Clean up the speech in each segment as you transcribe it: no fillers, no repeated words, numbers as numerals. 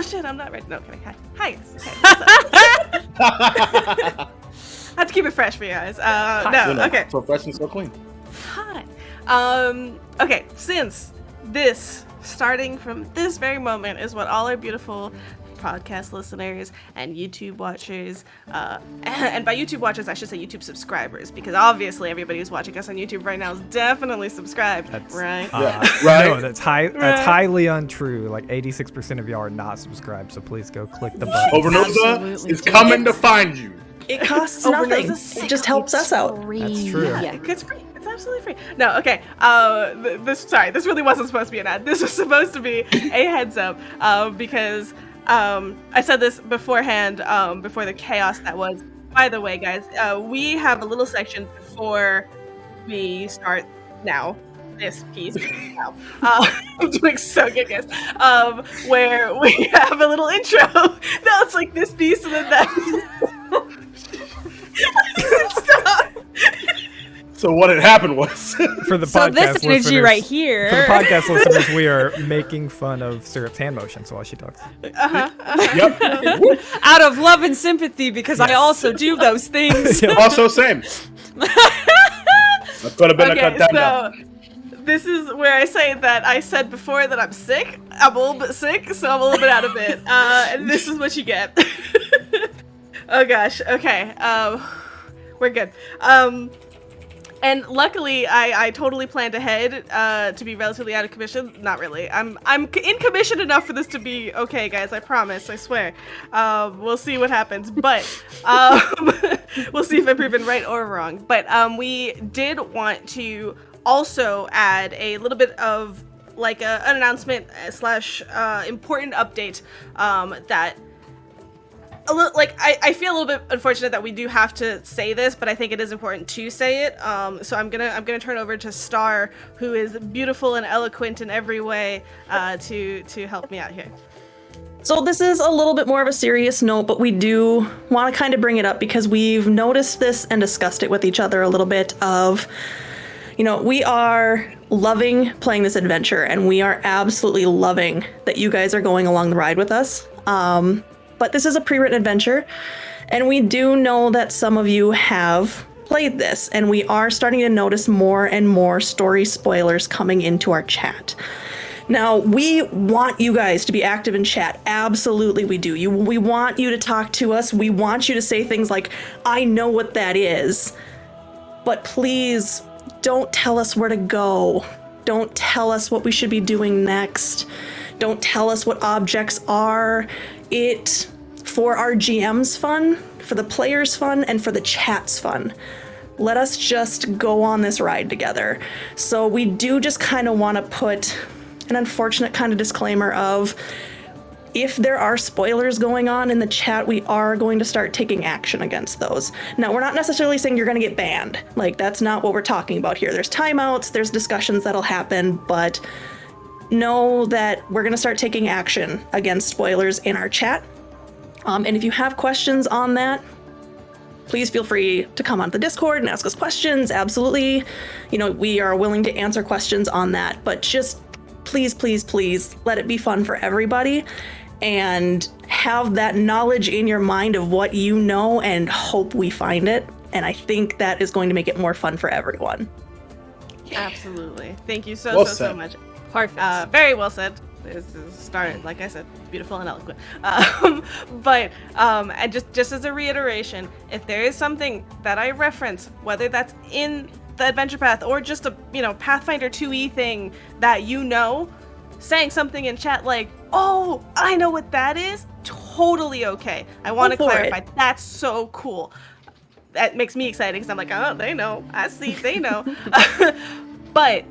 shit, I'm not ready. No, kidding. Hi guys. Okay, I have to keep it fresh for you guys. Okay. So fresh and so clean. Hi. Okay, since this, starting from this very moment, is what all our beautiful podcast listeners and YouTube watchers, and by YouTube watchers I should say YouTube subscribers, because obviously everybody who's watching us on YouTube right now is definitely subscribed, right? Right. No, that's highly untrue. Like 86% of y'all are not subscribed, so please go click the button. Overnosa is coming to find you. It costs nothing. It just helps us out. That's true. Yeah, it's free. It's absolutely free. No, okay. This really wasn't supposed to be an ad. This was supposed to be a heads up, because I said this beforehand, before the chaos that was. By the way, guys, we have a little section before we start now. This piece now. I'm doing so good, guys. Where we have a little intro. No, it's like this piece and then that. Stop. So what had happened was For the So podcast this energy listeners, right here. For the podcast listeners, we are making fun of Syrup's hand motions while she talks. Yep. Out of love and sympathy, because I also do those things. Also same. That could have been a cut down. So this is where I say that I said before that I'm sick. I'm a little bit sick, so I'm a little bit out of it. And this is what you get. Oh gosh. Okay. We're good. And luckily, I totally planned ahead to be relatively out of commission. Not really. I'm in commission enough for this to be okay, guys. I promise. I swear. We'll see what happens. But we'll see if I'm proven right or wrong. But we did want to also add a little bit of like an announcement / important update that. I feel a little bit unfortunate that we do have to say this, but I think it is important to say it. So I'm gonna turn over to Star, who is beautiful and eloquent in every way, to help me out here. So this is a little bit more of a serious note, but we do want to kind of bring it up because we've noticed this and discussed it with each other a little bit of, we are loving playing this adventure and we are absolutely loving that you guys are going along the ride with us. But this is a pre-written adventure, and we do know that some of you have played this, and we are starting to notice more and more story spoilers coming into our chat. Now, we want you guys to be active in chat. Absolutely, we do. We want you to talk to us. We want you to say things like, I know what that is. But please, don't tell us where to go. Don't tell us what we should be doing next. Don't tell us what objects are. For our GM's fun, for the players' fun, and for the chat's fun. Let us just go on this ride together. So we do just kind of want to put an unfortunate kind of disclaimer of, if there are spoilers going on in the chat, we are going to start taking action against those. Now, we're not necessarily saying you're going to get banned. Like, that's not what we're talking about here. There's timeouts, there's discussions that'll happen, but know that we're going to start taking action against spoilers in our chat. And if you have questions on that, please feel free to come on the Discord and ask us questions. Absolutely. We are willing to answer questions on that, but just please, please, please let it be fun for everybody and have that knowledge in your mind of what you know and hope we find it. And I think that is going to make it more fun for everyone. Absolutely. Thank you so much. Perfect. Very well said. This is started, like I said, beautiful and eloquent. And just as a reiteration, if there is something that I reference, whether that's in the adventure path or just a Pathfinder2e thing that saying something in chat like, oh, I know what that is, totally okay. I want to clarify. That's so cool. That makes me excited because I'm like, oh, they know. I see, they know. But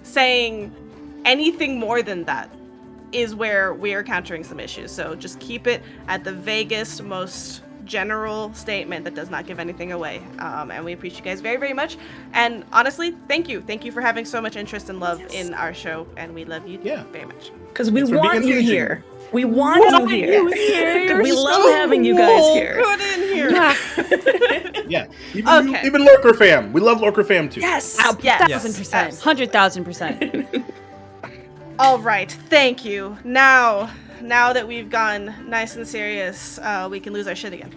saying anything more than that is where we are countering some issues. So just keep it at the vaguest, most general statement that does not give anything away. And we appreciate you guys very, very much. And honestly, thank you. Thank you for having so much interest and love in our show. And we love you very much. Because we want you here. We want you here. We love having you guys here. Good in here. Yeah. Even Lurker fam. We love Lurker fam too. Yes. 1,000%. 100,000%. All right. Thank you. Now, now that we've gone nice and serious, we can lose our shit again.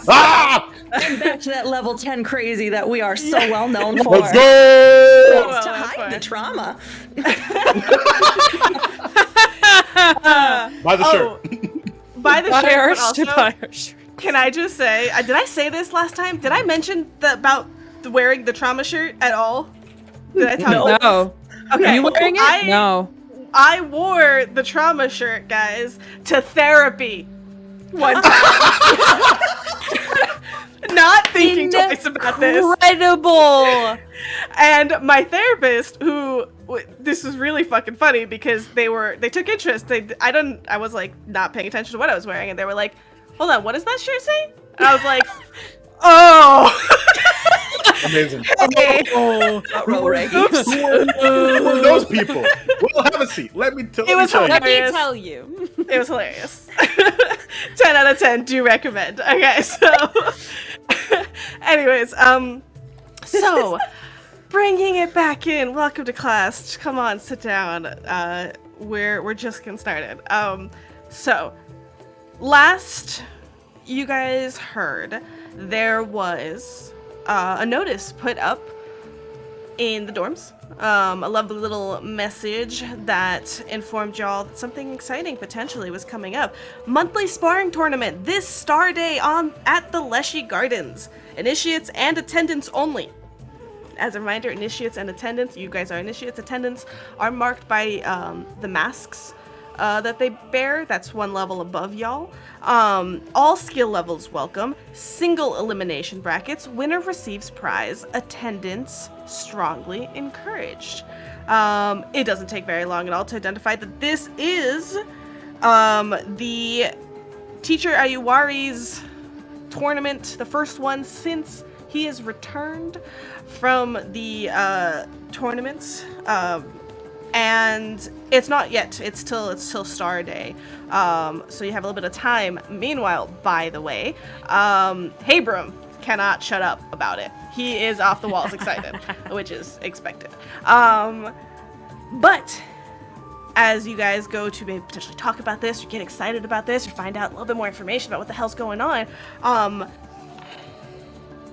Ah! And back to that level 10 crazy that we are so well known for. Let's go! It's to hide the trauma. Buy the shirt. By the Buy shirt, our but also, buy our shirt. can I just say, did I say this last time? Did I mention about wearing the trauma shirt at all? Did I talk about No. Okay. Are you wearing it? No. I wore the trauma shirt, guys, to therapy one time. Not thinking twice about this. Incredible. And my therapist, who this was really fucking funny because they took interest. I was like not paying attention to what I was wearing, and they were like, "Hold on, what does that shirt say?" And I was like, "Oh." Amazing. Okay. Who are those people? Well, have a seat. Let me tell you. Let me hilarious. tell you. It was hilarious. 10 out of 10, do recommend. Okay, so anyways, so bringing it back in. Welcome to class. Come on, sit down. We're just getting started. So last you guys heard, there was a notice put up in the dorms. A lovely little message that informed y'all that something exciting potentially was coming up. Monthly sparring tournament this star day at the Leshy Gardens. Initiates and attendants only. As a reminder, initiates and attendants, you guys are initiates, attendants are marked by the masks that they bear. That's one level above y'all. All skill levels welcome. Single elimination brackets. Winner receives prize. Attendance strongly encouraged. It doesn't take very long at all to identify that this is the Teacher Ayuwari's tournament, the first one since he has returned from the tournaments. And it's not yet. It's till Star Day. So you have a little bit of time. Meanwhile, by the way, Habram cannot shut up about it. He is off the walls excited, which is expected. But as you guys go to maybe potentially talk about this, or get excited about this, or find out a little bit more information about what the hell's going on,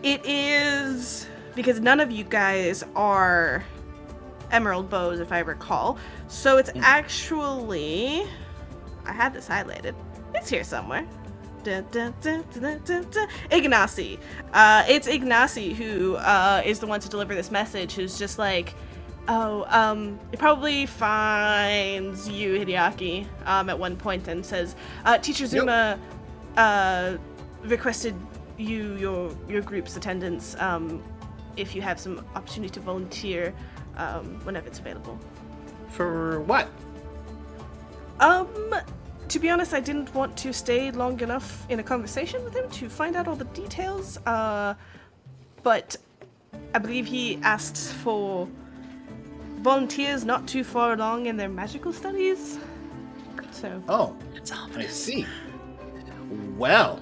it is because none of you guys are emerald bows, if I recall. So it's actually, I had this highlighted. It's here somewhere. Ignacy. It's Ignacy who is the one to deliver this message, who's just like, it probably finds you, Hideaki, at one point and says, Teacher Zuma requested your group's attendance if you have some opportunity to volunteer whenever it's available. For what? To be honest, I didn't want to stay long enough in a conversation with him to find out all the details, but I believe he asked for volunteers not too far along in their magical studies. So. Oh, I see. Well,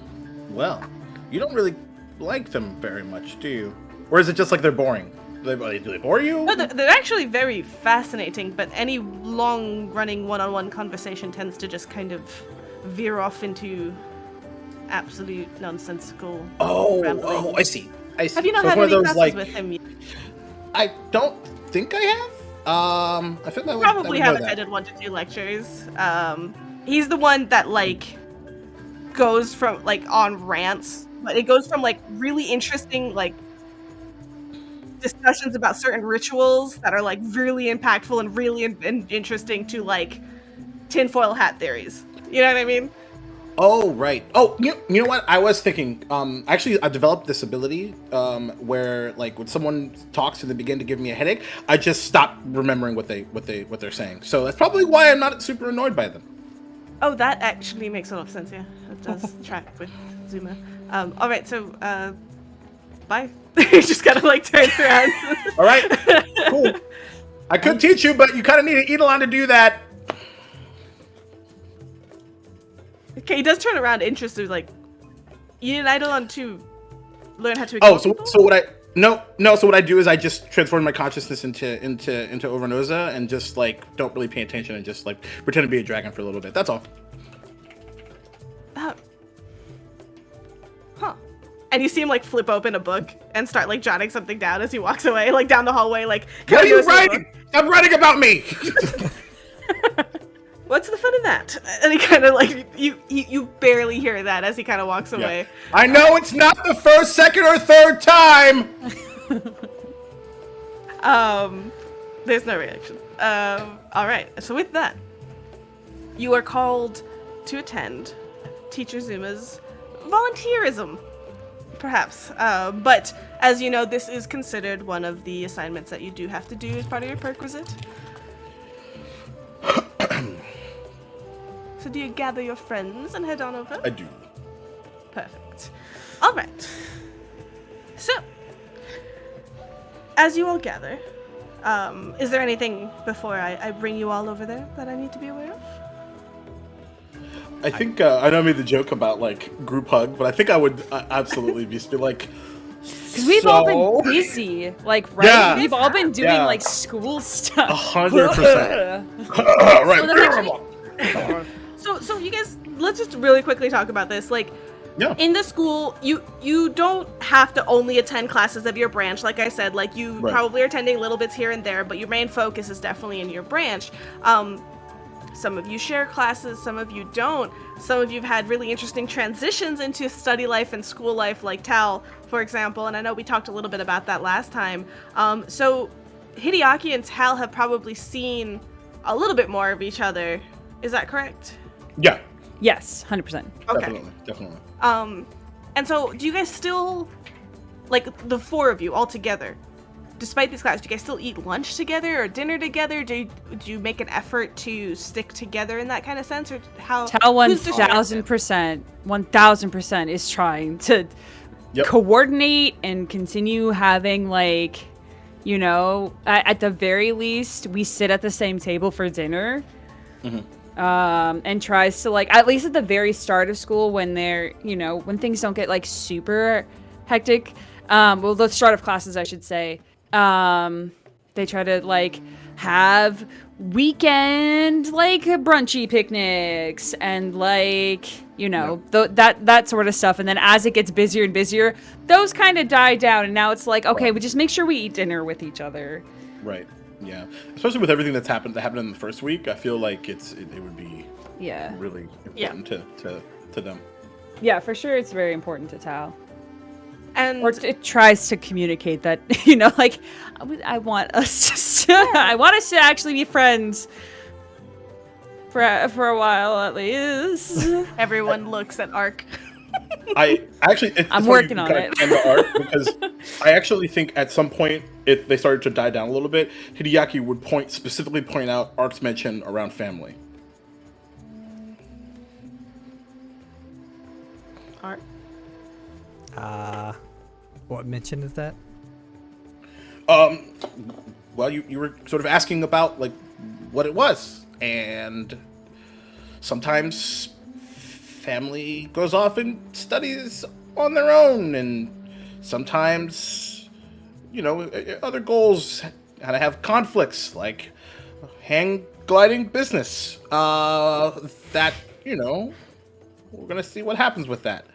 you don't really like them very much, do you? Or is it just like they're boring? Do they bore you? No, they're actually very fascinating, but any long-running one-on-one conversation tends to just kind of veer off into absolute nonsensical rambling. Oh, I see. Have you not had any classes with him yet? I don't think I have. I think that Probably haven't attended 1 to 2 lectures. He's the one that, like, goes from, like, on rants, but it goes from, like, really interesting, like, discussions about certain rituals that are like really impactful and really interesting to like tinfoil hat theories. You know what I mean? Oh, right. Oh, you know what? I was thinking, actually, I developed this ability where, like, when someone talks and they begin to give me a headache, I just stop remembering what they're saying. So that's probably why I'm not super annoyed by them. Oh, that actually makes a lot of sense. Yeah, it does track with Zuma. All right, so bye. You just gotta like turn around. All right, cool. I could teach you, but you kind of need an Eidolon to do that. Okay, he does turn around interested, like, you need an Eidolon to learn how to. Oh, so what I No. So what I do is I just transform my consciousness into Overnoza and just like don't really pay attention and just like pretend to be a dragon for a little bit. That's all. Huh. And you see him like flip open a book and start like jotting something down as he walks away, like down the hallway, like. What are you writing? Stop writing about me. What's the fun of that? And he kind of like you barely hear that as he kind of walks away. Yeah. I know it's not the first, second, or third time. There's no reaction. All right. So with that, you are called to attend Teacher Zuma's volunteerism, perhaps. But as you know, this is considered one of the assignments that you do have to do as part of your perquisite. So do you gather your friends and head on over? I do. Perfect. All right. So, as you all gather, is there anything before I bring you all over there that I need to be aware of? I think I know I made the joke about like group hug, but I think I would absolutely be like. Because we've all been busy, like, right? Yeah. We've all been doing, Yeah. like, school stuff. 100%. Right. So you guys, let's just really quickly talk about this. Like, Yeah. in the school, you don't have to only attend classes of your branch. Like I said, like you Right. probably are attending little bits here and there, but your main focus is definitely in your branch. Some of you share classes, some of you don't. Some of you have had really interesting transitions into study life and school life, like Tal, for example. And I know we talked a little bit about that last time. So Hideaki and Tal have probably seen a little bit more of each other. Is that correct? Yeah. Yes, 100%. Okay. Definitely. And so do you guys still, like the four of you all together, despite these classes, do you guys still eat lunch together or dinner together? Do you make an effort to stick together in that kind of sense, or how? Tal who's distracted? 1000% is trying to coordinate and continue having, like, you know, at the very least, we sit at the same table for dinner. Mm-hmm. And tries to, like, at least at the very start of school when they're, you know, when things don't get, like, super hectic, well, the start of classes, I should say, they try to, like, have weekend, like, brunchy picnics and, like, you know, that sort of stuff. And then as it gets busier and busier, those kind of die down, and now it's like, okay, we just make sure we eat dinner with each other. Right. Yeah. Especially with everything that happened in the first week, I feel like it would be really important to them. Yeah, for sure, it's very important to Tal. And Or it tries to communicate that, you know, like, I want us to, I want us to actually be friends for a while at least. everyone looks at Ark. I actually, I'm working on it. The art because I actually think at some point, if they started to die down a little bit, Hideaki would specifically point out Ark's mention around family. Ark. What mention is that? Well, you were sort of asking about like what it was, and sometimes family goes off and studies on their own, and sometimes, you know, other goals kind of have conflicts, like hang gliding business. That, you know, we're gonna see what happens with that.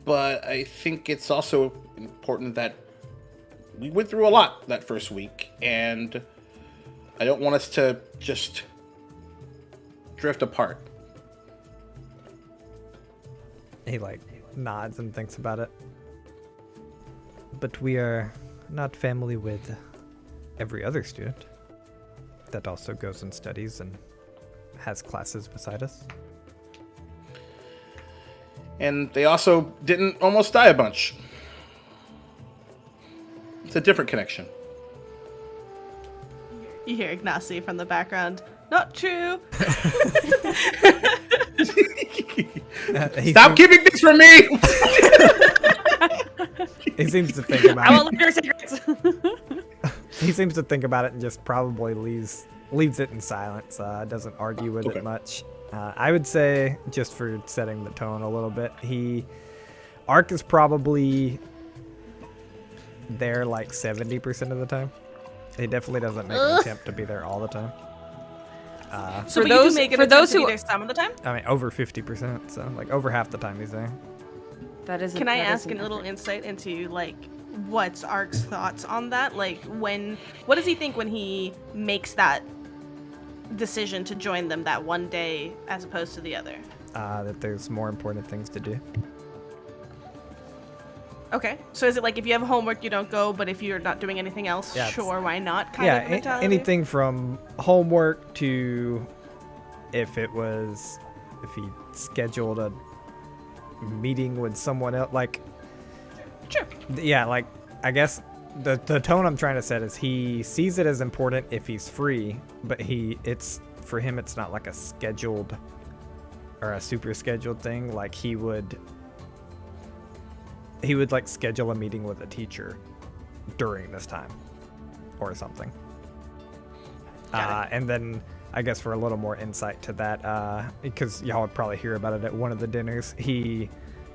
But I think it's also important that we went through a lot that first week, and I don't want us to just drift apart. He like nods and thinks about it. But we are not family with every other student that also goes and studies and has classes beside us. And they also didn't almost die a bunch. It's a different connection. You hear Ignacy from the background. Not true. Stop keeping things from me! He seems to think about I it. won't leave your secrets. He seems to think about it and just probably leaves it in silence. Doesn't argue with it much. I would say, just for setting the tone a little bit, Ark is probably there like 70% of the time. He definitely doesn't make an attempt to be there all the time. So For but you do those- make an for attempt those to be who- there some of the time? I mean, over 50%, so like over half the time he's there. That is. Can I that is ask a an little effort. insight into like what's Ark's thoughts on that? Like what does he think when he makes that decision to join them that one day as opposed to the other? That there's more important things to do. Okay. So is it like if you have homework you don't go, but if you're not doing anything else, Yeah, it's- sure, why not kind Yeah, of mentality? anything from homework to if he scheduled a meeting with someone else, like, Sure. yeah, like, I guess the tone I'm trying to set is he sees it as important if he's free, but for him it's not like a scheduled or a super scheduled thing. Like he would like schedule a meeting with a teacher during this time or something. And then I guess for a little more insight to that, because y'all would probably hear about it at one of the dinners,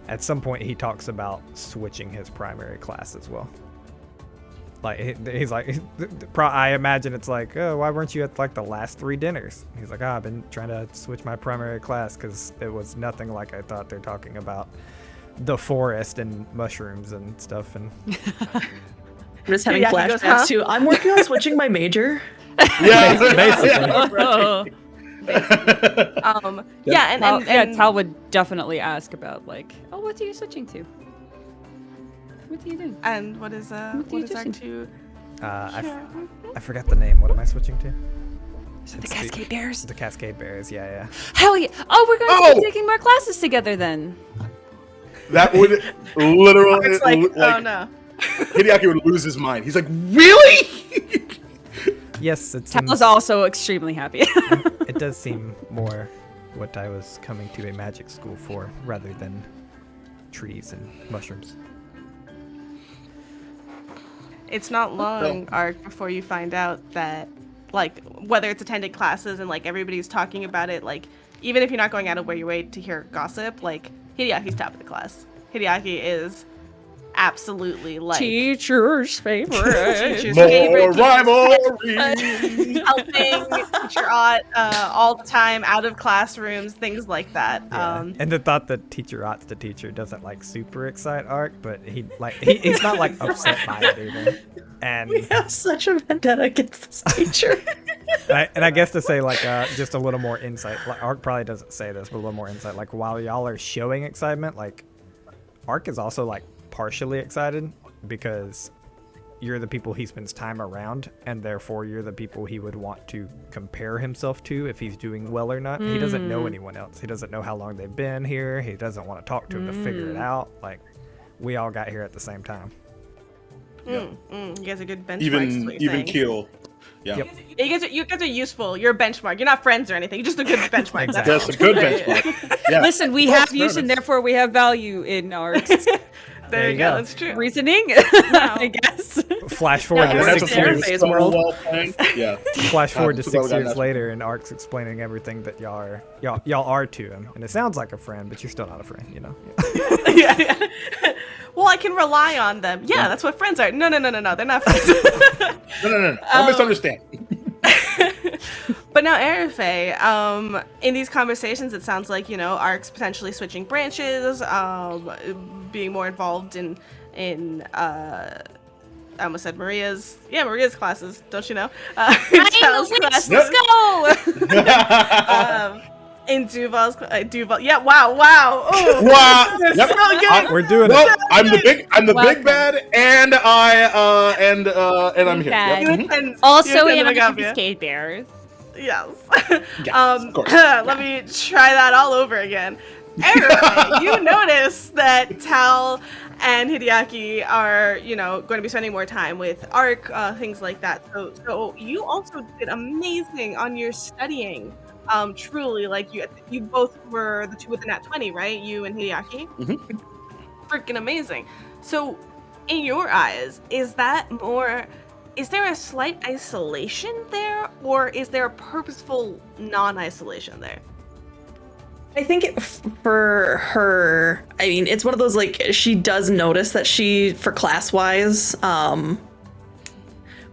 at some point he talks about switching his primary class as well. Like he's like, I imagine it's like, oh, why weren't you at like the last 3 dinners? He's like, I've been trying to switch my primary class because it was nothing like I thought. They're talking about the forest and mushrooms and stuff, and I'm just having Yeah, he goes, flashbacks huh? to, I'm working on switching my major. Yeah, basically. Oh. Yeah, and Yeah, and Tal would definitely ask about like, oh, what are you switching to? What are you doing? and what is What do you Arc just- 2? I forgot the name. What am I switching to? Is it the It's Cascade Bears? The Cascade Bears. Yeah. Hell yeah! Oh, we're going to Oh! be taking more classes together then. that would literally It's like, oh no. Hideaki would lose his mind. He's like, really? Yes, it Tal seems, is also extremely happy. it does seem more what I was coming to a magic school for, rather than trees and mushrooms. It's not long, Arc, before you find out that, like, whether it's attending classes and, like, everybody's talking about it, like, even if you're not going out of your way to hear gossip, like, Hideaki's top of the class. Hideaki is absolutely, like, Teacher's favorite. teacher's More favorite, rivalry. helping teacher all the time, out of classrooms, things like that. Yeah. And the thought that teacher ought the teacher doesn't like super excite Arc, but he's not like upset by it either. And We have such a vendetta against this teacher. I guess to say like just a little more insight. Like, Arc probably doesn't say this, but a little more insight. Like while y'all are showing excitement, like Arc is also like partially excited because you're the people he spends time around, and therefore you're the people he would want to compare himself to if he's doing well or not. He doesn't know anyone else. He doesn't know how long they've been here. He doesn't want to talk to him to figure it out. Like we all got here at the same time. You guys are good benchmarks. is what Even you're saying. keel. Yeah. Yep. You guys are useful. You're a benchmark. You're not friends or anything. You're just a good benchmark. That's That's all. a good benchmark. Yeah. Listen, we have use and therefore we have value in our There you go. That's true. reasoning, I guess. Flash forward No, to everyone's 6 there. years. Phase world. Well planned. Yeah. Flash forward to so 6 we got years that. later, and Arc's explaining everything that y'all are to him, and it sounds like a friend, but you're still not a friend, you know. Yeah. Well, I can rely on them. Yeah, that's what friends are. No. They're not friends. No. Don't misunderstand. But now, Erife, in these conversations, it sounds like, Ark's potentially switching branches, being more involved in I almost said Maria's classes, don't you know? Tal's classes. Let's go. In Duval's, Duval. Yeah, wow. Oh, Wow. that's Yep. so good. We're doing Well, it. I'm the Welcome. big bad, and I'm here. Bad. Yep. You attend- Also, you in attend our Magaambya. Cascade Bears. Yes. of course. Let me try that all over again. Erife, you notice that Tal and Hideaki are, going to be spending more time with Arc, things like that. So you also did amazing on your studying. Truly, like you both were the two with the nat 20, right? You and Hideaki. Mhm. Freaking amazing. So, in your eyes, is there a slight isolation there, or is there a purposeful non-isolation there? I think for her, I mean, it's one of those, like, she does notice that she, for class-wise,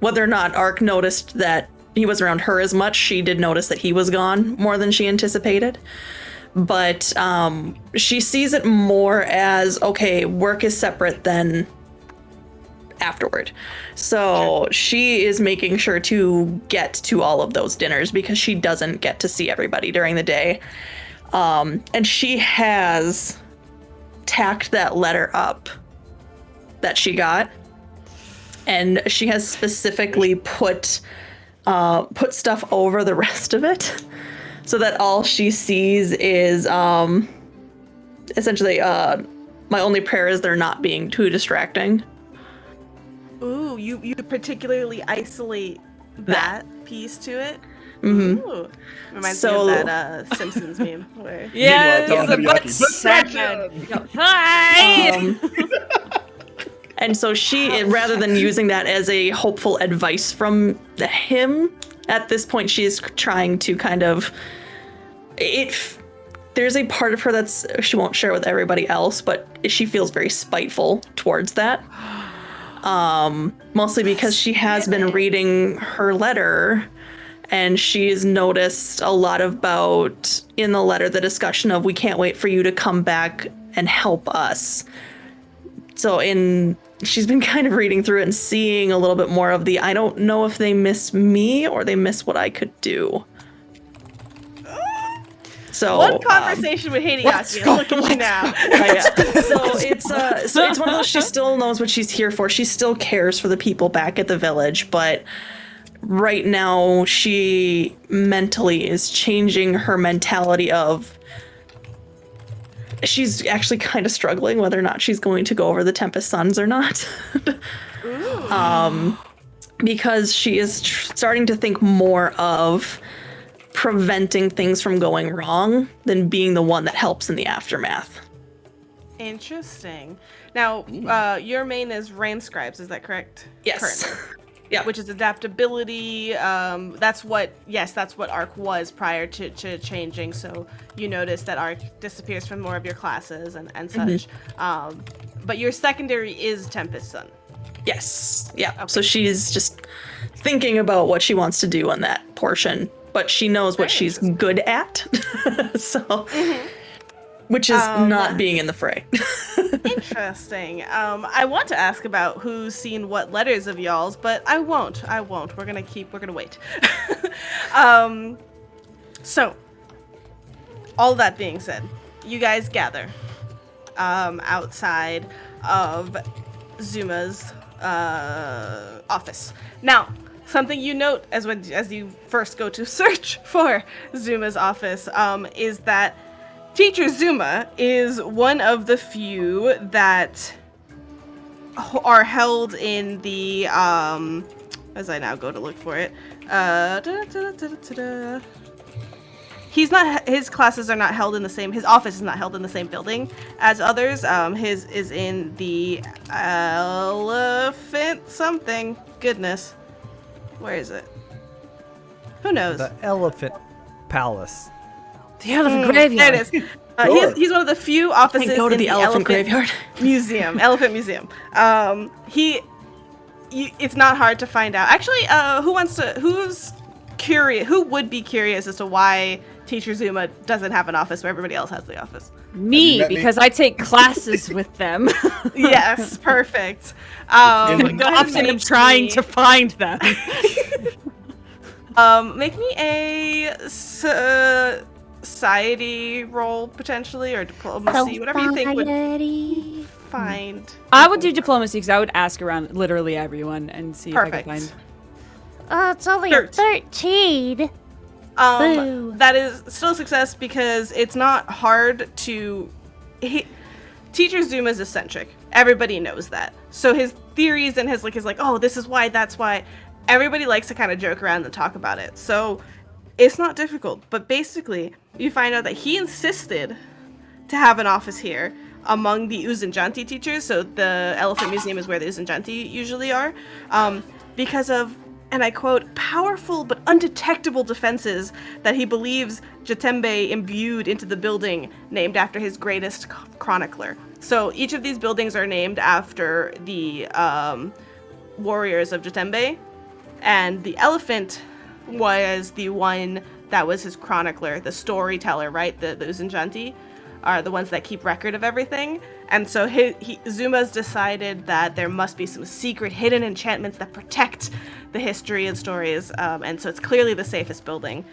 whether or not Ark noticed that he was around her as much, she did notice that he was gone more than she anticipated. But she sees it more as, okay, work is separate than afterward. So she is making sure to get to all of those dinners because she doesn't get to see everybody during the day. And she has tacked that letter up that she got, and she has specifically put stuff over the rest of it, so that all she sees is essentially my only prayer is they're not being too distracting. Ooh, you particularly isolate that piece to it. Mm-hmm. Ooh. Reminds me of that Simpsons meme where Yeah, Meanwhile, it's a Don butt Hideaki, segment. Hi! And so she, rather than using that as a hopeful advice from him, at this point she is trying to kind of there's a part of her that's she won't share with everybody else, but she feels very spiteful towards that. Mostly because she has been reading her letter, and she's noticed a lot about, in the letter, the discussion of, we can't wait for you to come back and help us. So she's been kind of reading through it and seeing a little bit more of the, I don't know if they miss me or they miss what I could do. So one conversation with Hideaki, and look at you now. So it's one of those, she still knows what she's here for. She still cares for the people back at the village, but right now she mentally is changing her mentality of, she's actually kind of struggling whether or not she's going to go over the Tempest Suns or not. Because she is starting to think more of preventing things from going wrong than being the one that helps in the aftermath. Interesting. Now, your main is Rain Scribes, is that correct? Yes. Currently. Yeah. Which is adaptability. That's what Arc was prior to changing. So you notice that Arc disappears from more of your classes and such. But your secondary is Tempest Sun. Yes. Yeah. Okay. So she's just thinking about what she wants to do on that portion, but she knows what she's good at. So, which is not being in the fray. Interesting. I want to ask about who's seen what letters of y'all's, but I won't. We're gonna wait. So, all that being said, you guys gather outside of Zuma's office. Now, something you note as you first go to search for Zuma's office is that Teacher Zuma is one of the few that are held in the, as I now go to look for it, his classes are not held in the same, his office is not held in the same building as others. His is in the elephant something. Goodness. Where is it? Who knows? The Elephant Palace. The Elephant Graveyard. There it is. He's one of the few offices Go to in the Elephant Graveyard Museum. Elephant Museum. It's not hard to find out. Actually, who's curious? Who would be curious as to why Teacher Zuma doesn't have an office where everybody else has the office? Me, because I take classes with them. Yes, perfect. Go ahead Often I'm trying to find them. Make me a society roll, potentially, or diplomacy, whatever you think would find. I would do diplomacy because I would ask around literally everyone and see if I could find. It's only a 13. That is still a success because it's not hard to. Teacher Zuma is eccentric. Everybody knows that. So his theories and his like, oh, this is why, that's why. Everybody likes to kind of joke around and talk about it. So it's not difficult. But basically, you find out that he insisted to have an office here among the Uzanjanti teachers. So the Elephant Museum is where the Uzanjanti usually are. Because of and I quote, powerful but undetectable defenses that he believes Jatembe imbued into the building named after his greatest chronicler. So each of these buildings are named after the warriors of Jatembe, and the elephant was the one that was his chronicler, the storyteller, right? The Uzunjanti are the ones that keep record of everything. And so Zuma's decided that there must be some secret hidden enchantments that protect the history and stories. And so it's clearly the safest building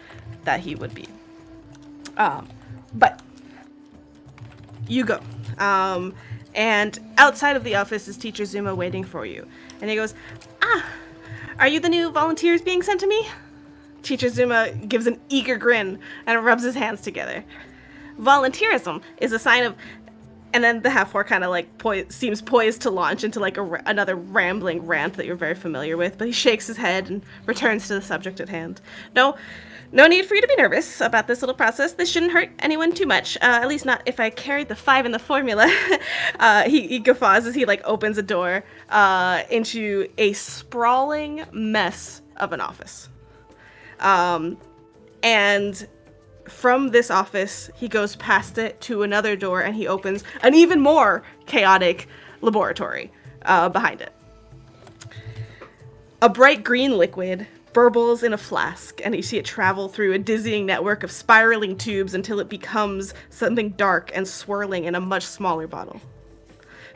that he would be. But you go. And outside of the office is Teacher Zuma waiting for you. And he goes, are you the new volunteers being sent to me? Teacher Zuma gives an eager grin and rubs his hands together. Volunteerism is a sign of... And then the half-orc kind of like seems poised to launch into like another rambling rant that you're very familiar with, but he shakes his head and returns to the subject at hand. No need for you to be nervous about this little process. This shouldn't hurt anyone too much, at least not if I carried the 5 in the formula. He guffaws as he like opens a door into a sprawling mess of an office. And from this office, he goes past it to another door and he opens an even more chaotic laboratory behind it. A bright green liquid burbles in a flask, and you see it travel through a dizzying network of spiraling tubes until it becomes something dark and swirling in a much smaller bottle.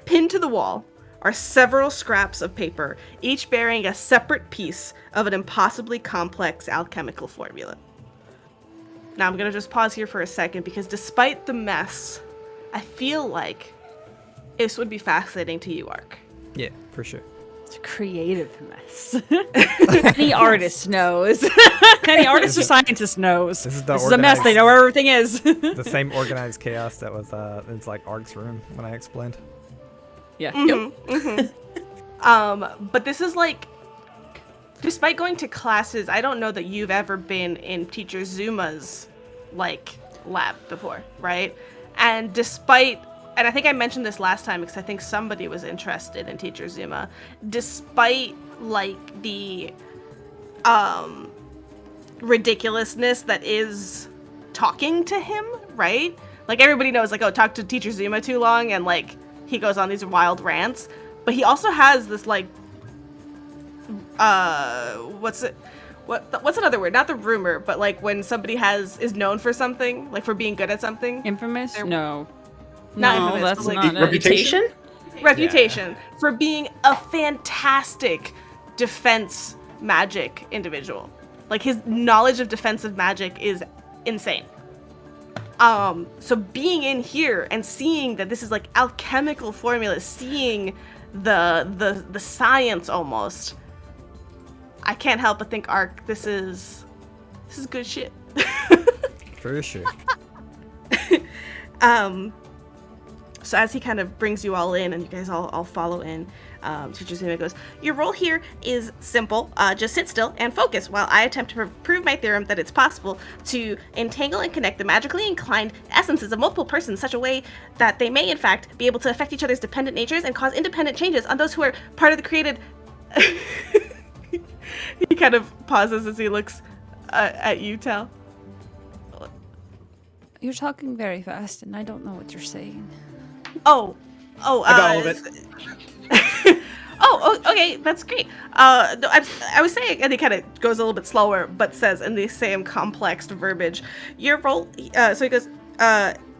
Pinned to the wall are several scraps of paper, each bearing a separate piece of an impossibly complex alchemical formula. Now I'm going to just pause here for a second because despite the mess, I feel like this would be fascinating to you, Ark. Yeah, for sure. It's a creative mess. Any artist knows. Any artist or scientist knows. This is a mess. They know where everything is. The same organized chaos that was it's like Ark's room when I explained. Yeah. Mm-hmm, Yep. Mm-hmm. But this is like, despite going to classes, I don't know that you've ever been in Teacher Zuma's like lab before, right? And I think I mentioned this last time because I think somebody was interested in Teacher Zuma. Despite like the ridiculousness that is talking to him, right? Like everybody knows, like, oh, talk to Teacher Zuma too long, and like he goes on these wild rants. But he also has this like, what's another word? Not the rumor, but like when somebody is known for something, like for being good at something. Infamous? No. Not infamous, that's but, like, not reputation? Reputation for being a fantastic defense magic individual. Like his knowledge of defensive magic is insane. So being in here and seeing that this is like alchemical formulas, seeing the science almost, I can't help but think, Ark, this is good shit. For sure. So as he kind of brings you all in and you guys all follow in, Teacher Zuma goes, your role here is simple. Just sit still and focus while I attempt to prove my theorem that it's possible to entangle and connect the magically inclined essences of multiple persons in such a way that they may, in fact, be able to affect each other's dependent natures and cause independent changes on those who are part of the created... He kind of pauses as he looks at you, Tal. You're talking very fast, and I don't know what you're saying. I got all of it. Okay, that's great. I was saying, and he kind of goes a little bit slower, but says in the same complex verbiage, your role, so he goes,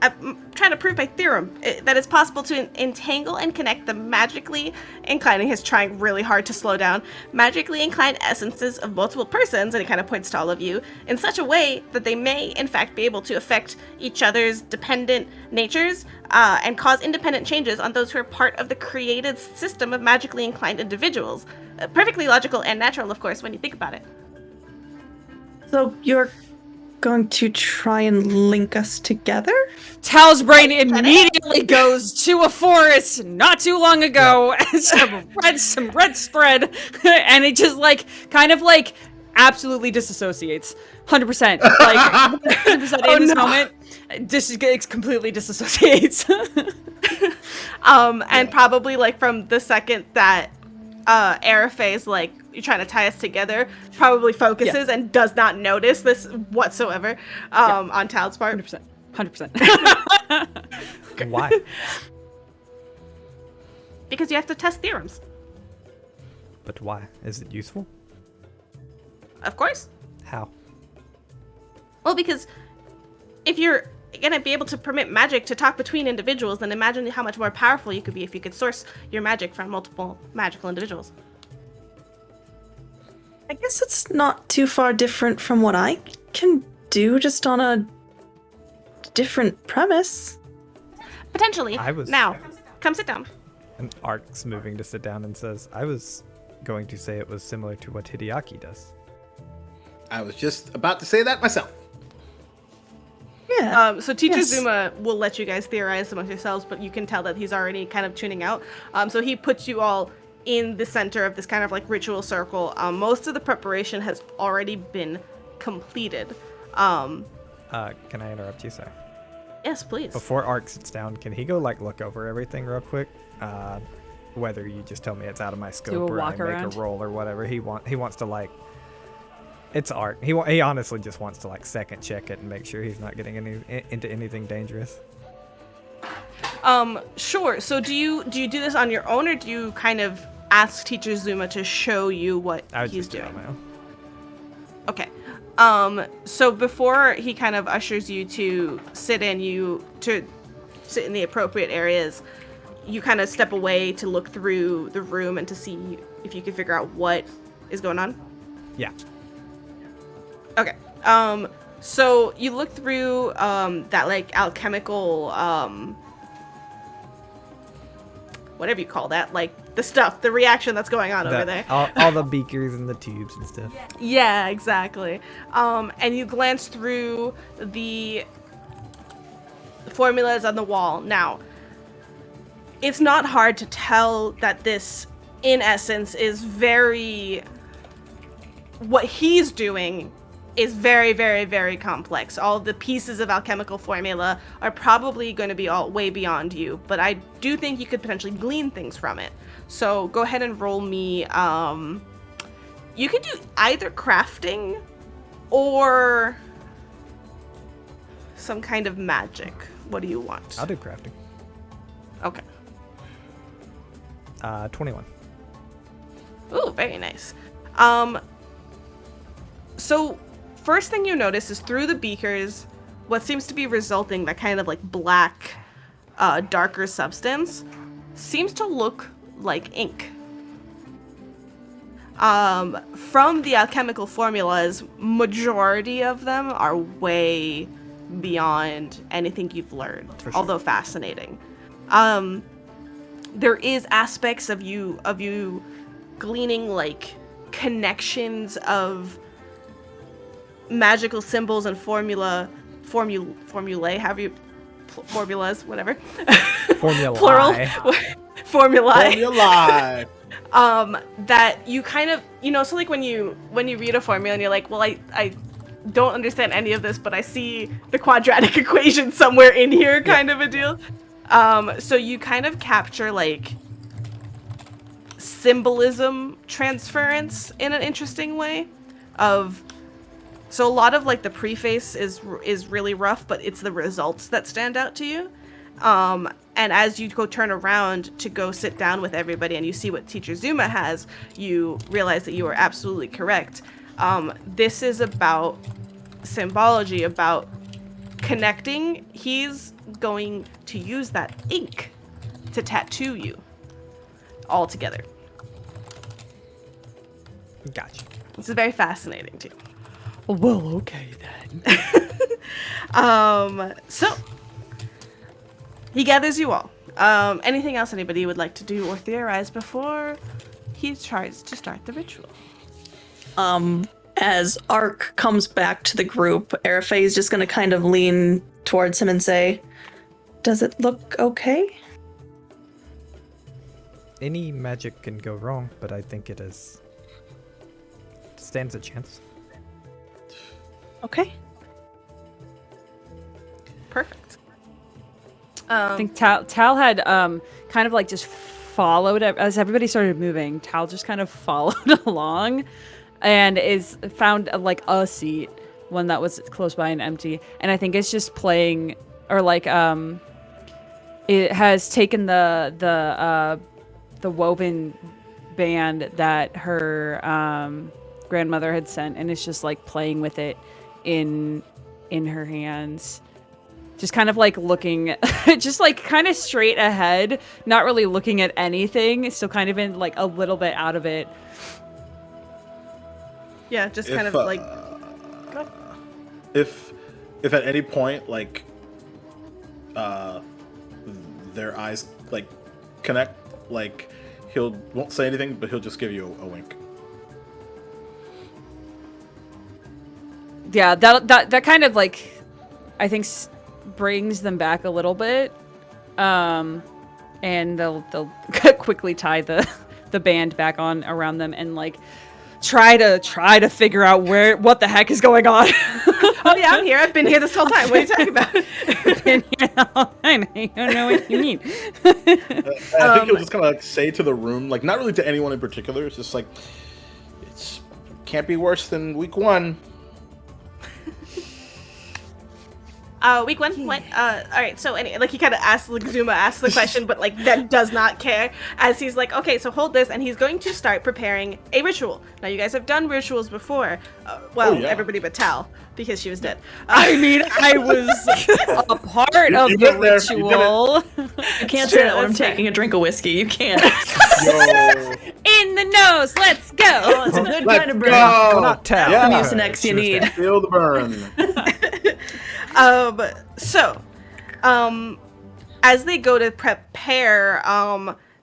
I'm trying to prove my theorem that it's possible to entangle and connect the magically inclined, and he's trying really hard to slow down, magically inclined essences of multiple persons, and he kind of points to all of you, in such a way that they may, in fact, be able to affect each other's dependent natures and cause independent changes on those who are part of the created system of magically inclined individuals. Perfectly logical and natural, of course, when you think about it. So you're going to try and link us together? Tal's brain immediately goes to a forest not too long ago, and some red spread, and it just like kind of like absolutely disassociates. 100%. Like 100% in this moment. It completely disassociates. And probably like from the second that Arafe's like you're trying to tie us together, probably focuses and does not notice this whatsoever on Tal's part. 100%. 100%. Why? Because you have to test theorems. But why? Is it useful? Of course. How? Well, because if you're gonna be able to permit magic to talk between individuals, then imagine how much more powerful you could be if you could source your magic from multiple magical individuals. I guess it's not too far different from what I can do, just on a different premise. Potentially. Now, come sit down. And Ark's moving to sit down and says, I was going to say it was similar to what Hideaki does. I was just about to say that myself. Yeah. So Teacher Zuma will let you guys theorize amongst yourselves, but you can tell that he's already kind of tuning out. So he puts you all in the center of this kind of like ritual circle. Most of the preparation has already been completed. Can I interrupt you, sir? Yes, please. Before Ark sits down, can he go like look over everything real quick? Whether you just tell me it's out of my scope or I make a roll or whatever, he wants to like. It's Ark. He honestly just wants to like second check it and make sure he's not getting into anything dangerous. Sure. So do you do this on your own, or do you kind of ask Teacher Zuma to show you what he's doing? I would just do it on my own. Okay. So before he kind of ushers you to sit in the appropriate areas, you kind of step away to look through the room and to see if you can figure out what is going on. Yeah. Okay. So you look through that like alchemical whatever you call that, like the reaction that's going on over there. All the beakers and the tubes and stuff. Yeah, exactly. And you glance through the formulas on the wall. Now, it's not hard to tell that this, in essence, is what he's doing is very, very, very complex. All the pieces of alchemical formula are probably going to be all way beyond you, but I do think you could potentially glean things from it. So go ahead and roll me. You could do either crafting or some kind of magic. What do you want? I'll do crafting. Okay. 21. Ooh, very nice. So first thing you notice is through the beakers, what seems to be resulting, that kind of like black, darker substance, seems to look like ink. From the alchemical formulas, majority of them are way beyond anything you've learned, although fascinating. There is aspects of you gleaning like connections of magical symbols and formulae, formulas, whatever. Formulae. Plural. Formulae. Formulae. That you kind of, so like when you read a formula and you're like, well, I don't understand any of this, but I see the quadratic equation somewhere in here, kind of a deal. So you kind of capture like symbolism transference in an interesting way so a lot of like the preface is really rough, but it's the results that stand out to you. And as you go turn around to go sit down with everybody and you see what Teacher Zuma has, you realize that you are absolutely correct. This is about symbology, about connecting. He's going to use that ink to tattoo you all together. Gotcha. This is very fascinating too. Well, okay then. So he gathers you all. Anything else anybody would like to do or theorize before he tries to start the ritual? As Ark comes back to the group, Arafe is just going to kind of lean towards him and say, "Does it look okay?" Any magic can go wrong, but I think it stands a chance. Okay. Perfect. I think Tal had kind of like just followed as everybody started moving. Tal just kind of followed along, and is found like a seat, one that was close by and empty. And I think it's just playing, or like it has taken the woven band that her grandmother had sent, and it's just like playing with it in her hands, just kind of like looking just like kind of straight ahead, not really looking at anything, still kind of in like a little bit out of it. Yeah, just kind of like if at any point like their eyes like connect, like won't say anything, but he'll just give you a wink. Yeah, that kind of like, I think brings them back a little bit, and they'll quickly tie the band back on around them and like try to figure out what the heck is going on. Oh yeah, I'm here. I've been here this whole time. What are you talking about? Been here the whole time. I don't know what you mean. I think he'll just kind of like say to the room, like not really to anyone in particular. It's just like can't be worse than week 1. Week 1? What? All right. So, like, he kind of asks, like, Zuma asks the question, but like, then does not care. As he's like, okay, so hold this, and he's going to start preparing a ritual. Now, you guys have done rituals before. Everybody but Tal, because she was dead. I mean, I was a part of the ritual. You can't say that when I'm taking a drink of whiskey. You can't. Yo. In the nose. Let's go. Oh, it's a good kind of burn. Go. Not Tal. Yeah. The Mucinex you need. Feel the burn. As they go to prepare,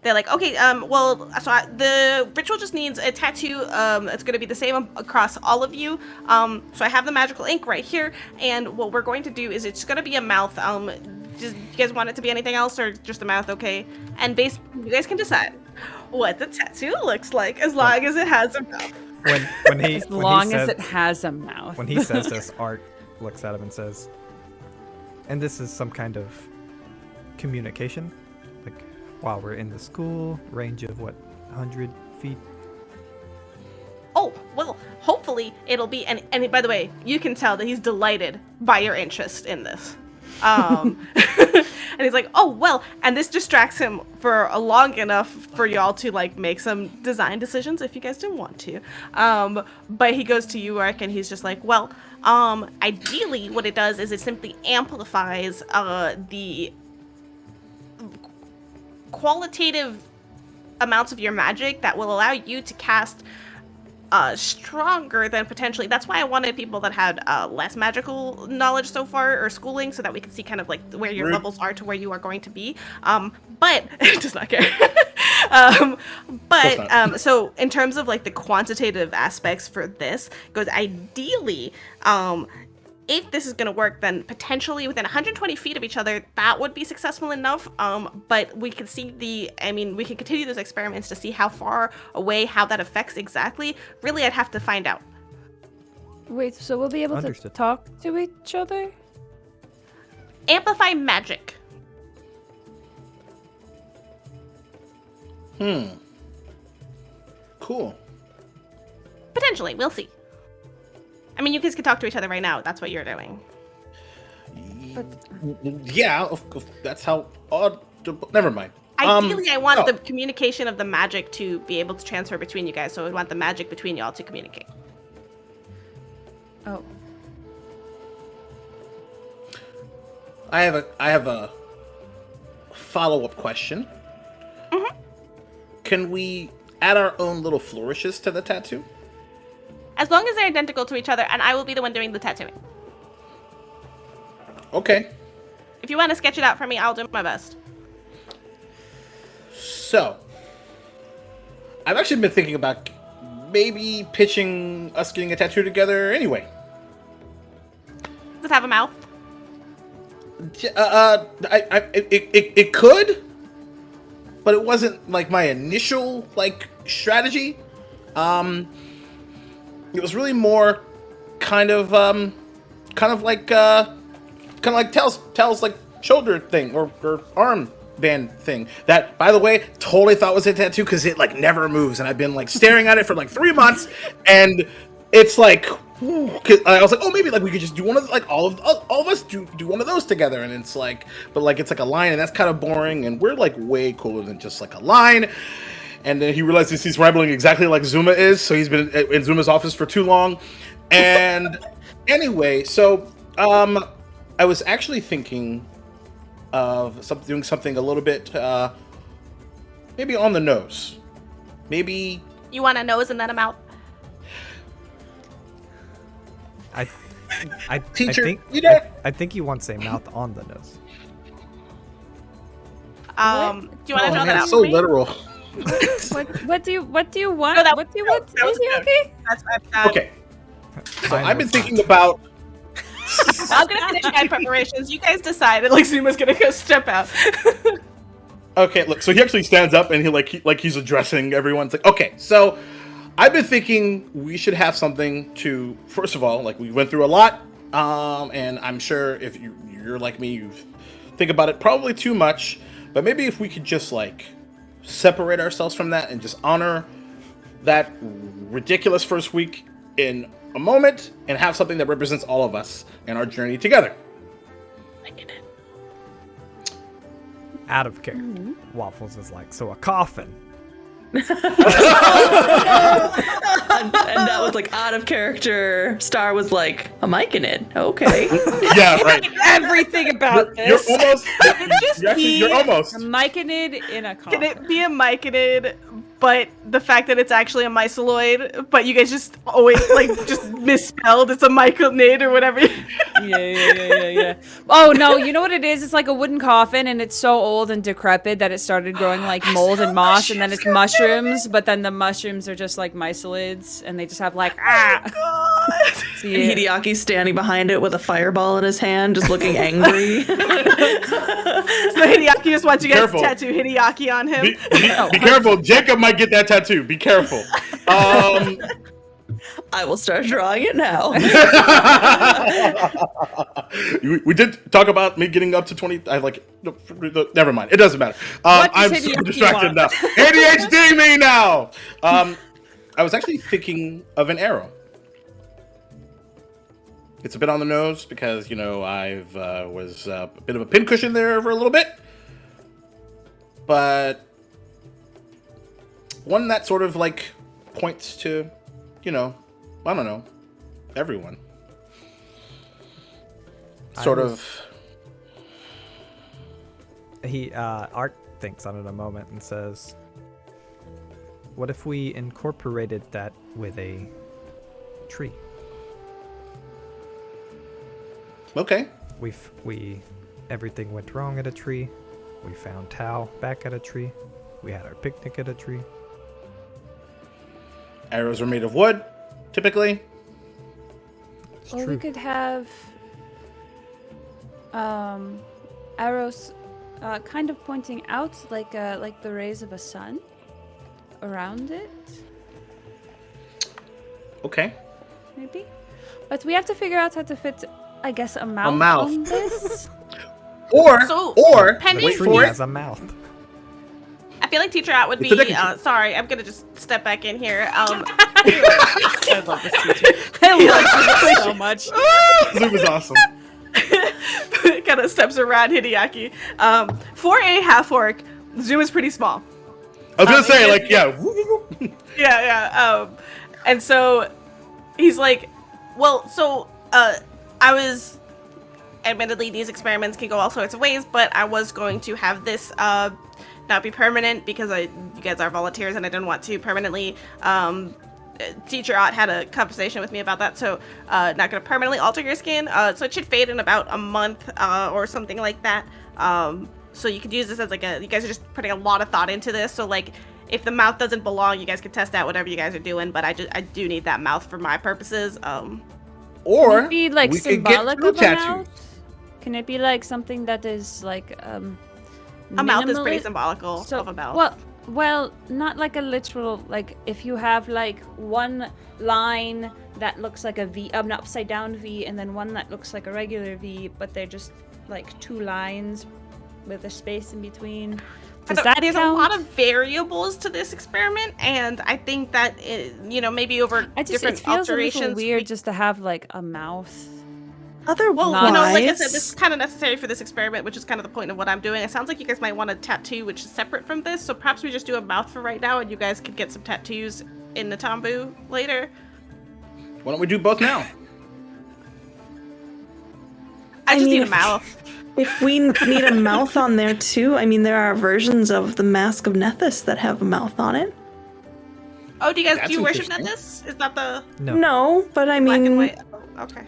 they're like, okay, the ritual just needs a tattoo. It's going to be the same across all of you. So I have the magical ink right here, and what we're going to do is it's going to be a mouth. Do you guys want it to be anything else, or just a mouth? Okay, and you guys can decide what the tattoo looks like, as long as it has a mouth. As long as it has a mouth. When he says this, Art looks at him and says, and this is some kind of communication, like while we're in the school, range of 100 feet? Oh, well, hopefully it'll be, and by the way, you can tell that he's delighted by your interest in this. And he's like, oh, well, and this distracts him for long enough for y'all to like make some design decisions if you guys didn't want to. But he goes to Uark and he's just like, well, ideally what it does is it simply amplifies the qualitative amounts of your magic that will allow you to cast stronger than potentially. That's why I wanted people that had less magical knowledge so far, or schooling, so that we could see kind of like where your levels are to where you are going to be. But it does not care. So in terms of like the quantitative aspects for this, goes ideally, if this is going to work, then potentially within 120 feet of each other, that would be successful enough. But we can see we can continue those experiments to see how far away, how that affects exactly. Really, I'd have to find out. Wait, so we'll be able to talk to each other? Amplify magic. Cool. Potentially, we'll see. I mean, you guys can talk to each other right now. That's what you're doing. Yeah, that's how. Never mind. Ideally, I want the communication of the magic to be able to transfer between you guys. So I want the magic between y'all to communicate. Oh. I have a follow-up question. Mm-hmm. Can we add our own little flourishes to the tattoo? As long as they're identical to each other, and I will be the one doing the tattooing. Okay. If you want to sketch it out for me, I'll do my best. So, I've actually been thinking about maybe pitching us getting a tattoo together anyway. Does it have a mouth? It could, but it wasn't like my initial like strategy. It was really more kind of like Tel's like shoulder thing or arm band thing that, by the way, totally thought was a tattoo because it like never moves, and I've been like staring at it for like 3 months, and it's like, cause I was like, oh, maybe like we could just do one of like all of us do one of those together, and it's like, but like it's like a line, and that's kind of boring, and we're like way cooler than just like a line. And then he realizes he's rambling exactly like Zuma is, so he's been in Zuma's office for too long. And anyway, so I was actually thinking of doing something a little bit maybe on the nose. Maybe You want a nose and then a mouth? Teacher, I think you want to say mouth on the nose. Do you want to draw that out so for me? literal. What do you want? No, What do you want? that was Is he good. okay? That's Okay. So I've been thinking about. I'm gonna finish my preparations. You guys decided like Zuma's gonna go step out. Okay, look. So he actually stands up and he's addressing everyone. It's like, okay, so I've been thinking we should have something to. First of all, like we went through a lot, and I'm sure if you're like me, you think about it probably too much. But maybe if we could just like separate ourselves from that and just honor that ridiculous first week in a moment and have something that represents all of us and our journey together. Out of character. Waffles is like, so a coffin. And that was like out of character. Star was like, a mic in it. Okay. Yeah, right. Everything about You're this. almost. just You're almost. A myconid in a coffin. Can it be a myconid, but the fact that it's actually a myceloid, but you guys just always like just misspelled it's a myconid or whatever. Yeah. Oh no, you know what it is? It's like a wooden coffin, and it's so old and decrepit that it started growing like mold and moss, and then it's mushrooms. But then the mushrooms are just like mycelids, and they just have like So, yeah. Hideaki's standing behind it with a fireball in his hand, just looking angry. So Hideaki just wants you guys Careful. to tattoo Hideaki on him. Be careful. Jacob might get that tattoo. Be careful. I will start drawing it now. We did talk about me getting up to 20. I like. Never mind. It doesn't matter. What does I'm so ADHD distracted want? now. ADHD me now. I was actually thinking of an arrow. It's a bit on the nose because I've was a bit of a pincushion there for a little bit, but one that sort of like points to, I don't know, everyone. Art thinks on it a moment and says, what if we incorporated that with a tree? Okay. Everything went wrong at a tree. We found Tao back at a tree. We had our picnic at a tree. Arrows are made of wood, typically. It's Or true. we could have arrows kind of pointing out like the rays of a sun around it, Okay. maybe. But we have to figure out how to fit, I guess, a mouth, mouth. on this. Or Pending wait Tree for has it. a mouth. I feel like Teacher Out would It's be. a different- Sorry, I'm gonna just step back in here. I love this teacher. I love you so much. Zoom is awesome. Kind of steps around Hideaki. For a half orc, Zoom is pretty small. I was gonna say, it- like, yeah. Yeah. And so he's like, well, so I was. Admittedly, these experiments can go all sorts of ways, but I was going to have this not be permanent because you guys are volunteers and I didn't want to permanently. Teacher Ott had a conversation with me about that, so not going to permanently alter your skin. So it should fade in about a month or something like that. So you could use this as like you guys are just putting a lot of thought into this. So like, if the mouth doesn't belong, you guys can test out whatever you guys are doing. But I do need that mouth for my purposes. Or Can it be like we could get symbolic blue of a tattoos. mouth? Can it be like something that is like a mouth is pretty minimally- symbolical So, of a mouth. well, not like a literal, like if you have like one line that looks like a V, an upside down V, and then one that looks like a regular V, but they're just like two lines with a space in between. I Does don't- that there's count? a lot of variables to this experiment, and I think that maybe over It different feels a alterations. little weird just to have like a mouth. Otherwise, Like I said, this is kind of necessary for this experiment, which is kind of the point of what I'm doing. It sounds like you guys might want a tattoo, which is separate from this. So perhaps we just do a mouth for right now, and you guys could get some tattoos in Natambu later. Why don't we do both now? I just mean, need a mouth. if we need a mouth on there too, I mean, there are versions of the Mask of Nethys that have a mouth on it. Oh, do That's you worship interesting. Nethys? Is that the No. No, but I black and mean, white? Oh, okay.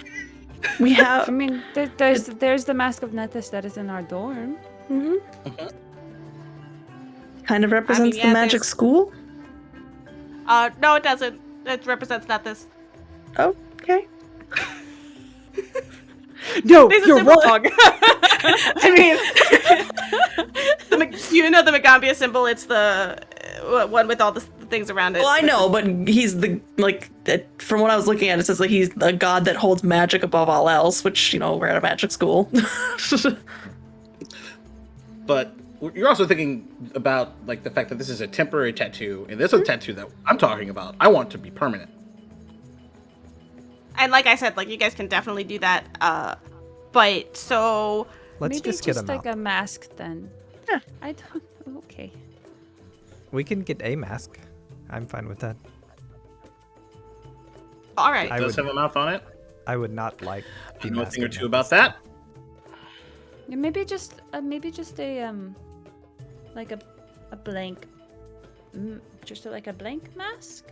we I have. mean, there's the Mask of Nethys that is in our dorm. Mhm. Kind of represents yeah, the magic there's- school. No, it doesn't. It represents Nethys. Okay. No, These are you're simple- wrong. I mean, you know the Magaambya symbol. It's the one with all the things around it. Well, I know, but he's the from what I was looking at, it says like he's the god that holds magic above all else. Which we're at a magic school. But you're also thinking about like the fact that this is a temporary tattoo, and this is a tattoo that I'm talking about. I want to be permanent. And like I said, like you guys can definitely do that. But so Let's Maybe just get a like mouth. a mask then. Yeah. I don't. Okay. We can get a mask. I'm fine with that. all right. I It does would- have a mouth on it. I would not like the I know a mask thing or of two Nethys. about that. Yeah, maybe just a like a blank, just like a blank mask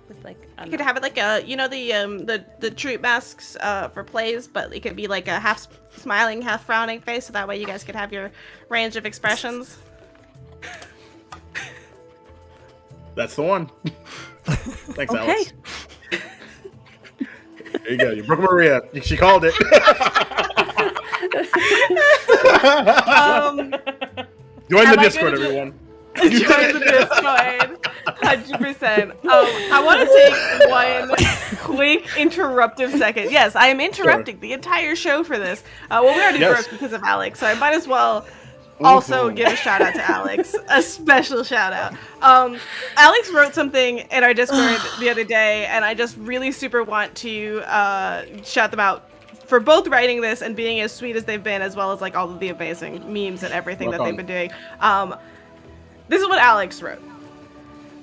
with like. You could have it like a the troop masks for plays, but it could be like a half smiling, half frowning face, so that way you guys could have your range of expressions. That's the one. Thanks, Okay. Alex. There you go. You broke Maria. She called it. Join I the like Discord, it. everyone. Join the Discord, 100%. I want to take one quick interruptive second. Yes, I am interrupting the entire show for this. Well, we already Yes. broke because of Alex, so I might as well also Ooh. give a shout out to Alex. A special shout out. Alex wrote something in our Discord the other day, and I just really super want to shout them out for both writing this and being as sweet as they've been, as well as like all of the amazing memes and everything that they've been doing. This is what Alex wrote.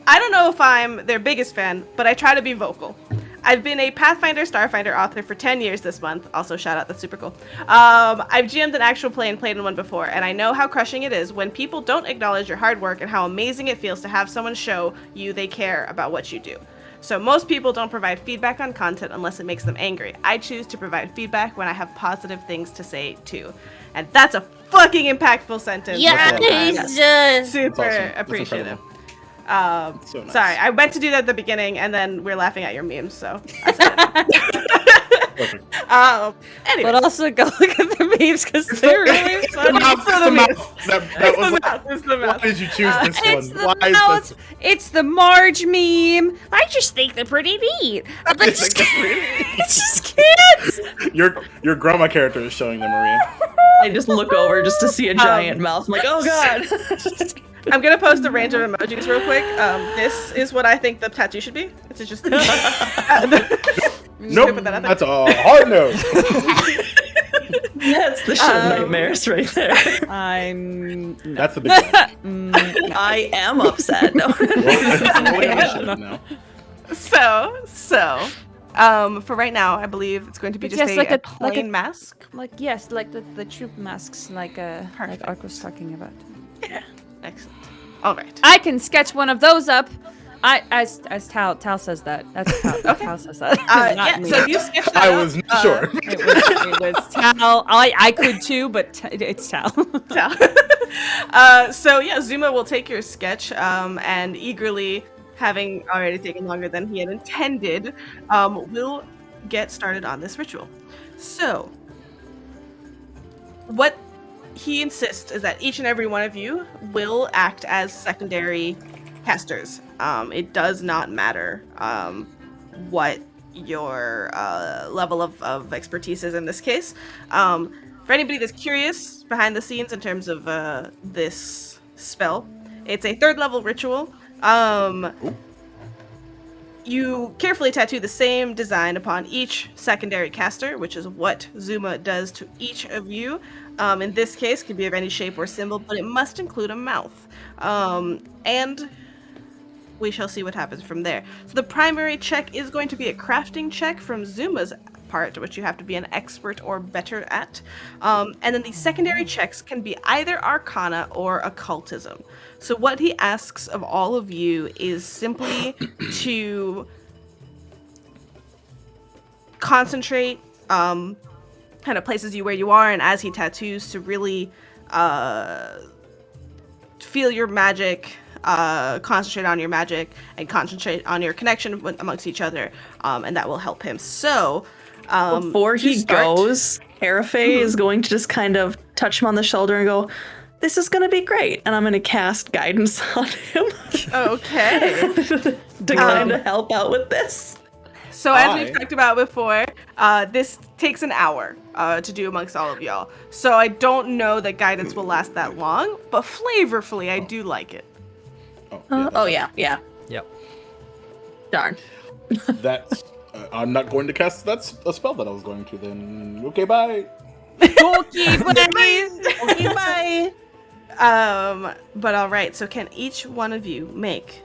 I don't know if I'm their biggest fan, but I try to be vocal. I've been a Pathfinder Starfinder author for 10 years this month. Also, shout out, that's super cool. I've GM'd an actual play and played in one before, and I know how crushing it is when people don't acknowledge your hard work and how amazing it feels to have someone show you they care about what you do. So most people don't provide feedback on content unless it makes them angry. I choose to provide feedback when I have positive things to say too. And that's a fucking impactful sentence. Yeah, Super That's awesome. That's appreciative. So nice. Sorry, I meant to do that at the beginning, and then we're laughing at your memes, so I said it. Perfect. Anyway, But also go look at the memes because they're really It's the funny. mouth. It's the mouth. That was like, it's the why mouth. did you choose this It's one? the Why is mouth. this? It's the Marge meme. I just think they're pretty neat. But It's just, like- it's just kids. Your grandma character is showing them, Maria. I just look over just to see a giant mouth. I'm like, oh god. I'm gonna post a range of emojis real quick. This is what I think the tattoo should be. It's just. Nope, put that out there. that's a hard no. That's the shit nightmares right there. I'm. That's the big one. I am upset. No. Rolling initiative now. So, for right now, I believe it's going to be But just yes, a, like a a- plain like a- mask. Like yes, like the troop masks, like Perfect. Ark was talking about. Excellent. All right. I can sketch one of those up. As Tal says that. That's Tal. Tal says that. Not Yeah. me. So you sketched that I out, was not sure. It was Tal. I could too, but it's Tal. So yeah, Zuma will take your sketch and eagerly, having already taken longer than he had intended, will get started on this ritual. So, what he insists is that each and every one of you will act as secondary casters. It does not matter what your level of expertise is in this case. For anybody that's curious behind the scenes in terms of this spell, it's a 3rd level ritual. You carefully tattoo the same design upon each secondary caster, which is what Zuma does to each of you. In this case, can be of any shape or symbol, but it must include a mouth. And we shall see what happens from there. So the primary check is going to be a crafting check from Zuma's part, which you have to be an expert or better at. And then the secondary checks can be either Arcana or Occultism. So what he asks of all of you is simply to concentrate, kind of places you where you are, and as he tattoos, to really feel your magic, concentrate on your magic, and concentrate on your connection amongst each other, and that will help him. So, before he goes, Arafe is going to just kind of touch him on the shoulder and go, "This is going to be great," and I'm going to cast guidance on him. Okay. To kind of help out with this. So as we've talked about before, this takes an hour to do amongst all of y'all. So I don't know that guidance will last that long, but flavorfully, I do like it. Yeah. Yep. Darn. That's. I'm not going to cast a spell that I was going to then. Okay, bye. Okay, Bye. But all right. So can each one of you make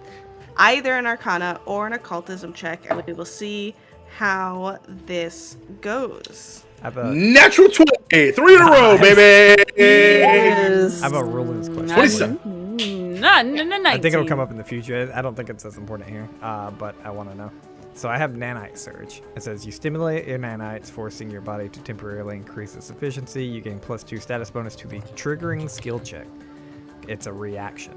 either an Arcana or an Occultism check, and we will see how this goes. I have a, Natural 20, 3 in a row, baby. Yes. I have a rules question. 27. I think it'll come up in the future. I don't think it's as important here, but I want to know. So I have Nanite Surge. It says you stimulate your nanites, forcing your body to temporarily increase its efficiency. You gain +2 status bonus to the triggering skill check. It's a reaction.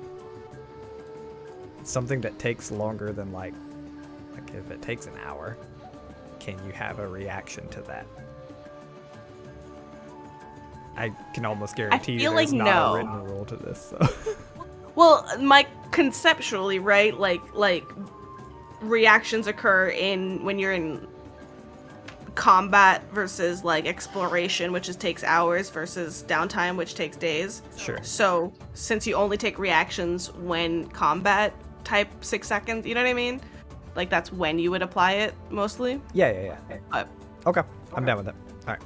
Something that takes longer than like if it takes an hour, can you have a reaction to that? I can almost guarantee feel you there's like not no. a written rule to this. So. Well, Mike, conceptually, right? Like reactions occur when you're in combat versus like exploration, which takes hours, versus downtime, which takes days. Sure. So since you only take reactions when combat, type 6 seconds. You know what I mean? Like that's when you would apply it mostly. Yeah. But Okay, I'm down with that. All right.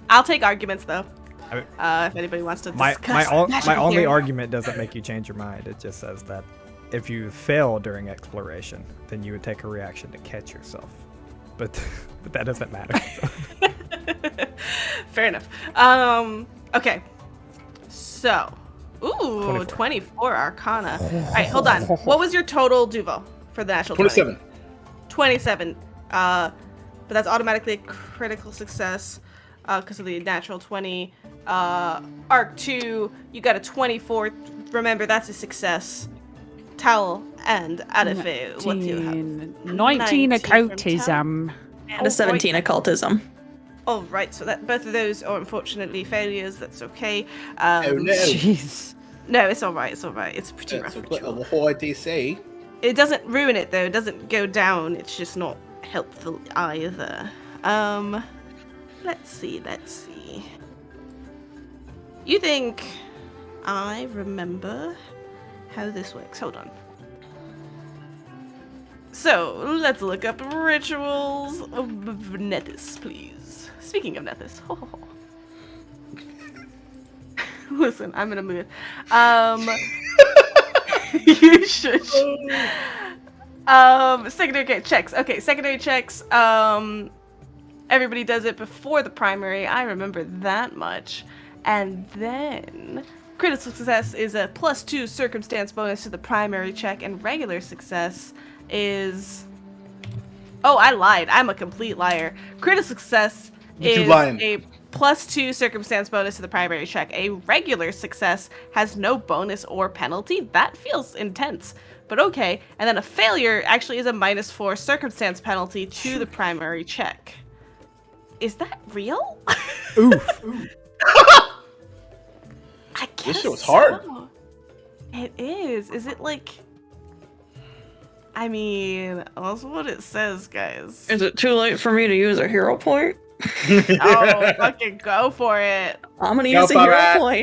I'll take arguments though. I If anybody wants to My discuss my magical only theory. argument doesn't make you change your mind. It just says that if you fail during exploration, then you would take a reaction to catch yourself. But that doesn't matter. So. Fair enough. Okay. So, 24 Arcana. All right, hold on. What was your total, Duval, for the natural 27. 27. But that's automatically a critical success because of the natural 20. Arc 2, you got a 24. Remember, that's a success. Towel and Adafe, what do you have? 19 from occultism. And a 17 occultism. All right, so that both of those are unfortunately failures. That's okay. Oh no. Jeez. No, it's all right. It's all right. It's pretty rough. That's ritual. what they say. It doesn't ruin it though. It doesn't go down. It's just not helpful either. Let's see. You think I remember how this works? Hold on. So let's look up rituals of Nethys, please. Speaking of Nethys, listen, I'm in a mood. You should. Secondary checks. Okay, secondary checks. Everybody does it before the primary. I remember that much. And then critical success is a +2 circumstance bonus to the primary check, and regular success is. Oh, I lied. I'm a complete liar. Critical success is a +2 circumstance bonus to the primary check. A regular success has no bonus or penalty. That feels intense, but okay. And then a failure actually is a -4 circumstance penalty to the primary check. Is that real? Oof. I guess This shit was hard. so. It is. Is it like? I mean, that's what it says, guys. Is it too late for me to use a hero point? Oh, fucking go for it. I'm gonna Go use a for hero it. point.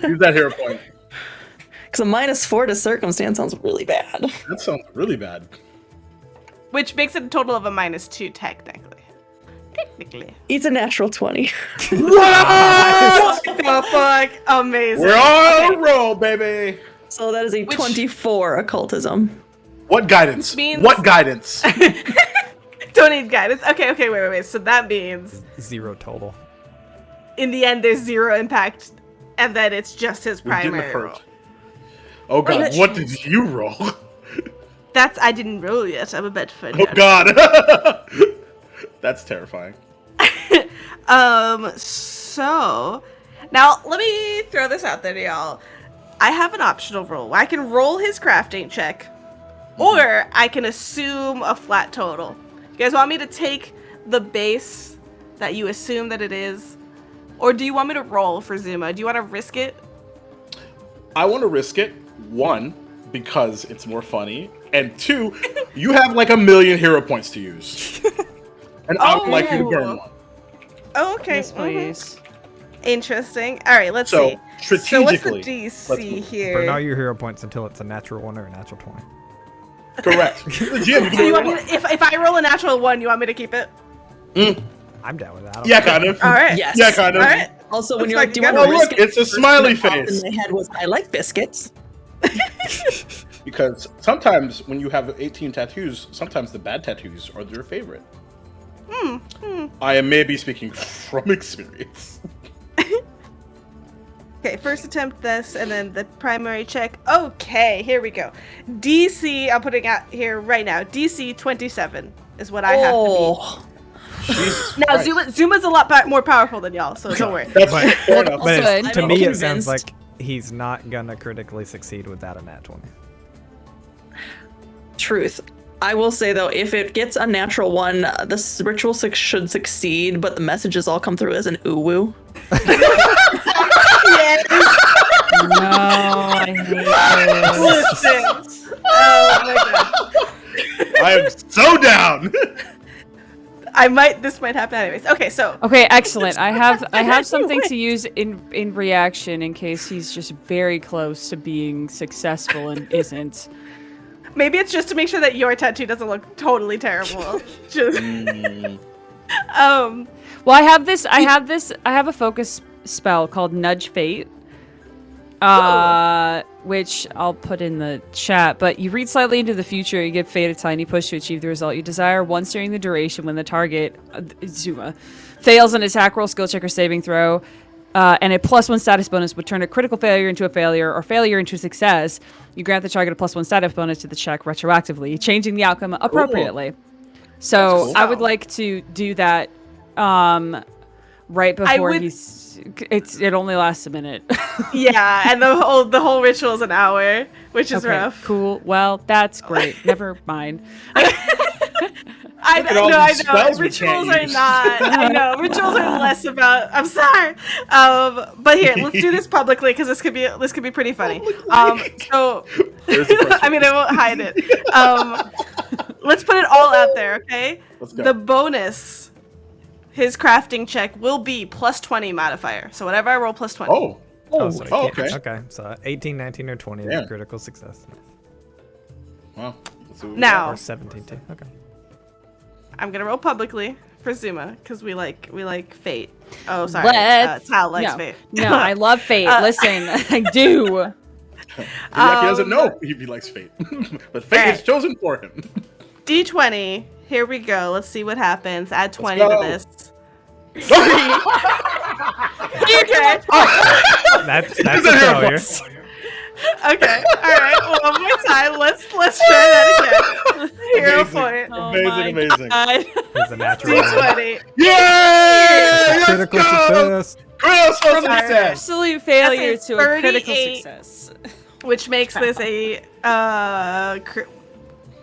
Use that hero point. Because a -4 to circumstance sounds really bad. That sounds really bad. Which makes it a total of a -2, technically. It's a natural 20. What the fuck? Amazing. We're on a roll, baby. So that is a 24 occultism. What guidance? Means- What guidance? Don't need guidance. Okay, wait. So that means 0 total. in the end there's 0 impact, and then it's just his We're getting primary hurt. roll. Oh god, what did you roll? I didn't roll yet. I'm about to find Oh out. god. That's terrifying. So now let me throw this out there to y'all. I have an optional roll. I can roll his crafting check, or I can assume a flat total. You guys want me to take the base that you assume that it is, or do you want me to roll for Zuma? Do you want to risk it? I want to risk it. 1, because it's more funny, and 2, you have like 1,000,000 hero points to use, and I would like you to burn one. Oh, okay. Yes, please. Interesting. All right, let's So see. So what's the strategically, let's DC move. here? Burn all your hero points until it's a natural 1 or a natural 20. Correct. Jim, So you want me to, if I roll a natural 1, you want me to keep it? I'm down with that. I don't Yeah, care. kind of. All right. Yes. Yeah, kind of. All right. Also, when Looks you're like like, do you you want got- to Oh, risk look, it? it's a smiley The thought face. in my head was, I like biscuits. Because sometimes when you have 18 tattoos, sometimes the bad tattoos are your favorite. I am maybe speaking from experience. Okay, first attempt this, and then the primary check. Okay, here we go. DC, I'm putting out here right now. DC 27 is what I have to Oh, Jesus beat. Now, Christ. Zuma's a lot more powerful than y'all, so don't worry. That's fair enough. But Also, to I'm me, it convinced- sounds like he's not gonna critically succeed without a nat 20. truth. I will say though, if it gets a natural 1, this ritual should succeed, but the messages all come through as an uwu. No, I hate this. Listen. Oh my god. I am so down. This might happen anyways. Okay, so Okay, excellent. I have something to use in reaction in case he's just very close to being successful and isn't. maybe it's just to make sure that your tattoo doesn't look totally terrible. Just Well, I have a focus spell called Nudge Fate. Which I'll put in the chat, but you read slightly into the future, you give Fate a tiny push to achieve the result you desire once during the duration when the target, Zuma, fails an attack roll, skill check, or saving throw, and a +1 status bonus would turn a critical failure into a failure or failure into success. You grant the target a +1 status bonus to the check retroactively, changing the outcome appropriately. So cool. I would like to do that right before would- it only lasts a minute. yeah, and the whole ritual is an hour, which is Okay, rough. cool. Well, that's great. Never mind. I Look at all know. these spells we Rituals can't are use. not. I know. Rituals are less about. I'm sorry. But here, let's do this publicly because this could be pretty funny. So There's the question. I mean, I won't hide it. Let's put it all out there, okay? Let's go. The bonus, his crafting check will be +20 modifier. So whatever I roll +20. Oh. Oh, so Oh, it can't- okay. Okay, so 18, 19, or 20 Yeah. is critical success. Wow. Let's see what we Now- Or 17 too. Okay. I'm gonna roll publicly for Zuma because we like Fate. Oh, sorry. Let's- Tal likes no, Fate. no, I love Fate. Listen, I do. got. He doesn't know if he likes fate. But fate Alright. is chosen for him. D20. Here we go. Let's see what happens. Add 20 go. to this. Oh, Okay. That's a failure. Okay. All right. Well, one more time. Let's try that again. Hero Amazing. point. Amazing. It's a natural. D20. Yeah! Critical success. Critical From success! Absolute failure That's a to a critical 38. success. Which makes this a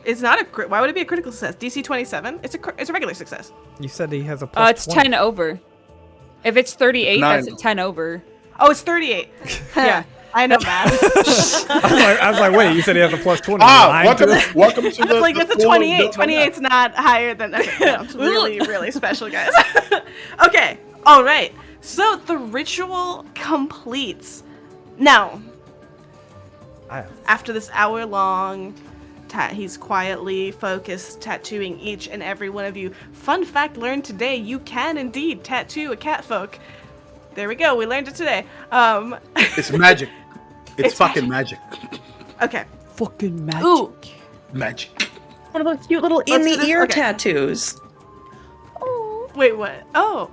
it's not a crit. Why would it be a critical success? DC 27. It's a regular success. You said he has a plus It's 20. 10 over. If it's 38, Nine. that's a 10 over. Oh, it's 38. Yeah. I know math. I was like, wait, you said he has a plus 20. Welcome to I the. was like, the that's a floor. 28. 28's not higher than. Okay, no, it's really, really special, guys. Okay, all right. So the ritual completes. Now, after this hour-long, he's quietly focused, tattooing each and every one of you. Fun fact learned today: you can indeed tattoo a catfolk. There we go. We learned it today. It's magic. It's fucking magic. Okay. Fucking magic. Ooh. Magic. One of those cute little Let's do this- in-the-ear okay. tattoos. Oh. Wait, what? Oh.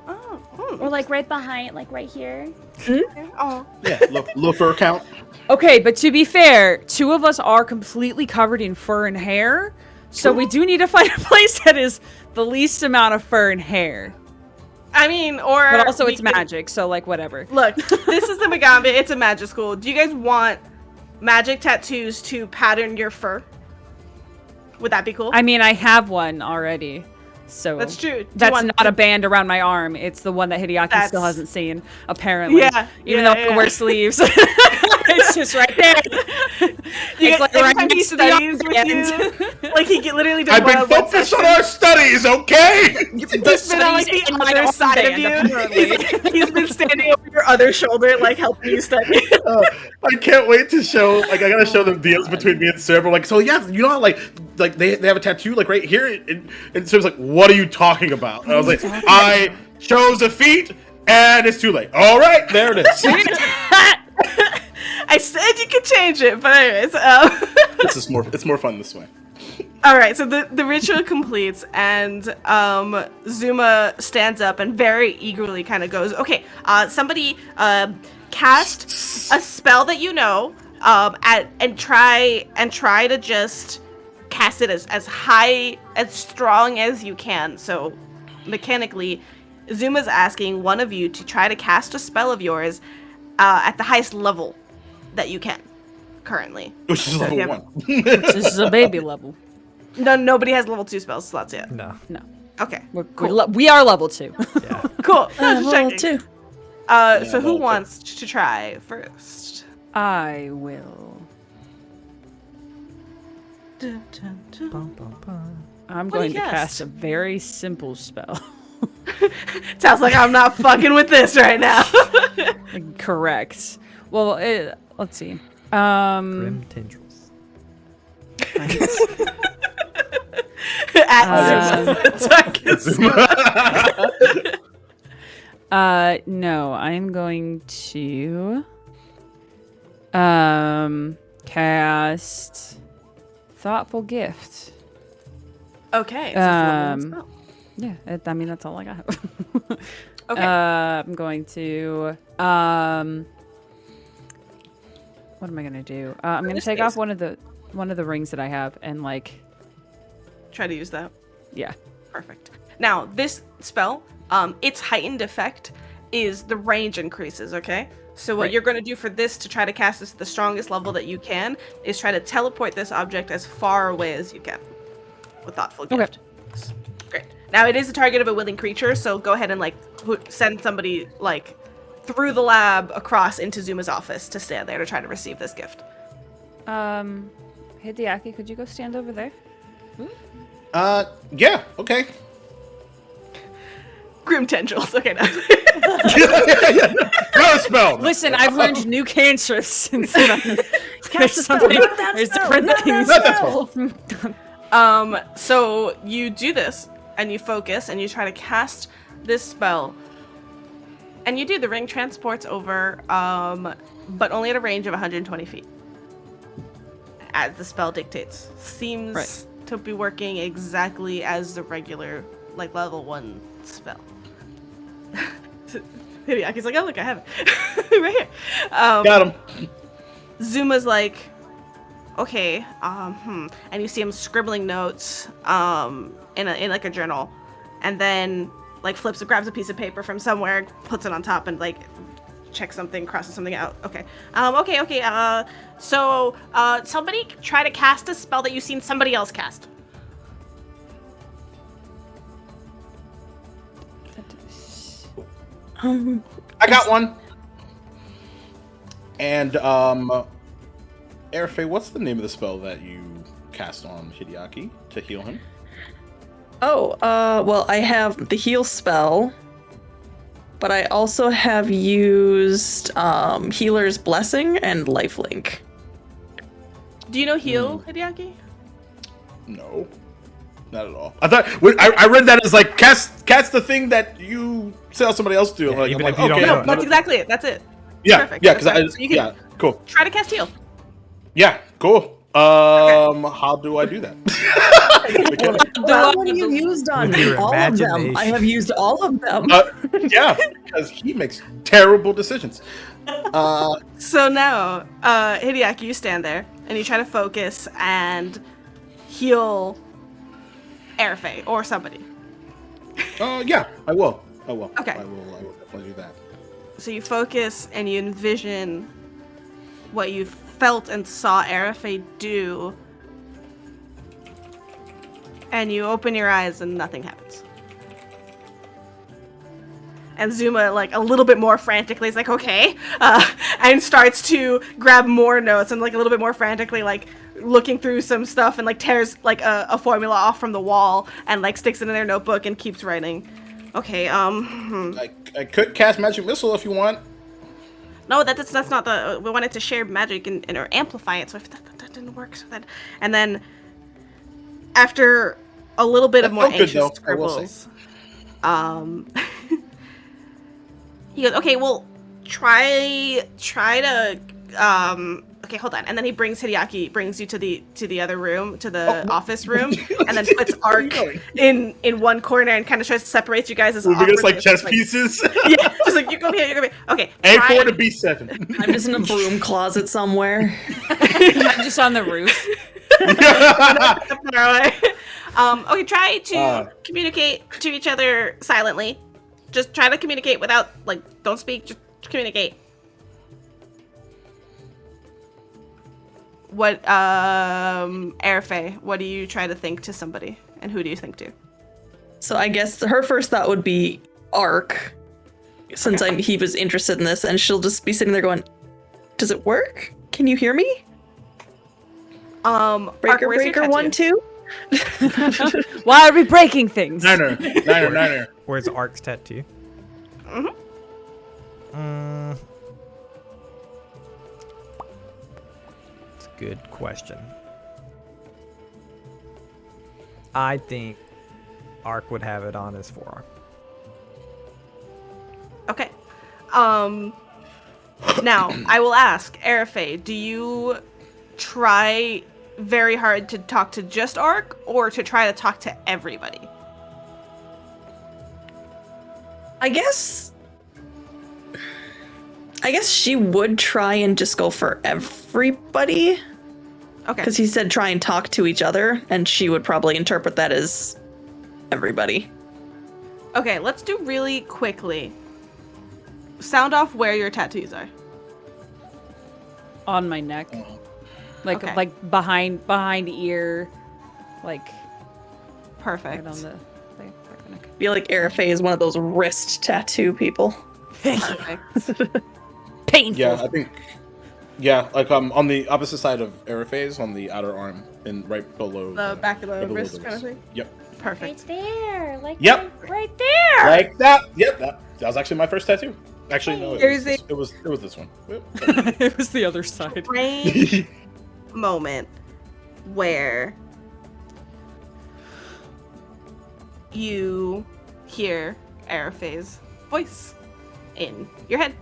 Or like right behind, like right here. Oh. Yeah, look for account. Okay, but to be fair, two of us are completely covered in fur and hair, so we do need to find a place that is the least amount of fur and hair. I mean, or. But also we it's could- magic, so like whatever. Look, this is the Magaambya. It's a magic school. Do you guys want magic tattoos to pattern your fur? Would that be cool? I mean, I have one already, so That's true. Do you That's want not a band around my arm. It's the one that Hideaki still That's- hasn't seen, apparently. Yeah, Even yeah, though I yeah. wear sleeves. It's just right there. You It's like every right time he next to the studies with armband. you, like he literally just I've been focused on our studies, okay? He's been on like the in my other side of armband, you. apparently. He's been standing over your other shoulder, like helping you study. I can't wait to show. Like, I gotta show them deals between me and Sarah. Like, so yeah, you know how like they have a tattoo like right here, and Sarah's like, "What are you talking about?" And I was like, "I chose a feat, and it's too late." All right, there it is. I said you could change it, but anyways. It's more fun this way. All right, so the ritual completes, and Zuma stands up and very eagerly kind of goes, "Okay, somebody cast a spell that you know, and try to just cast it as high, as strong as you can." So mechanically, Zuma's asking one of you to try to cast a spell of yours at the highest level that you can currently. Which is level Yeah. 1. This is a baby level. No, nobody has level 2 spell slots yet. No. No. Okay, We are level 2. Yeah. cool. Just Level checking. 2. So who level wants to try first? I will. Bum, bum, bum. I'm What do going you to cast? cast a very simple spell. Sounds like I'm not fucking with this right now. Correct. Well, let's see. Grim tendrils. No, I'm going to cast Thoughtful Gift. Okay. So it's a level one spell. Yeah, I mean that's all I got. Okay. I'm going to what am I gonna do? I'm gonna this take case- off one of the rings that I have and like Try to use that. yeah. Perfect. Now, this spell, its heightened effect is the range increases, okay? So what Right. you're going to do for this to try to cast this at the strongest level that you can is try to teleport this object as far away as you can with Thoughtful Gift. Great. Now, it is a target of a willing creature, so go ahead and, like, send somebody, like, through the lab across into Zuma's office to stand there to try to receive this gift. Hideaki, could you go stand over there? Yeah, okay. Grim tendrils. Okay, no. No spell. Listen, I've learned new cantrips since then. Cast a spell. Not that There's spell. different Not that things. Not that spell. So you do this, and you focus, and you try to cast this spell. And you do, the ring transports over, but only at a range of 120 feet. As the spell dictates. Seems Right. to be working exactly as the regular, like, level 1 spell. Hideaki's like, oh, look, I have it. Right here. Got him. Zuma's like, okay, and you see him scribbling notes, in like a journal, and then like grabs a piece of paper from somewhere, puts it on top, and like checks something, crosses something out. Okay, so somebody try to cast a spell that you've seen somebody else cast. I got one. And Airfey, what's the name of the spell that you cast on Hideaki to heal him? Oh, well, I have the heal spell, but I also have used Healer's Blessing and Lifelink. Do you know heal, Hideaki? No, not at all. I thought I read that as like cast the thing that you saw somebody else do. Yeah, I'm even like, if you don't okay, know it. That's exactly it. That's it. yeah, Perfect. yeah, because That's fine. So you can cool. try to cast heal. Yeah, cool. How do I do that? That one you used on With your all of them. imagination. I have used all of them. Yeah, because he makes terrible decisions. So now, Hideaki, you stand there and you try to focus and heal Airfey or somebody. Yeah, I will. Okay. I will definitely do that. So you focus and you envision what you felt and saw Airfey do, and you open your eyes and nothing happens. And Zuma, like, a little bit more frantically is like, okay, and starts to grab more notes and, like, a little bit more frantically, like, looking through some stuff and, like, tears, like, a formula off from the wall and, like, sticks it in their notebook and keeps writing. Okay, I could cast Magic Missile if you want. No, that's not the. We wanted to share magic and or amplify it. So if that didn't work, so that, and then after a little bit of more felt good, anxious though, I will say. scribbles, he goes, okay, well, try to okay, hold on. And then he brings you to the other room, to the office room, and then puts Ark in one corner and kind of tries to separate you guys as Moving us awkwardly like as chess like- pieces. Yeah, just like you come here, you come here. Okay, A4 to B7. I'm just in a broom closet somewhere. I'm just on the roof. Okay, try to communicate to each other silently. Just try to communicate without, like, don't speak, just communicate. What, Airfey, what do you try to think to somebody? And who do you think to? So I guess her first thought would be Ark, since he was interested in this, and she'll just be sitting there going, "Does it work? Can you hear me? Ark, Breaker, where's your breaker, 1, tattoo? 2." Why are we breaking things? Niner. Where's Ark's tattoo? It's a good question. I think Ark would have it on his forearm. Okay. Now, I will ask, Airfey, do you try very hard to talk to just Ark, or to try to talk to everybody? I guess she would try and just go for everybody, Okay. because he said try and talk to each other, and she would probably interpret that as everybody. Okay, let's do really quickly. Sound off where your tattoos are. On my neck. Like Okay. like behind ear. Like Perfect. right on the back of the neck. I feel like Airfey is one of those wrist tattoo people. Perfect. Painful. Yeah, I think. Yeah, like on the opposite side of Airphase, on the outer arm, and right below The back of the right below wrist the kind of wrist. thing? Yep. Perfect. Right there. Like Yep. right there. Like that. Yep. That was actually my first tattoo. Actually, no, There's it was this one. Yep. It was the other side. Strange moment where you hear Airfey's voice in your head.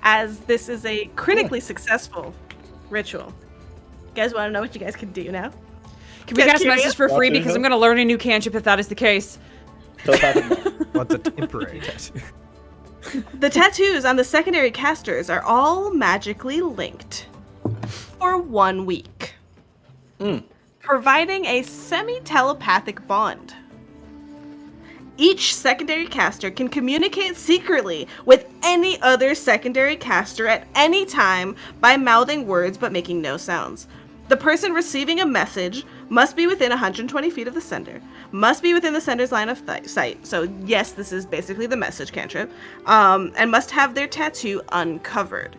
As this is a critically successful ritual. You guys want to know what you guys can do now? Can we Get cast curious? messages for free? Walk in Because I'm here. going to learn a new cantrip if that is the case. Telepathic. What's a temporary tattoo? The tattoos on the secondary casters are all magically linked for 1 week, providing a semi-telepathic bond. Each secondary caster can communicate secretly with any other secondary caster at any time by mouthing words but making no sounds. The person receiving a message must be within 120 feet of the sender, must be within the sender's line of sight. So yes, this is basically the message cantrip, and must have their tattoo uncovered.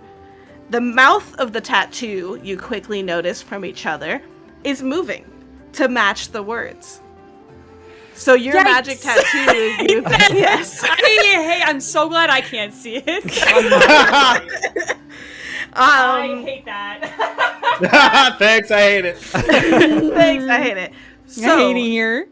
The mouth of the tattoo, you quickly notice from each other, is moving to match the words. So your Yikes. magic tattoo is moving. Yes. Hey, I'm so glad I can't see it. I hate that. Thanks, I hate it. Thanks, I hate it. So, I hate it here.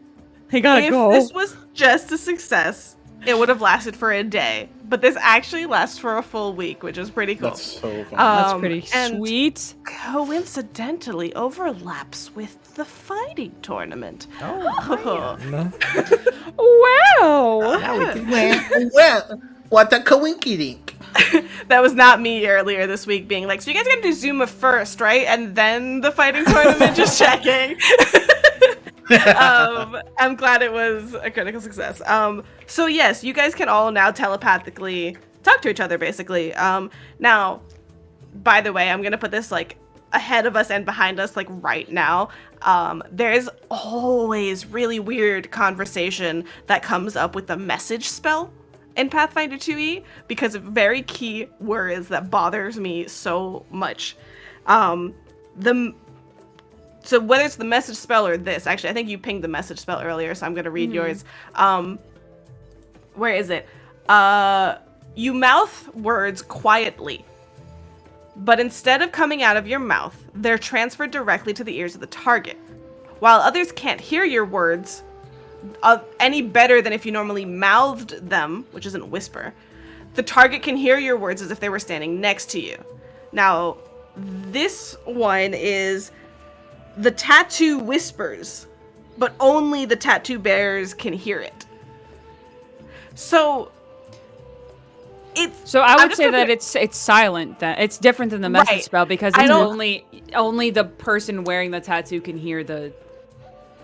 I gotta if go. this was just a success, it would have lasted for a day. But this actually lasts for a full week, which is pretty cool. That's so fun. That's pretty and sweet. coincidentally overlaps with the fighting tournament. Oh, Wow. Well, what a coinkydink. That was not me earlier this week being like, so you guys are going to do Zuma first, right? And then the fighting tournament, just checking. I'm glad it was a critical success. So yes, you guys can all now telepathically talk to each other, basically. Now, by the way, I'm going to put this like ahead of us and behind us like right now. There's always really weird conversation that comes up with the message spell in Pathfinder2e because of very key words that bothers me so much. So whether it's the message spell or this, actually, I think you pinged the message spell earlier, so I'm going to read yours. Where is it? You mouth words quietly, but instead of coming out of your mouth, they're transferred directly to the ears of the target. While others can't hear your words any better than if you normally mouthed them, which isn't whisper, the target can hear your words as if they were standing next to you. Now, this one is the tattoo whispers, but only the tattoo bearers can hear it. So I would say that it's silent. That it's different than the message spell because it's only the person wearing the tattoo can hear the.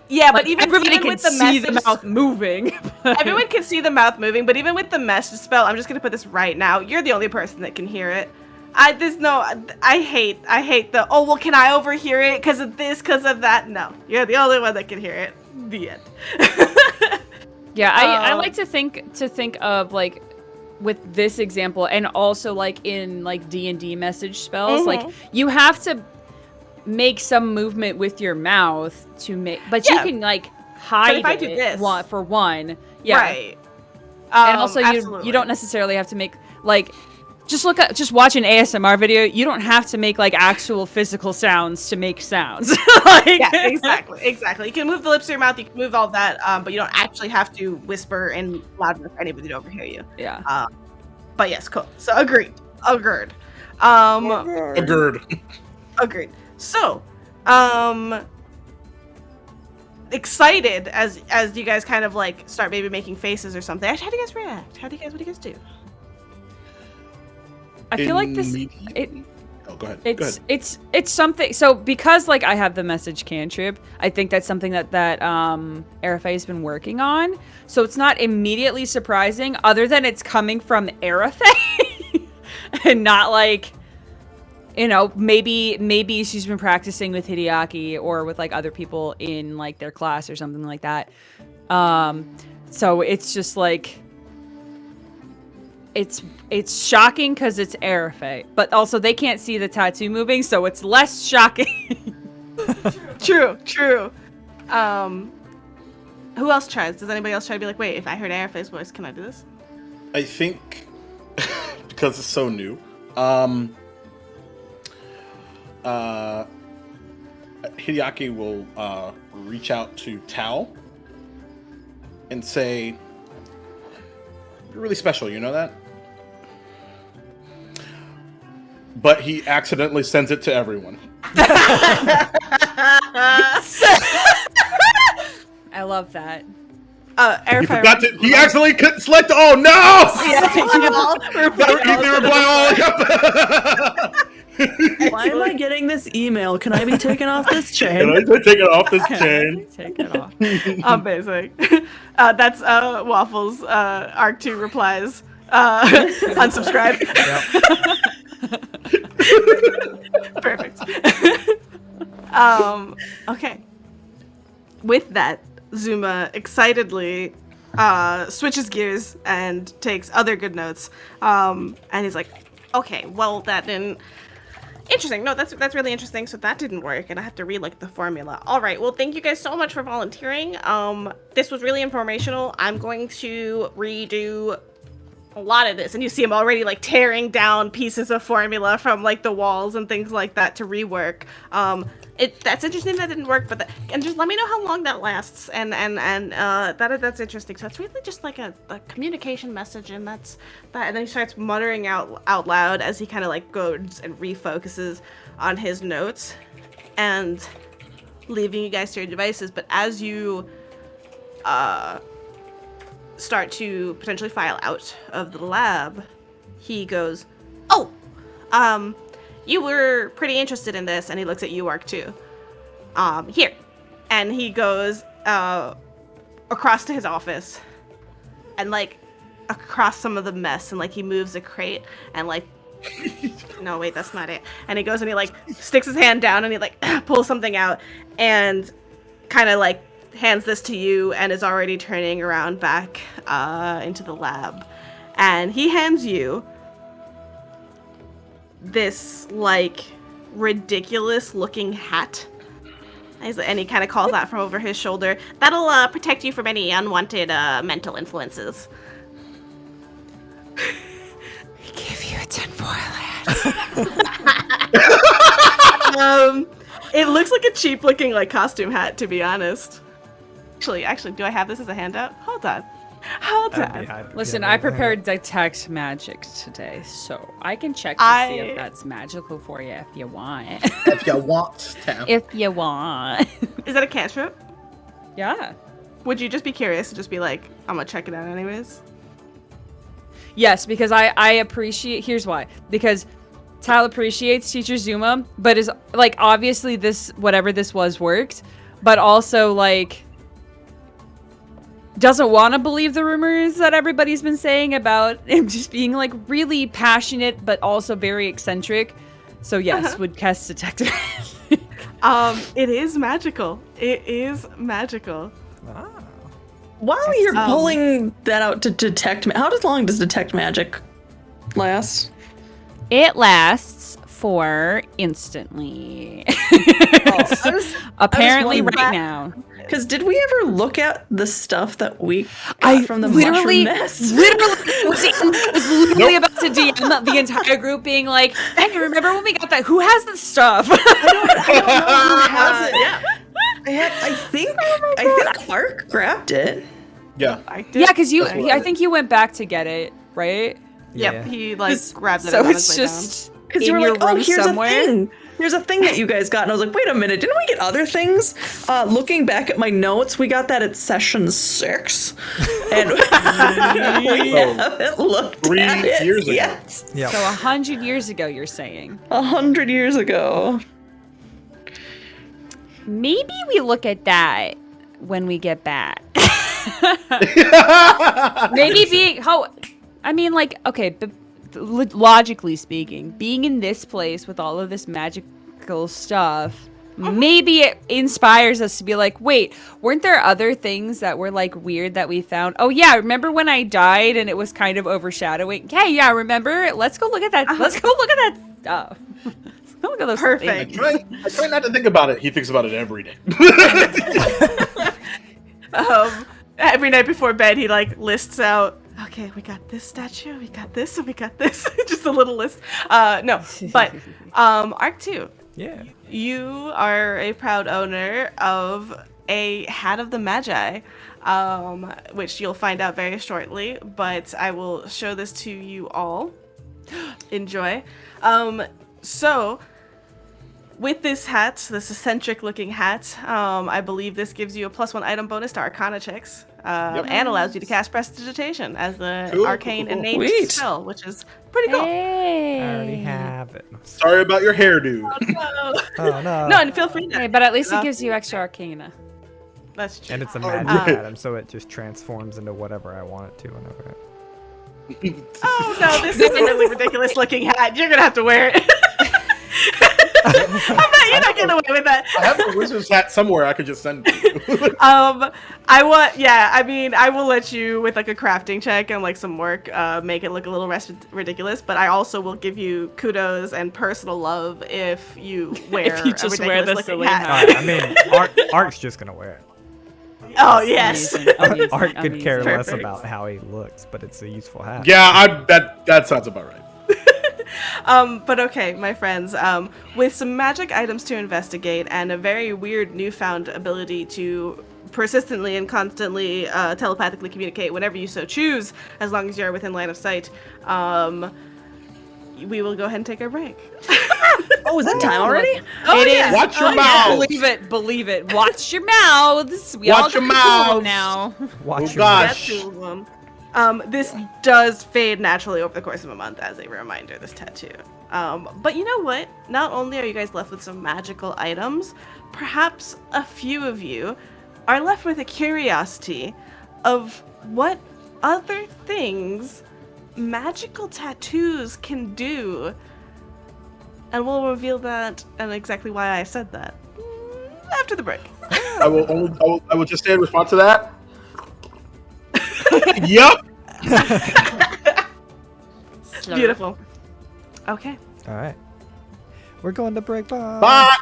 Yeah, like, but even everybody can with the see message, the mouth moving. everyone can see the mouth moving, but even with the message spell, I'm just gonna put this right now. You're the only person that can hear it. I hate the, oh, well, can I overhear it because of this, because of that? No, you're the only one that can hear it. The end. Yeah, I like to think of like with this example and also like in like D&D message spells, like you have to make some movement with your mouth to make, but you can like hide if I do it this, for one. Yeah. Right. And also absolutely. you don't necessarily have to make like just watch an ASMR video. You don't have to make like actual physical sounds to make sounds. Like, yeah, exactly. You can move the lips to your mouth, you can move all that, but you don't actually have to whisper and loud enough for anybody to overhear you. Yeah. But yes, cool. So agreed. Agreed. So, excited as you guys kind of like start maybe making faces or something. Actually, how do you guys react? What do you guys do? I feel like this. Oh, go ahead. It's something. So because like I have the message cantrip, I think that's something that Arafai has been working on. So it's not immediately surprising, other than it's coming from Arafai, and not like, you know, maybe she's been practicing with Hideaki or with like other people in like their class or something like that. So it's just like. It's shocking because it's Arafai, but also they can't see the tattoo moving, so it's less shocking. True. Who else tries? Does anybody else try to be like, wait, if I heard Arafai's voice, can I do this? I think because it's so new. Hideaki will reach out to Tal and say, "You're really special, you know that?" But he accidentally sends it to everyone. I love that. He forgot to. He accidentally couldn't select. Oh no! Why am I getting this email? Can I be taken off this chain? Can I take it off this chain? Take it off. Amazing. That's Waffles. Arc 2 replies. Unsubscribe. Yep. Perfect. Okay. with that, Zuma excitedly switches gears and takes other good notes. And he's like, okay, well, that didn't... Interesting. No, that's really interesting. So that didn't work, and I have to read like the formula. All right. Well, thank you guys so much for volunteering. This was really informational. I'm going to redo a lot of this, and you see him already like tearing down pieces of formula from like the walls and things like that to rework. That's interesting that didn't work, but and just let me know how long that lasts, and that's interesting. So it's really just like a communication message, and that's that. And then he starts muttering out loud as he kind of like goes and refocuses on his notes, and leaving you guys to your devices. But as you start to potentially file out of the lab, he goes, "Oh, you were pretty interested in this," and he looks at you, Ark, too. Here. And he goes across to his office and, like, across some of the mess, and, like, he moves a crate and, like, no, wait, that's not it. And he goes and he, like, sticks his hand down and he, like, pulls something out and kind of, like, hands this to you and is already turning around back into the lab. And he hands you this, like, ridiculous looking hat. And he kind of calls out from over his shoulder. That'll protect you from any unwanted mental influences. We give you a tinfoil hat. It looks like a cheap looking, like, costume hat, to be honest. Actually, do I have this as a handout? Hold on. Listen, I prepared detect magic today, so I can check to see if that's magical for you if you want. If you want to. If you want. Is that a cantrip? Yeah. Would you just be curious and just be like, I'm gonna check it out anyways? Yes, because I appreciate... Here's why. Because Tal appreciates Teacher Zuma, but is, like, obviously this, whatever this was, worked, but also, like... doesn't want to believe the rumors that everybody's been saying about him just being, like, really passionate, but also very eccentric. So, yes, would cast detective. It is magical. It is magical. Ah. While you're pulling that out to detect, how long does detect magic last? It lasts for instantly. Apparently right now. Because did we ever look at the stuff that we got from the mushroom nest? was literally about to DM the entire group being like, hey, remember when we got that? Who has this stuff? I don't know who has it. Yeah. I think Clark grabbed it. Yeah. Yeah, because I think you went back to get it, right? Yep, he, like, grabbed it. So it's just because you were like, oh, here's a thing. Here's a thing that you guys got. And I was like, wait a minute, didn't we get other things? Looking back at my notes, we got that at session 6. And we haven't looked 3 at it years ago. yet. Yeah. So 100 years ago, you're saying. 100 years ago. Maybe we look at that when we get back. Maybe okay, but logically speaking, being in this place with all of this magical stuff, maybe it inspires us to be like, wait, weren't there other things that were, like, weird that we found? Oh yeah, remember when I died and it was kind of overshadowing? Yeah, remember? Let's go look at that. Let's go look at that stuff. Let's go look at those Perfect. things. I try not to think about it. He thinks about it every day. Every night before bed, he, like, lists out, okay, we got this statue, we got this, and we got this. Just a little list. No, but Arc 2. Yeah. You are a proud owner of a Hat of the Magi, which you'll find out very shortly, but I will show this to you all. Enjoy. So, with this hat, this eccentric-looking hat, I believe this gives you a +1 item bonus to Arcana checks, and allows you to cast Prestidigitation as the arcane innate spell, which is pretty cool. Hey. I already have it. Sorry about your hairdo. Oh no. No, and feel free to. Hey, but at least it gives you extra Arcana. That's true. And it's a magic item, so it just transforms into whatever I want it to whenever it. Oh no, this is a really ridiculous looking hat. You're gonna have to wear it. You're not getting away with that. I have a wizard's hat somewhere I could just send to you. I will let you with like a crafting check and like some work, make it look a little ridiculous. But I also will give you kudos and personal love if you wear If you just a wear the ridiculous looking silly hat. hat. I mean, Art's just gonna wear it. Oh yes. Amazing, Art could care amazing. less Perfect. about how he looks, but it's a useful hat. Yeah, that sounds about right. But okay, my friends, with some magic items to investigate and a very weird newfound ability to persistently and constantly telepathically communicate whenever you so choose, as long as you're within line of sight, we will go ahead and take our break. Oh, is that time already? Oh, It yeah. is. Watch your Oh, mouths. yeah. Believe it. Watch your mouths. We all Watch your got to do them mouths. now. Watch Oh, your gosh. That's two of them. This does fade naturally over the course of a month as a reminder, this tattoo. But you know what? Not only are you guys left with some magical items, perhaps a few of you are left with a curiosity of what other things magical tattoos can do. And we'll reveal that and exactly why I said that after the break. I will just say in response to that. Yup. Beautiful. Okay. All right. We're going to break. Bye. Bye.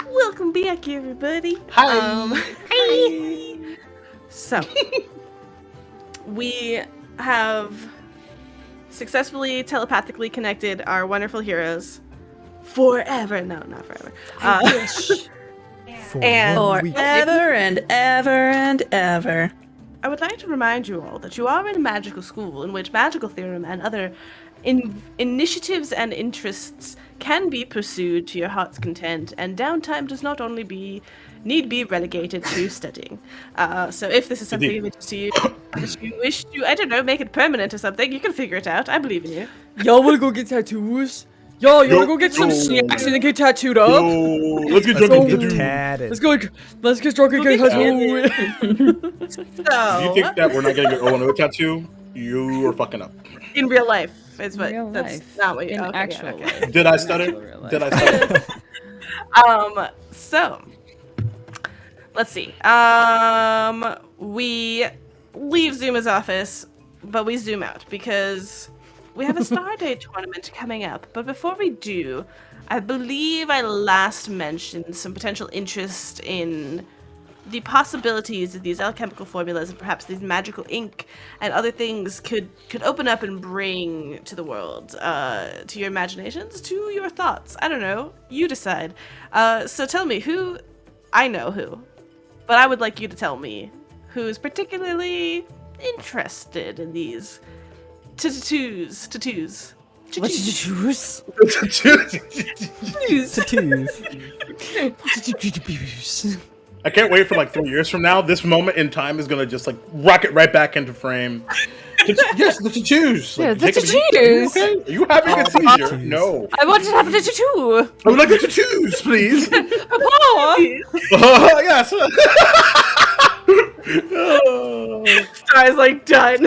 Welcome back, everybody. Hi. Hi. So, we have successfully telepathically connected our wonderful heroes forever. No, not forever. For And- 1 week. Forever and ever and ever. I would like to remind you all that you are in a magical school in which magical theorem and other initiatives and interests can be pursued to your heart's content, and downtime does not only need be relegated to studying. So if this is something Indeed. of interest to you, if you wish to, I don't know, make it permanent or something, you can figure it out. I believe in you. Y'all wanna go get tattoos? Y'all wanna go get some Yo. snacks and then get tattooed up? Yo, let's get Let's drunk get and tatted. Let's get drunk and get tattooed. If you So, think that we're not getting an O&O tattoo, you are fucking up. in real life, is what Real that's life. not what you In okay, actual yeah, okay. life. Did I Actual stutter? real life. Did I stutter? So let's see. We leave Zuma's office, but we zoom out because we have a Stardate tournament coming up. But before we do, I believe I last mentioned some potential interest in the possibilities of these alchemical formulas and perhaps these magical ink and other things could open up and bring to the world, to your imaginations, to your thoughts. I don't know. You decide. So tell me who. I know who, but I would like you to tell me who's particularly interested in these tattoos. What's tattoos? Tattoos. I can't wait for like 3 years from now. This moment in time is gonna just like rocket right back into frame. Yes, the tattoos. Yeah, Like, the Jacob, are you tattoos. okay? Are you having a seizure? tattoos. No. I want to have a tattoo. I would like the tattoos, please. Papa. Yes. Star's like done.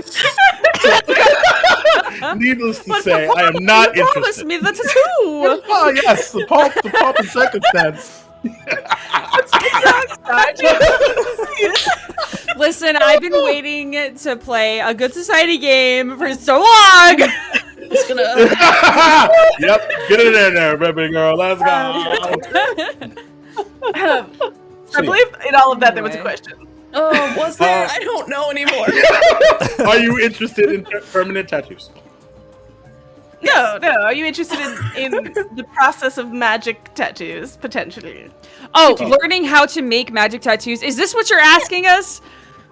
Needless to say, I am not Promise interested. me the tattoo. Oh yes, the pomp and circumstance. Listen, I've been waiting to play a good society game for so long. It's gonna. Yep, get it in there, baby girl. Let's go. I believe in all of that there was a Anyway. question. Oh, was there? I don't know anymore. Are you interested in permanent tattoos? No. Are you interested in the process of magic tattoos, potentially? Oh, learning how to make magic tattoos. Is this what you're asking us?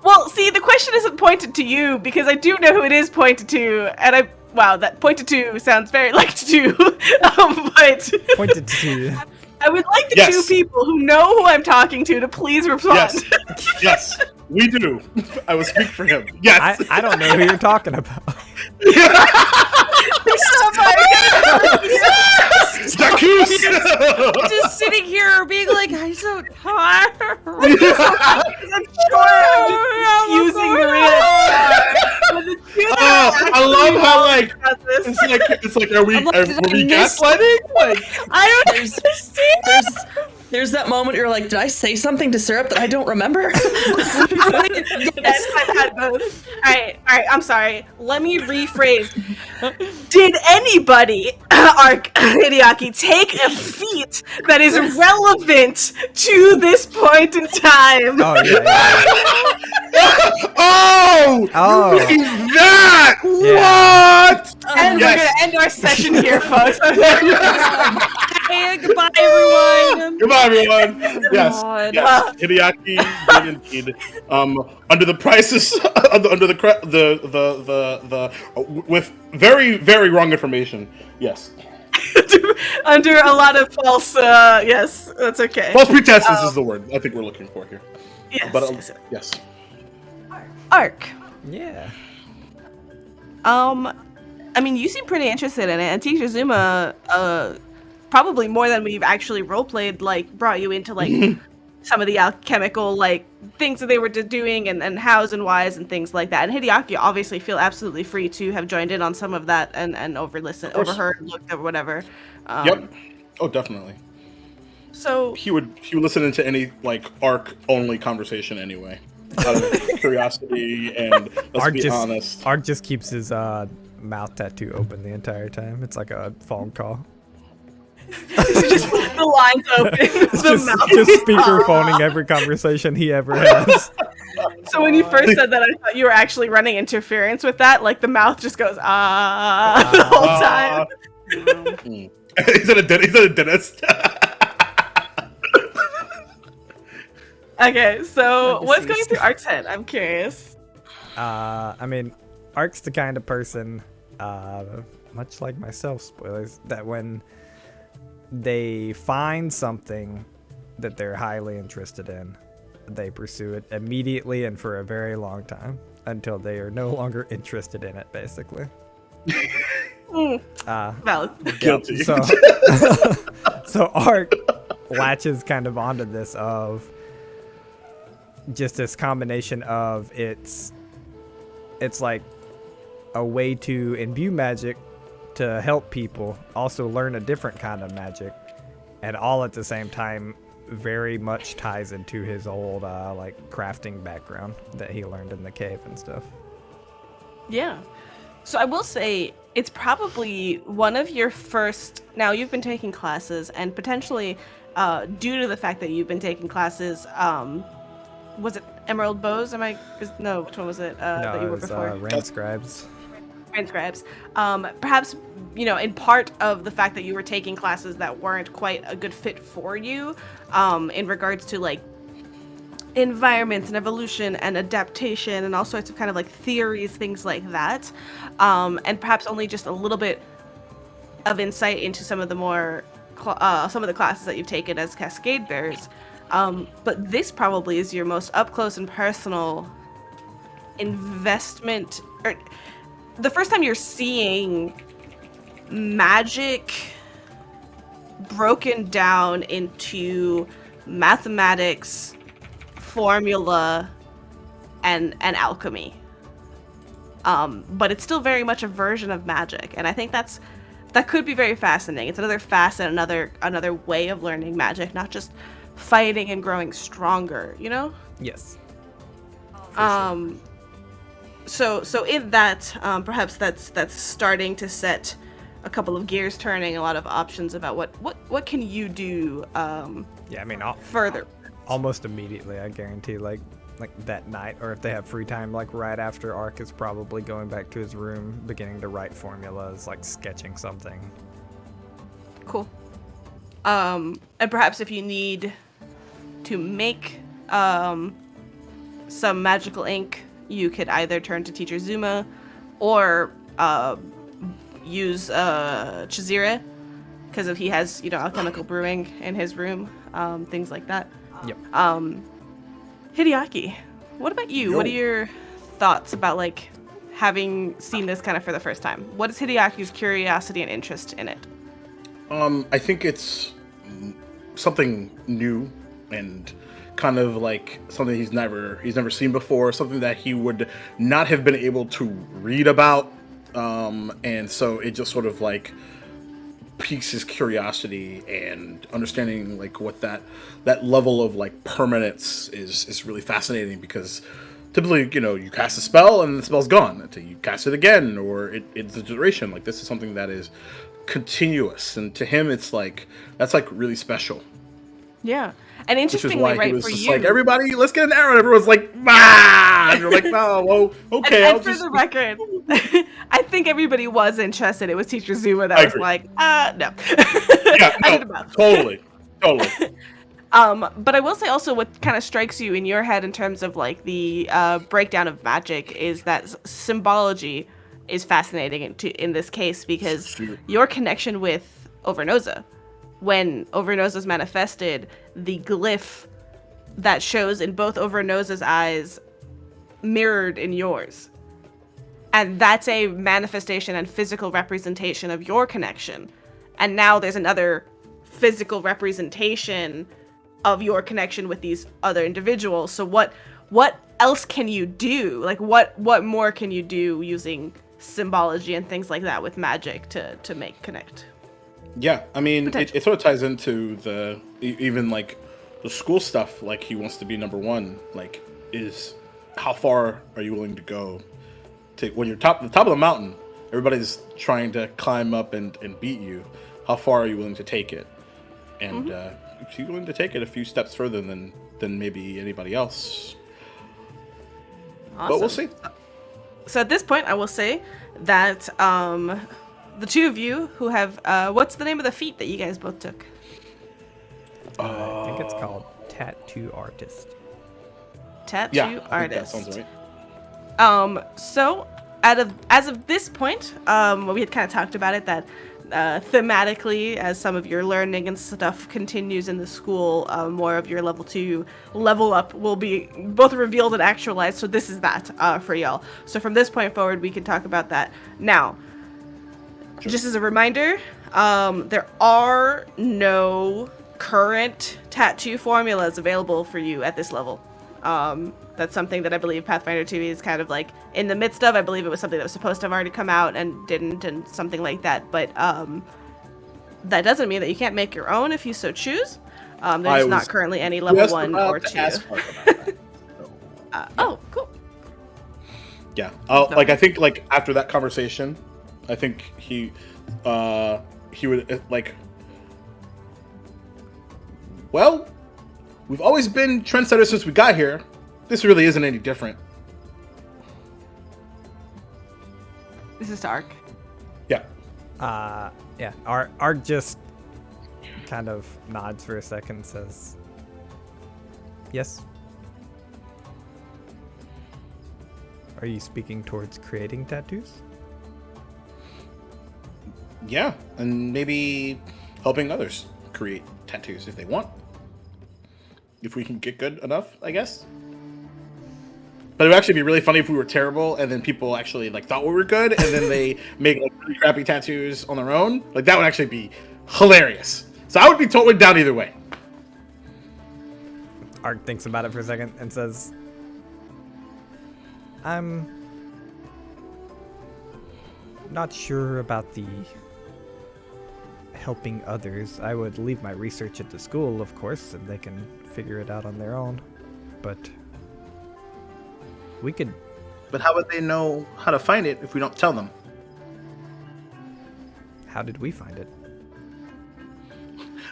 Well, see, the question isn't pointed to you, because I do know who it is pointed to, and wow, that pointed to sounds very like to do, but... Pointed to. I would like the two people who know who I'm talking to please respond. Yes, we do. I will speak for him. Yes. I don't know who you're talking about. Just sitting here being like, I'm so tired. I'm sure I'm using Maria. I love how like it's like are we gaslighting? Like I don't understand. There's that moment you're like, did I say something to Syrup that I don't remember? Yes, I've had both. Alright, I'm sorry. Let me rephrase. Did anybody, Hideaki, take a feat that is relevant to this point in time? Oh yeah. Oh! That! Yeah. What? And we're gonna end our session here, folks. Hey, goodbye, everyone. Goodbye, everyone. Yes, God. yes. Hideaki did indeed. Under the prices, under the with very, very wrong information. Yes. Under a lot of false, yes, that's okay. False pretenses is the word I think we're looking for here. Yes. But yes. Arc. Yeah. I mean, you seem pretty interested in it, and Teacher Zuma, probably more than we've actually roleplayed, like, brought you into, like, some of the alchemical, like, things that they were doing, and hows and whys and things like that. And Hideaki obviously feel absolutely free to have joined in on some of that and overheard, looked or whatever. Yep. Oh, definitely. So he would listen into any like arc only conversation anyway, out of curiosity and let's be honest. Ark just keeps his mouth tattoo open the entire time. It's like a phone call. just the lines open. Just speaker phoning every conversation he ever has. So when you first said that, I thought you were actually running interference with that. Like the mouth just goes the whole time. He's a dentist. Okay, so what's going through Ark's head? I'm curious. I mean, Ark's the kind of person, much like myself, spoilers, that when they find something that they're highly interested in, they pursue it immediately and for a very long time until they are no longer interested in it, basically. Valid. Guilty. So Ark latches kind of onto this of just this combination of it's like a way to imbue magic to help people also learn a different kind of magic, and all at the same time very much ties into his old like crafting background that he learned in the cave and stuff. Yeah. So I will say it's probably one of your first. Now you've been taking classes, and potentially due to the fact that you've been taking classes, was it Emerald Bows? No, which one was it that you were before? Rain Scribes. Rain Scribes. Perhaps, in part of the fact that you were taking classes that weren't quite a good fit for you, in regards to like environments and evolution and adaptation and all sorts of kind of like theories, things like that, and perhaps only just a little bit of insight into some of the more some of the classes that you've taken as Cascade Bearers. But this probably is your most up close and personal investment, or the first time you're seeing magic broken down into mathematics, formula, and alchemy. But it's still very much a version of magic, and I think that could be very fascinating. It's another facet, another way of learning magic, not just fighting and growing stronger, Yes. So in that, perhaps that's starting to set a couple of gears turning, a lot of options about what can you do Yeah, I mean, further. almost immediately, I guarantee. Like that night, or if they have free time, like right after Ark is probably going back to his room, beginning to write formulas, like sketching something. Cool. And perhaps if you need to make some magical ink, you could either turn to Teacher Zuma or use Chizire, because if he has, alchemical brewing in his room, things like that. Yep. Hideaki, what about you? Yo. What are your thoughts about, like, having seen this kind of for the first time? What is Hideaki's curiosity and interest in it? I think it's something new and kind of like something he's never seen before, something that he would not have been able to read about, and so it just sort of like piques his curiosity and understanding like what that level of like permanence is really fascinating, because typically, you cast a spell and the spell's gone until you cast it again, or it's a duration. Like, this is something that is continuous, and to him it's like that's like really special. Yeah. And Which is interestingly, why he right, was for just you, like, everybody, let's get an arrow. And everyone's like, bah! And you're like, no, well, okay. and I'll for just... the record, I think everybody was interested. It was Teacher Zuma that I was agree. like, no. Yeah, I did no, about. totally. But I will say also what kind of strikes you in your head in terms of like the breakdown of magic is that symbology is fascinating in this case, because Sure. your connection with Overnoza, when Overnoza's manifested, the glyph that shows in both Overnoza's eyes mirrored in yours. And that's a manifestation and physical representation of your connection. And now there's another physical representation of your connection with these other individuals. So what else can you do? Like, what more can you do using symbology and things like that with magic to make connect? Yeah, I mean, Potential. it sort of ties into the even like the school stuff. Like, he wants to be number one. Like, is how far are you willing to go? To when you're the top of the mountain, everybody's trying to climb up and beat you. How far are you willing to take it? And if you're willing to take it a few steps further than maybe anybody else, Awesome. but we'll see. So at this point, I will say that the two of you who have what's the name of the feat that you guys both took? I think it's called Tattoo Artist. Tattoo Yeah, I think artist. that sounds right. So as of this point, we had kind of talked about it that thematically, as some of your learning and stuff continues in the school, more of your level 2 level up will be both revealed and actualized. So this is that for y'all. So from this point forward, we can talk about that now. Sure. Just as a reminder, there are no current tattoo formulas available for you at this level. That's something that I believe Pathfinder2e is kind of like in the midst of. I believe it was something that was supposed to have already come out and didn't, and something like that. But that doesn't mean that you can't make your own if you so choose. There's not currently any level 1 or 2. Oh, cool. Yeah. Like, I think like after that conversation, I think he would like. Well, we've always been trendsetters since we got here. This really isn't any different. This is Dark. Yeah. Yeah. Art just kind of nods for a second and says, yes. Are you speaking towards creating tattoos? Yeah, and maybe helping others create tattoos if they want. If we can get good enough, I guess. But it would actually be really funny if we were terrible and then people actually like thought we were good and then they make like really crappy tattoos on their own. Like, that would actually be hilarious. So I would be totally down either way. Art thinks about it for a second and says, I'm not sure about the helping others. I would leave my research at the school, of course, and they can figure it out on their own. But we could... But how would they know how to find it if we don't tell them? How did we find it?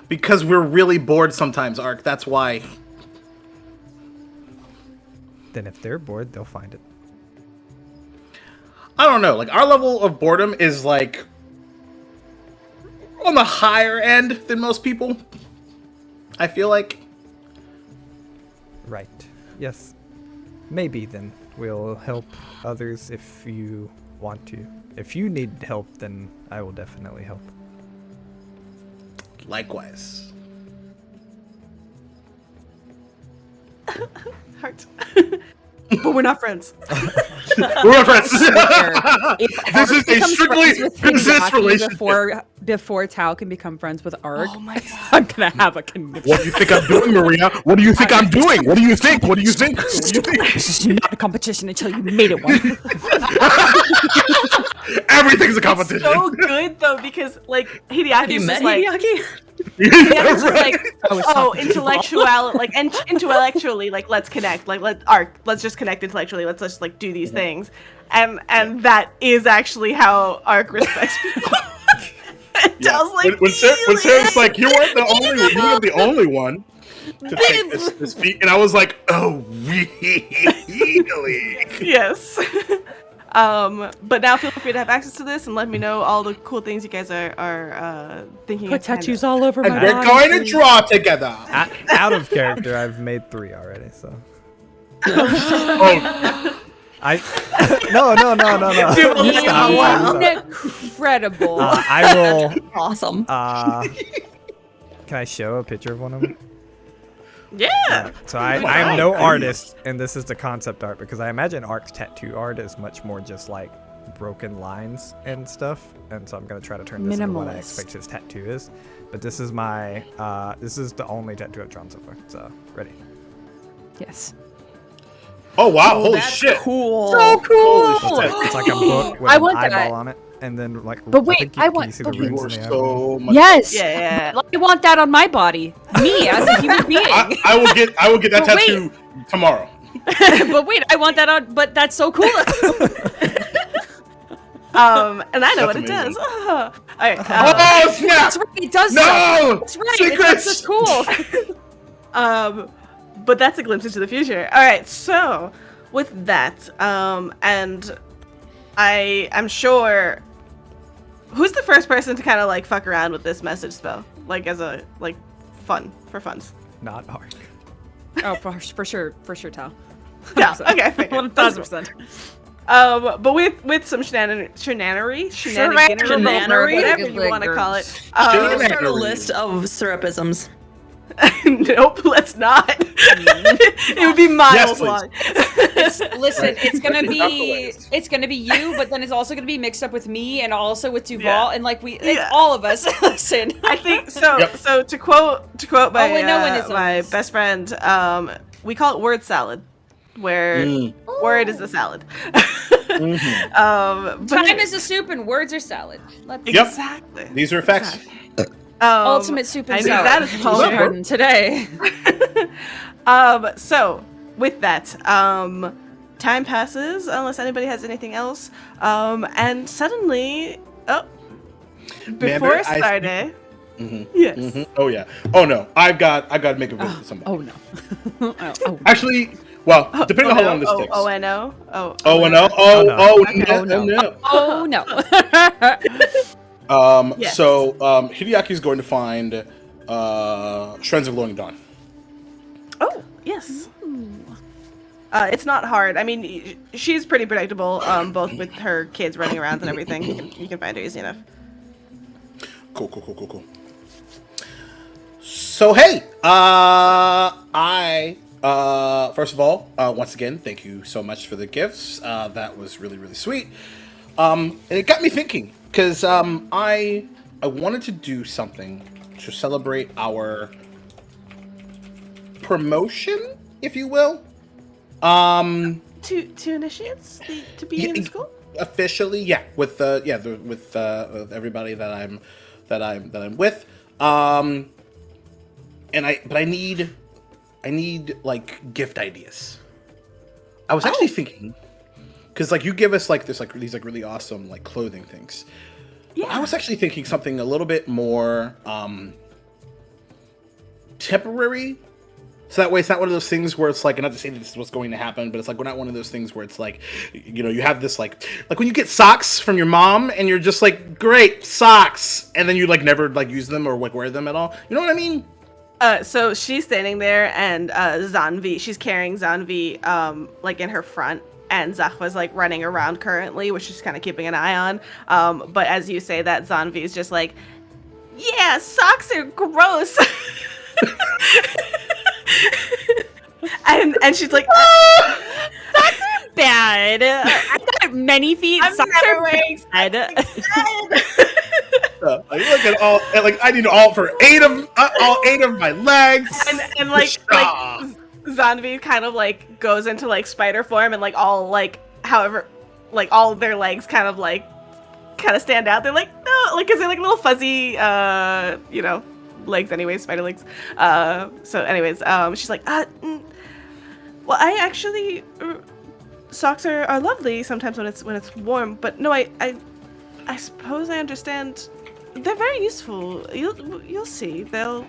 Because we're really bored sometimes, Ark. That's why. then if they're bored, they'll find it. I don't know. Like, our level of boredom is like on the higher end than most people. I feel like. Right. Yes. Maybe then we'll help others if you want to. If you need help, then I will definitely help. Likewise. Heart. But we're not friends. We're not friends. This is a strictly business relationship. Before Tao can become friends with Ark, Oh my god. I'm gonna have a conniption. What do you think I'm doing, Maria? What do you think I'm doing? What do you think? What do you think? What do you think? This is not a competition until you made it one. Everything's a competition. So good though, because like Hideaki Have you is met just like Hideaki? Hideaki's just Right. like intellectually, like let's connect, like let's just connect intellectually, let's just like do these things, and that is actually how Ark respects people. Yeah. Tells like When Sarah's like, you weren't the only one to take this feat, and I was like, oh really? Yes. But now feel free to have access to this and let me know all the cool things you guys are thinking. Put tattoos all over And my we're body. going to draw together. Out of character, I've made 3 already, so. Oh, No. Dude, You stop, wow. Incredible. I will. Awesome. Can I show a picture of one of them? Yeah. So I am no artist, and this is the concept art, because I imagine Ark's tattoo art is much more just like broken lines and stuff, and so I'm gonna try to turn this into what I Minimalist. expect his tattoo is. But this is my this is the only tattoo I've drawn so far. So ready? Yes. oh wow! Holy That's shit! cool. So cool. It's like a book with I an want eyeball that. on it, and then like. But wait, think I can want- you see the but You runes were in the eyeball? so much. Yes. Yeah. I want that on my body. Me as a human being. I will get that But wait. tattoo tomorrow. But wait, I want that on. But that's so cool. And I know what That's it does. amazing. All right. Oh snap! That's right. It does. No! That's right. Secrets! It's just cool. But that's a glimpse into the future. All right, so with that, and I'm sure, who's the first person to kind of like fuck around with this message spell, like as a like for funs? Not Ark. Oh, for sure, Tao. Yeah. Okay. Fair. 1000%. But with some shenanigery, whatever you want to call it. Shenanigans. Start a list of syrupisms. Nope, let's not. It would be miles please. long. Listen, it's gonna Not the be latest. it's gonna be you, but then it's also gonna be mixed up with me and also with Duval, Yeah. and like it's Yeah. all of us. Listen, I think so. Yep. So to quote my Oh, and no one is my honest. best friend, we call it word salad, where word is a salad. But time is a soup and words are salad. Let's Yep. exactly. These are effects. ultimate soup and I think salad. that is Teach Paul's Martin today. So with that, time passes unless anybody has anything else, and suddenly, before Mander, it I- started, yes. Mhm. Oh yeah. Oh no. I've got to make a visit to somebody. Oh no. oh. Actually, well, depending on how long this takes. Oh, I know. Oh, Oh no. Oh no. Yes. So Hideaki's going to find Shreds of Glowing Dawn. Oh, yes. It's not hard. I mean, she's pretty predictable, both with her kids running around and everything. You can find her easy enough. Cool. So hey, I first of all, once again, thank you so much for the gifts. That was really, really sweet. And it got me thinking, because I wanted to do something to celebrate our promotion, if you will. To initiates to be in school. Officially, yeah, with everybody that I'm with. But I need like gift ideas. I was actually thinking, because like you give us like this like these like really awesome like clothing things. Yeah. I was actually thinking something a little bit more temporary So that way, it's not one of those things where it's like, not to say that this is what's going to happen, but it's like, we're not one of those things where it's like, you know, you have this like when you get socks from your mom and you're just like, great, socks, and then you like never like use them or like wear them at all. You know what I mean? So she's standing there, and Zanvi, she's carrying Zanvi, like in her front, and Zahva's like running around currently, which she's kind of keeping an eye on. But as you say that, Zanvi is just like, yeah, socks are gross. and she's like, Socks are bad. I got many feet. I'm Socks never are wearing bad. Like, look at all, like I need all 8 of my legs. and like Zanvi kind of like goes into like spider form, and like all like however like all of their legs kind of stand out. They're like, no, like, 'cause they're like little fuzzy you know, legs anyways, spider legs. So anyways, she's like, well, I actually socks are lovely sometimes when it's warm, but no, I suppose I understand. They're very useful. You'll see. They'll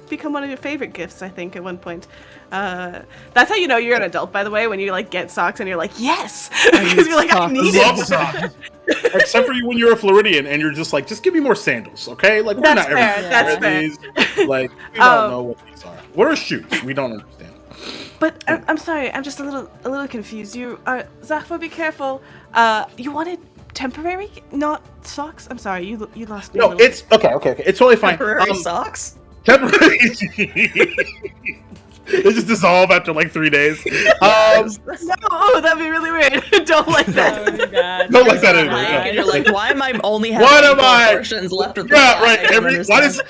become one of your favorite gifts, I think, at one point. That's how you know you're an adult, by the way, when you like get socks and you're like, yes, because you're like, I need Love it. socks. Except for you when you're a Floridian and you're just like, just give me more sandals, okay? Like, we're That's not fair, ever that's wear these. Like, we don't know what these are. What are shoes? We don't understand. But I'm sorry, I'm just a little confused. You are Zahva, be careful. You wanted temporary, not socks. I'm sorry, you lost me. No, it's okay. It's totally fine. Temporary socks? Temporary. They just dissolve after like 3 days. No, that'd be really weird. Don't like that. Oh my god. Don't like that either. Like, Yeah. and you're like, why am I only having What am ankle I? portions left with the Yeah, thigh? right. I don't understand.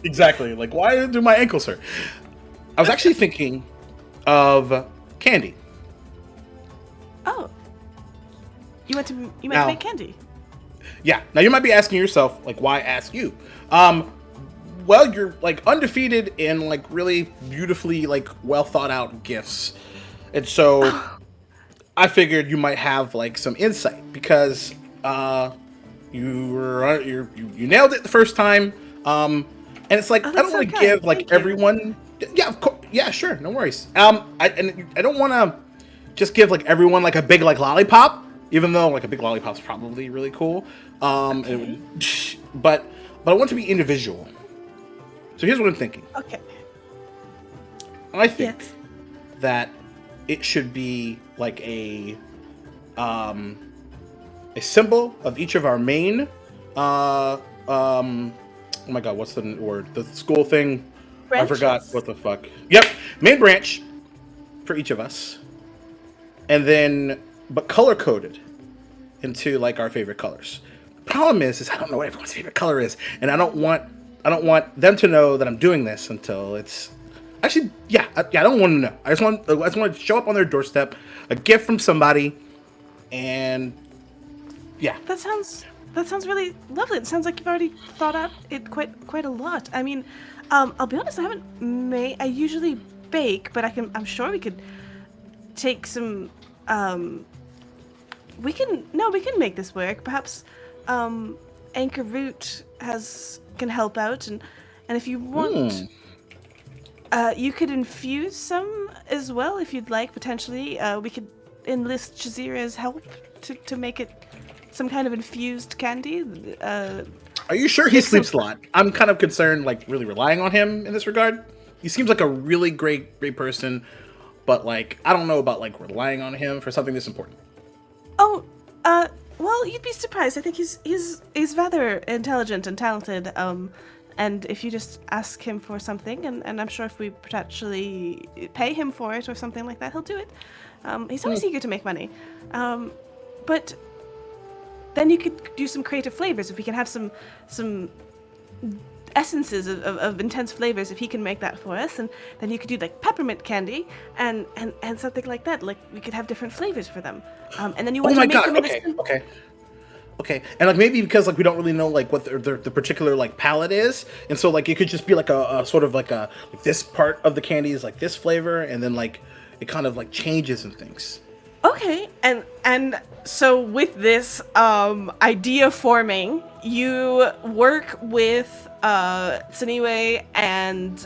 Exactly. Like, why do my ankles hurt? I was actually thinking of candy. Oh, you might Now- make candy. Yeah. Now you might be asking yourself, like, why ask you? Well, you're like undefeated in like really beautifully like well thought out gifts, and so I figured you might have like some insight because you nailed it the first time, and it's like I that's don't so want to kind. give like Thank you. everyone. Yeah, of course. Yeah, sure, no worries. I don't want to just give like everyone like a big like lollipop, even though like a big lollipop's probably really cool. But I want to be individual. So here's what I'm thinking. Okay. I think Yes. that it should be like a symbol of each of our main oh my god, what's the word? The school thing. Branches? I forgot what the fuck. Yep, main branch for each of us. And then but color coded into like our favorite colors. Problem is I don't know what everyone's favorite color is, and I don't want them to know that I'm doing this until it's actually I don't want to know. I just want to show up on their doorstep, a gift from somebody, and yeah. That sounds really lovely. It sounds like you've already thought out it quite a lot. I mean, I'll be honest, I usually bake, but I'm sure we could take some we can make this work. Perhaps Anchor Root can help out, and if you want you could infuse some as well if you'd like. Potentially we could enlist Jazira's help to make it some kind of infused candy. Are you sure he sleeps a lot? I'm kind of concerned, like really relying on him in this regard. He seems like a really great person, but like I don't know about like relying on him for something this important. Oh, well, you'd be surprised. I think he's rather intelligent and talented. And if you just ask him for something, and I'm sure if we potentially pay him for it or something like that, he'll do it. He's always eager to make money. But then you could do some creative flavors. If we can have some essences of intense flavors, if he can make that for us, and then you could do like peppermint candy and something like that. Like we could have different flavors for them. And then you want to make them into Okay, and like maybe because like we don't really know like what the particular like palette is, and so like it could just be like a sort of like this part of the candy is like this flavor, and then like it kind of like changes and things. Okay, and so with this idea forming, you work with Saniwe and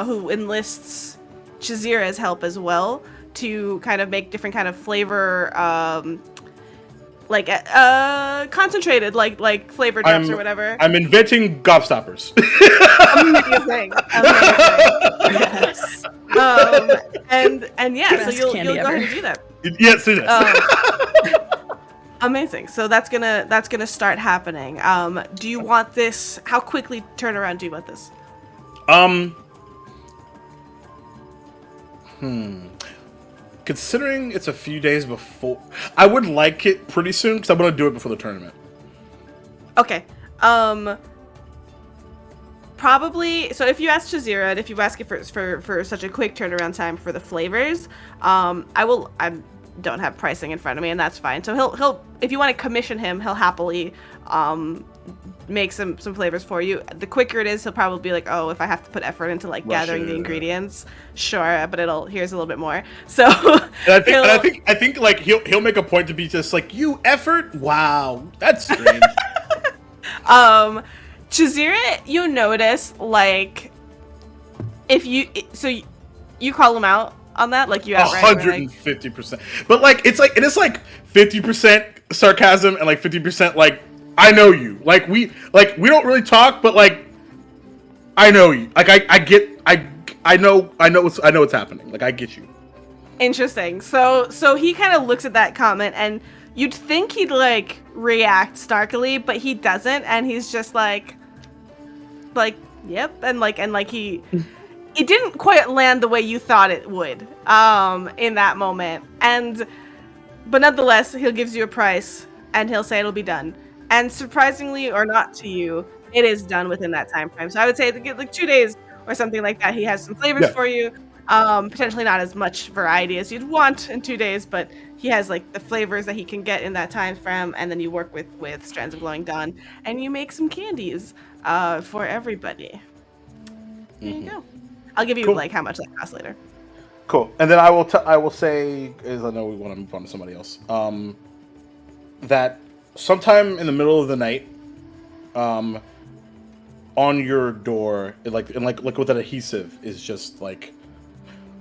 who enlists Chizira's help as well to kind of make different kind of flavor, concentrated, like flavor drips or whatever. I'm inventing gobstoppers. Amazing. Yes. And yeah, Best so you'll candy go ever. ahead and do that. Yes, it is. Amazing. So that's gonna start happening. Do you want this? How quickly turnaround do you want this? Considering it's a few days before, I would like it pretty soon because I want to do it before the tournament. Okay. Probably. So if you ask Chizira, and if you ask it for such a quick turnaround time for the flavors, I don't have pricing in front of me, and that's fine. So he'll if you want to commission him, he'll happily make some flavors for you. The quicker it is, he'll probably be like, oh, if I have to put effort into like gathering the ingredients, sure, but here's a little bit more. So I think like he'll make a point to be just like, you effort? Wow, that's strange. Chizira, you notice like if you call him out on that, like you outright were like 150%. But like it is like 50% sarcasm and like 50% like I know you. Like we don't really talk, but like I know you. Like I know what's happening. Like I get you. Interesting. So he kind of looks at that comment, and you'd think he'd like react starkly, but he doesn't, and he's just like yep, and he it didn't quite land the way you thought it would in that moment, but nonetheless he'll give you a price and he'll say it'll be done, and surprisingly or not to you, it is done within that time frame. So I would say like 2 days or something like that. He has some flavors for you, potentially not as much variety as you'd want in 2 days, but he has like the flavors that he can get in that time frame, and then you work with Strands of Glowing Dawn and you make some candies for everybody. There you go. I'll give you like how much that costs later. Cool. And then I will say, as I know we want to move on to somebody else, that sometime in the middle of the night, on your door, like with an adhesive, is just like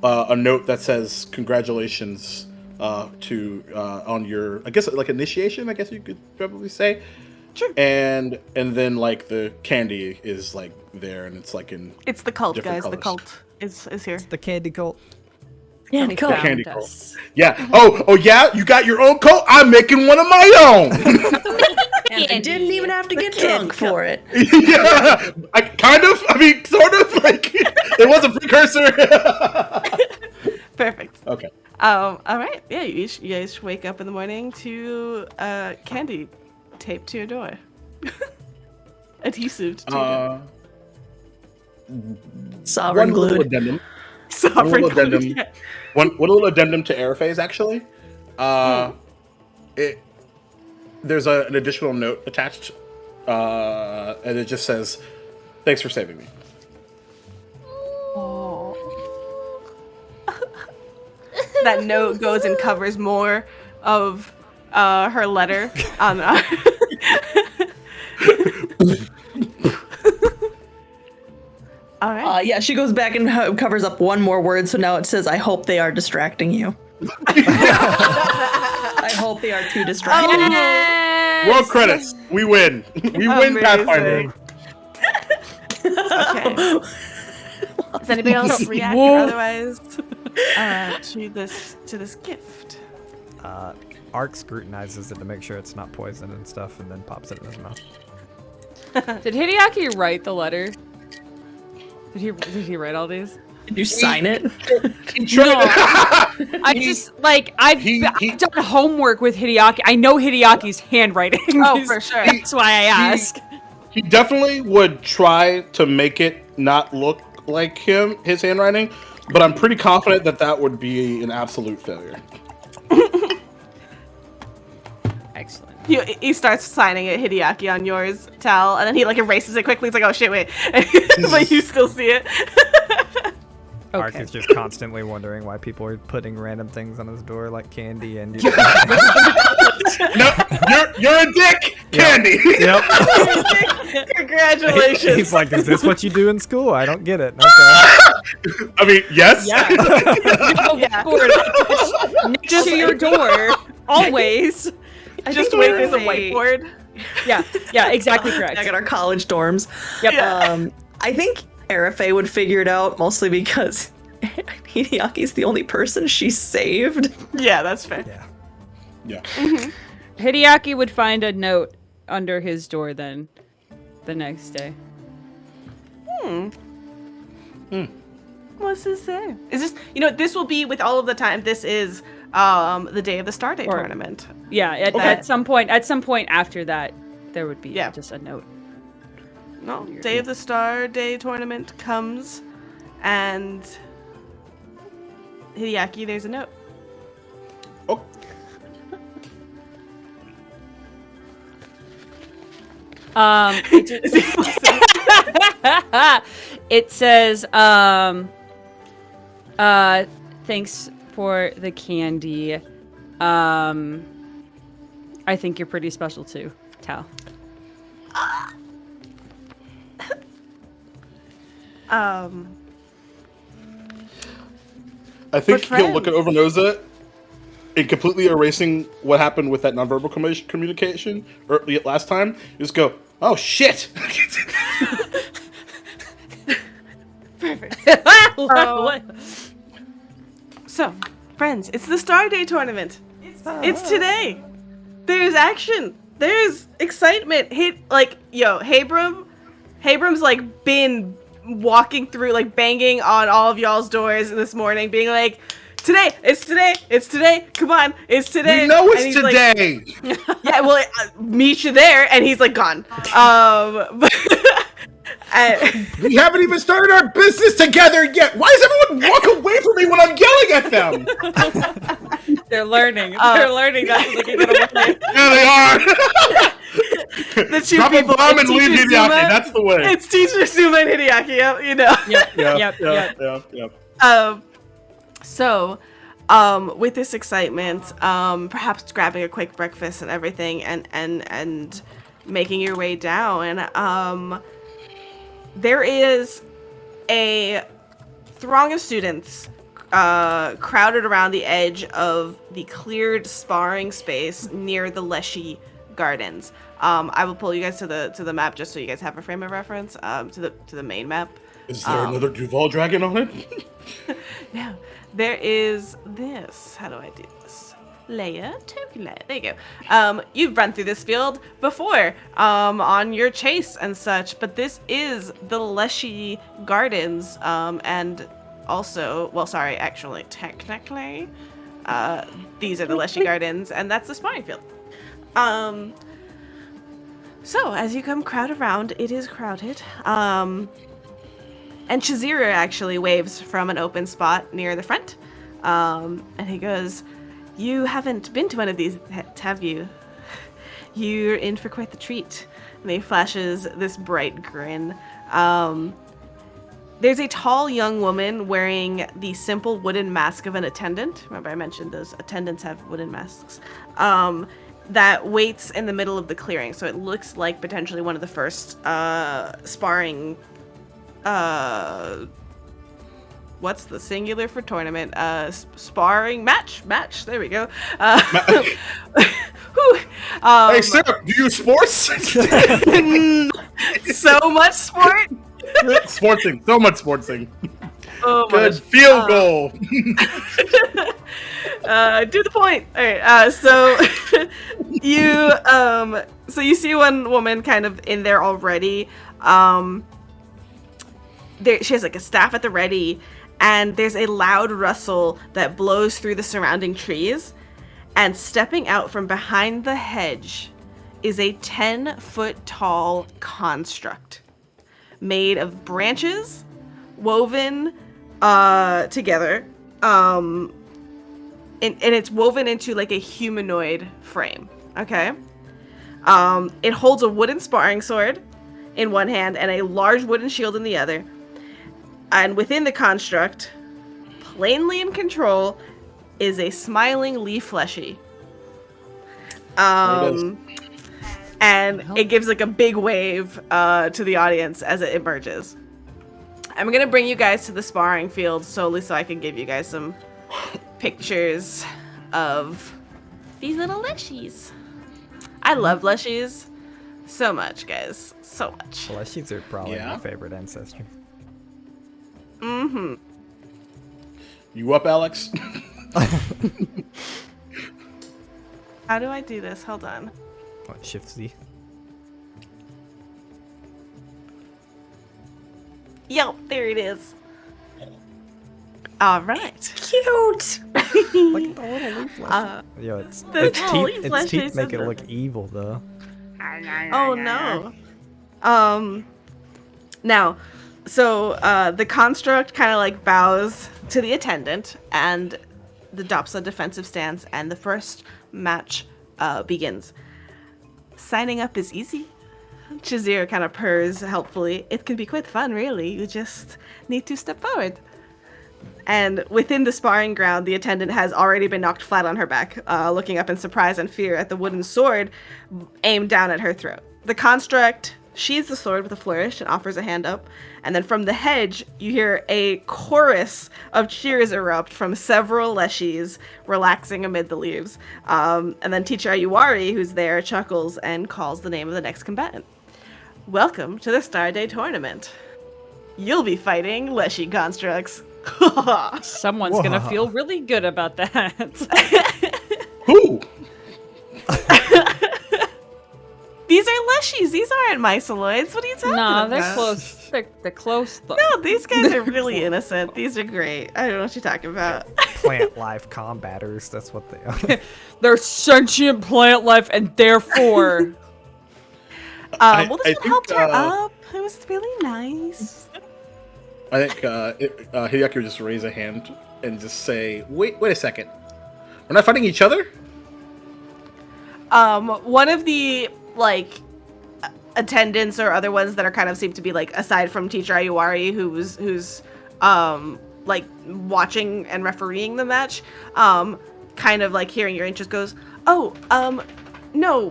a note that says congratulations on your, I guess like initiation, I guess you could probably say. Sure. And then like the candy is like there, and it's like in It's the cult, different guys. colors. The cult is here. The candy cult. Yeah, Nicole. The candy Found cult. us. Yeah. Oh yeah. You got your own cult. I'm making one of my own. And I didn't even have to get drunk for it. Yeah. I mean, sort of. Like it was a precursor. Perfect. Okay. All right. Yeah, you guys wake up in the morning to candy taped to your door. Adhesive to your door. Sovereign One little glued. addendum. Sovereign little addendum. glue, yeah. One little addendum to Airphase, actually. There's an additional note attached, and it just says, "Thanks for saving me." That note goes and covers more of her letter. All right. Yeah, she goes back and covers up one more word, so now it says, I hope they are distracting you. I hope they are too distracting. World credits. We win. We win Amazing. Pathfinder. Okay. Does anybody else react or otherwise to this gift? Ark scrutinizes it to make sure it's not poison and stuff, and then pops it in his mouth. Did Hideaki write the letter? Did he write all these? Did you sign it? I just like I've done homework with Hideaki. I know Hideaki's handwriting. Oh, for sure. That's why I ask. He definitely would try to make it not look like his handwriting, but I'm pretty confident that would be an absolute failure. Excellent. He starts signing it, Hideaki, on yours, Tal, and then he like erases it quickly. He's like, oh shit, wait. But you still see it. Ark Okay. is just constantly wondering why people are putting random things on his door like candy and. No, you're a dick, Candy. Yep. Congratulations. He's like, is this what you do in school? I don't get it. Okay. I mean, yes. Yeah. Yeah. Next to your door, always. Just think wait, there's there's a a- whiteboard. Yeah, exactly correct. Back at our college dorms. Yep. I think Arafe would figure it out mostly because Hideaki's the only person she saved. Yeah, that's fair. Yeah. Yeah. Hideaki would find a note under his door then the next day. What's this say? Is this, this will be with all of the time. This is the day of the Star Day Or- tournament. Yeah, at some point after that, there would be Yeah. just a note. No, day of the Star Day tournament comes, and Hideaki, there's a note. Oh. It says, thanks for the candy. I think you're pretty special too, Tal. I think But he'll look at friends. Overnosa and completely erasing what happened with that nonverbal communication last time. Just go, oh shit! So, friends, it's the Star Day tournament. It's today. There's action. There's excitement. Habram's like been walking through, like banging on all of y'all's doors this morning, being like, "Today, it's today. Come on, it's today." You know And it's he's like, today. yeah, well, meet you there, and he's like gone. And- We haven't even started our business together yet. Why does everyone walk away from me when I'm yelling at them? They're learning. They're learning that's what they can get away. Yeah, they are. the two Drop a people, bomb it's and leave Teacher Hideaki. Zuma- That's the way. It's Teacher Suma and Hideaki, Yeah. So, with this excitement, perhaps grabbing a quick breakfast and everything, and making your way down, there is a throng of students crowded around the edge of the cleared sparring space near the Leshy Gardens. I will pull you guys to the map just so you guys have a frame of reference. To the main map. Is there another Duval dragon on it? Yeah, there is this. How do I do this? Layer, token layer. There you go. You've run through this field before on your chase and such, but this is the Leshy Gardens, and also, well, sorry, actually, technically, these are the Leshy Gardens, and that's the sparring field. So as you come crowd around, it is crowded. And Chizira actually waves from an open spot near the front. And he goes, "You haven't been to one of these, have you? You're in for quite the treat." And he flashes this bright grin. There's a tall young woman wearing the simple wooden mask of an attendant. Remember I mentioned those attendants have wooden masks. That waits in the middle of the clearing. So it looks like potentially one of the first sparring... what's the singular for tournament? Sparring match. There we go. Whew. Hey, Sarah, do you sports? So much sport. Sportsing. So much sportsing. Oh, Good much. field goal. Do the point. All right. So you see one woman kind of in there already. She has like a staff at the ready, and there's a loud rustle that blows through the surrounding trees. And stepping out from behind the hedge is a 10-foot tall construct made of branches woven together. And it's woven into like a humanoid frame. Okay. It holds a wooden sparring sword in one hand and a large wooden shield in the other. And within the construct, plainly in control, is a smiling Lee Fleshy. And it gives like a big wave to the audience as it emerges. I'm gonna bring you guys to the sparring field solely so I can give you guys some pictures of these little leshies. I love leshies so much, guys. So much. Leshies are probably Yeah? my favorite ancestor. Mm-hmm. You up, Alex? How do I do this? Hold on. What, Shift Z? Yo, there it is. All right. Cute. Look at the little leaf Uh, Yo, its the little leaf teeth leshies make it is look evil, though. Oh no. Now, so the construct kind of like bows to the attendant and adopts a defensive stance, and the first match begins. Signing up is easy. Chazir kind of purrs helpfully. It can be quite fun, really. You just need to step forward. And within the sparring ground, the attendant has already been knocked flat on her back, looking up in surprise and fear at the wooden sword aimed down at her throat. The construct sheathes the sword with a flourish and offers a hand up. And then from the hedge, you hear a chorus of cheers erupt from several leshies relaxing amid the leaves. And then teacher Ayuwari, who's there, chuckles and calls the name of the next combatant. Welcome to the Star Day Tournament. You'll be fighting Leshy constructs. Someone's gonna feel really good about that. Who? These are leshies. These aren't myceloids. What are you talking Nah, about? they're close. They're close though. No, these guys are really innocent. These are great. I don't know what you're talking about. Plant life combaters, that's what they are. They're sentient plant life, and therefore, Well, this I one helped her think, up. It was really nice. I think Hideki would just raise a hand and just say, wait a second. We're not fighting each other? One of the attendants or other ones that are kind of seem to be aside from teacher Ayuwari, who's watching and refereeing the match, kind of hearing your interest goes, no,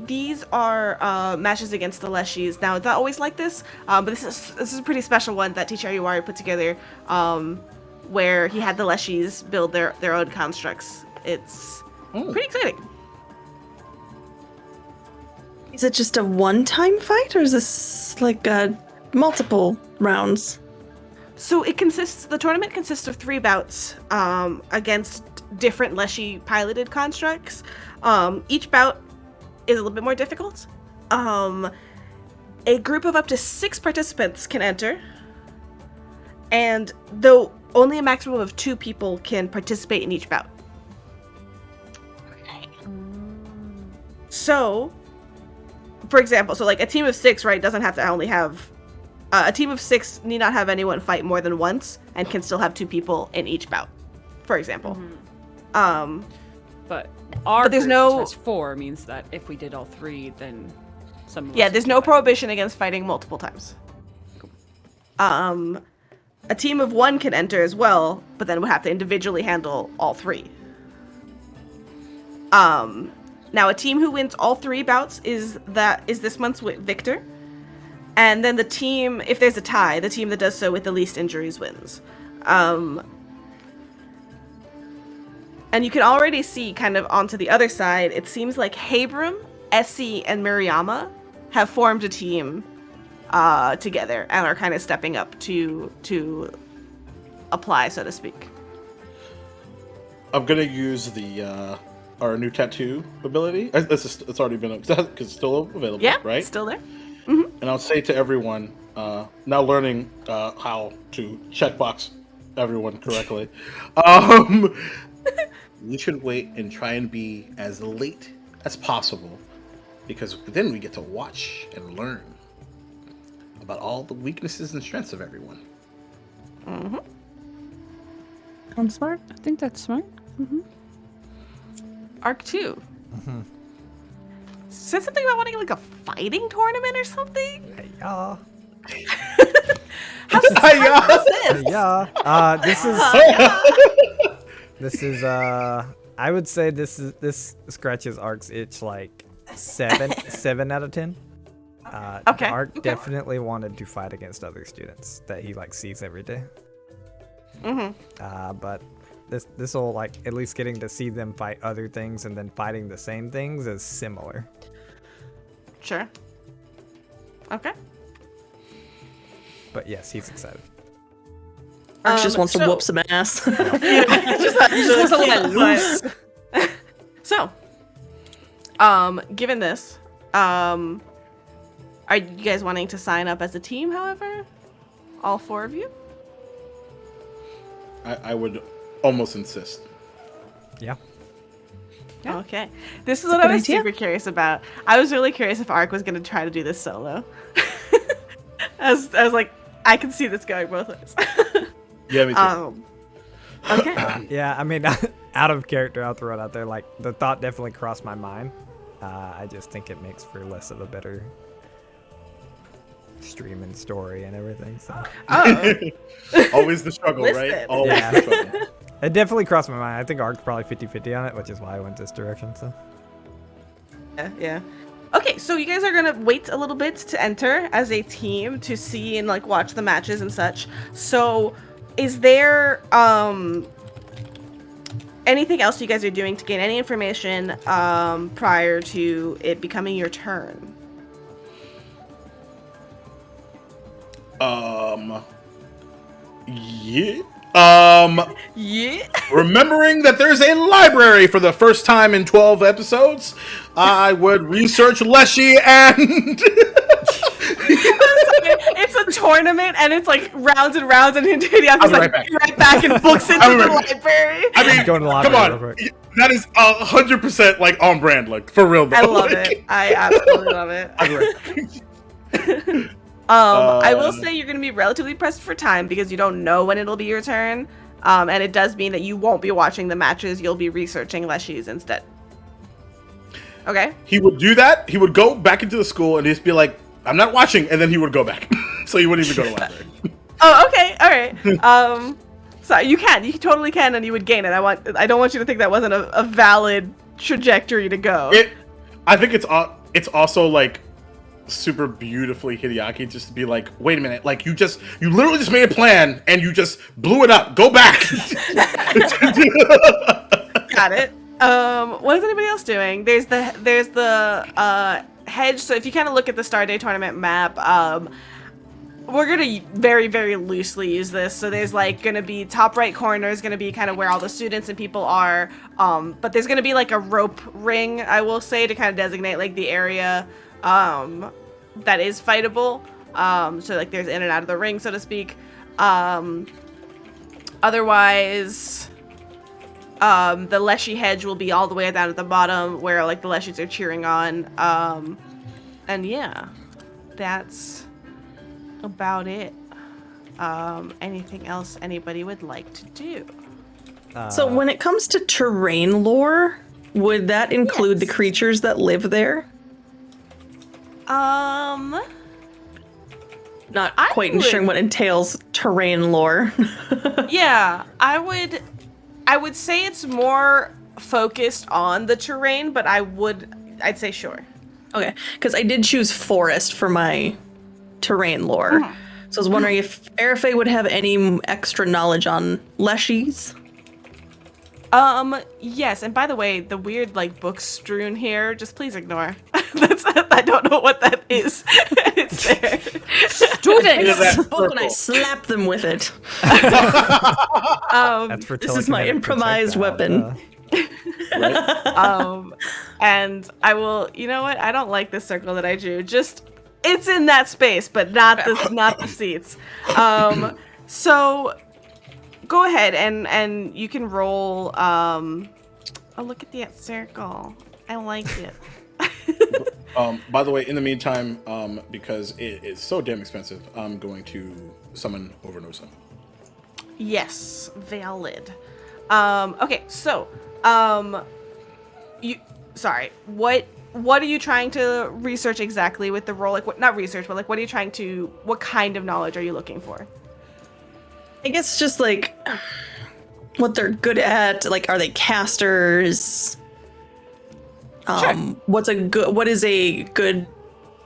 these are matches against the leshies. Now it's not always like this, but this is a pretty special one that teacher Ayuwari put together, where he had the leshies build their own constructs. It's pretty exciting. Is it just a one-time fight, or is this multiple rounds? So the tournament consists of 3 bouts against different leshy piloted constructs. Each bout is a little bit more difficult. A group of up to 6 participants can enter, and though only a maximum of 2 people can participate in each bout. So, for example, a team of 6, right, doesn't have to only have... a team of 6 need not have anyone fight more than once and can still have 2 people in each bout, for example. but our there's group, no- which has 4 means that if we did all 3, then some of us Yeah, would there's be no fighting. prohibition against fighting multiple times. A team of 1 can enter as well, but then would have to individually handle all 3. Now a team who wins all 3 bouts is this month's victor. And then the team, if there's a tie, the team that does so with the least injuries wins. And you can already see kind of onto the other side, it seems like Habram, Essie, and Miriama have formed a team together and are kind of stepping up to apply, so to speak. I'm gonna use our new tattoo ability. It's already been, because it's still available, Yeah, right? it's still there. And I'll say to everyone, now learning how to checkbox everyone correctly, you should wait and try and be as late as possible, because then we get to watch and learn about all the weaknesses and strengths of everyone. I'm smart. I think that's smart. Arc 2. Said something about wanting a fighting tournament or something? Yeah. How's this? Yeah. This is I would say this scratches Ark's itch 7 out of 10. Okay, Ark okay. definitely wanted to fight against other students that he like sees every day. But this whole like at least getting to see them fight other things and then fighting the same things is similar. Sure. Okay. But yes, he's excited. Ark just wants to so- whoop some ass. Just a little loose. So, given this, are you guys wanting to sign up as a team? However, all 4 of you. I would almost insist. Yeah. Yeah. Okay. This is what a I good was idea. super curious about. I was really curious if Ark was going to try to do this solo. I was like, I can see this going both ways. Yeah, me too. Okay. Yeah, I mean, out of character, I'll throw it out there. Like, the thought definitely crossed my mind. I just think it makes for less of a better stream and story and everything. So Oh. Always the struggle, right? Listen. Always Yeah. the struggle. it definitely crossed my mind. I think Ark's probably 50-50 on it, which is why I went this direction. So Yeah. Okay, so you guys are gonna wait a little bit to enter as a team to see and like watch the matches and such. So, is there anything else you guys are doing to gain any information prior to it becoming your turn? Yeah. Yeah. Remembering that there's a library for the first time in 12 episodes, I would research Leshy and It's a tournament and it's like rounds and rounds and Hideaki's I'll be like right back. right back and books into I'll be the right back. library. I mean, Go to the come library real on, quick. that is 100% like on brand, like for real though. I love Like, it. I absolutely love it. I'll be right back. I will say you're going to be relatively pressed for time because you don't know when it'll be your turn. And it does mean that you won't be watching the matches. You'll be researching Leshies instead. Okay? He would do that. He would go back into the school and just be like, "I'm not watching," and then he would go back. So he wouldn't even go to the library. Oh, okay. All right. So you totally can, and you would gain it. I don't want you to think that wasn't a valid trajectory to go. I think it's also like super beautifully Hideaki just to be like, wait a minute, like you literally just made a plan and you just blew it up. Go back. Got it. What is anybody else doing? There's the hedge. So if you kind of look at the Starday tournament map, we're gonna very, very loosely use this. So there's like gonna be top right corner is gonna be kind of where all the students and people are. But there's gonna be like a rope ring, I will say, to kind of designate like the area that is fightable. So like there's in and out of the ring, so to speak. Otherwise, the Leshy hedge will be all the way down at the bottom where like the Leshies are cheering on. And yeah, that's about it. Anything else anybody would like to do? So when it comes to terrain lore, would that include the Yes. creatures that live there? Um, Not I quite would- ensuring what entails terrain lore. yeah, I would say it's more focused on the terrain, but I'd say sure. Okay, because I did choose forest for my terrain lore. So I was wondering if Arafe would have any extra knowledge on leshies. Yes, and by the way, the weird like books strewn here, just please ignore. I don't know what that is. It's there. Students! that Book and I purple. slap them with it. that's for This is my telekinetic improvised projectile, weapon. And I will. You know what? I don't like this circle that I drew. Just it's in that space, but not the seats. So go ahead and you can roll. Oh, look at that circle. I like it. By the way, in the meantime, because it is so damn expensive, I'm going to summon Overnosa. Yes, valid. Okay, so, what are you trying to research exactly with the role? Like, not research, but like, what kind of knowledge are you looking for? I guess just like what they're good at. Like, are they casters? Sure. What is a good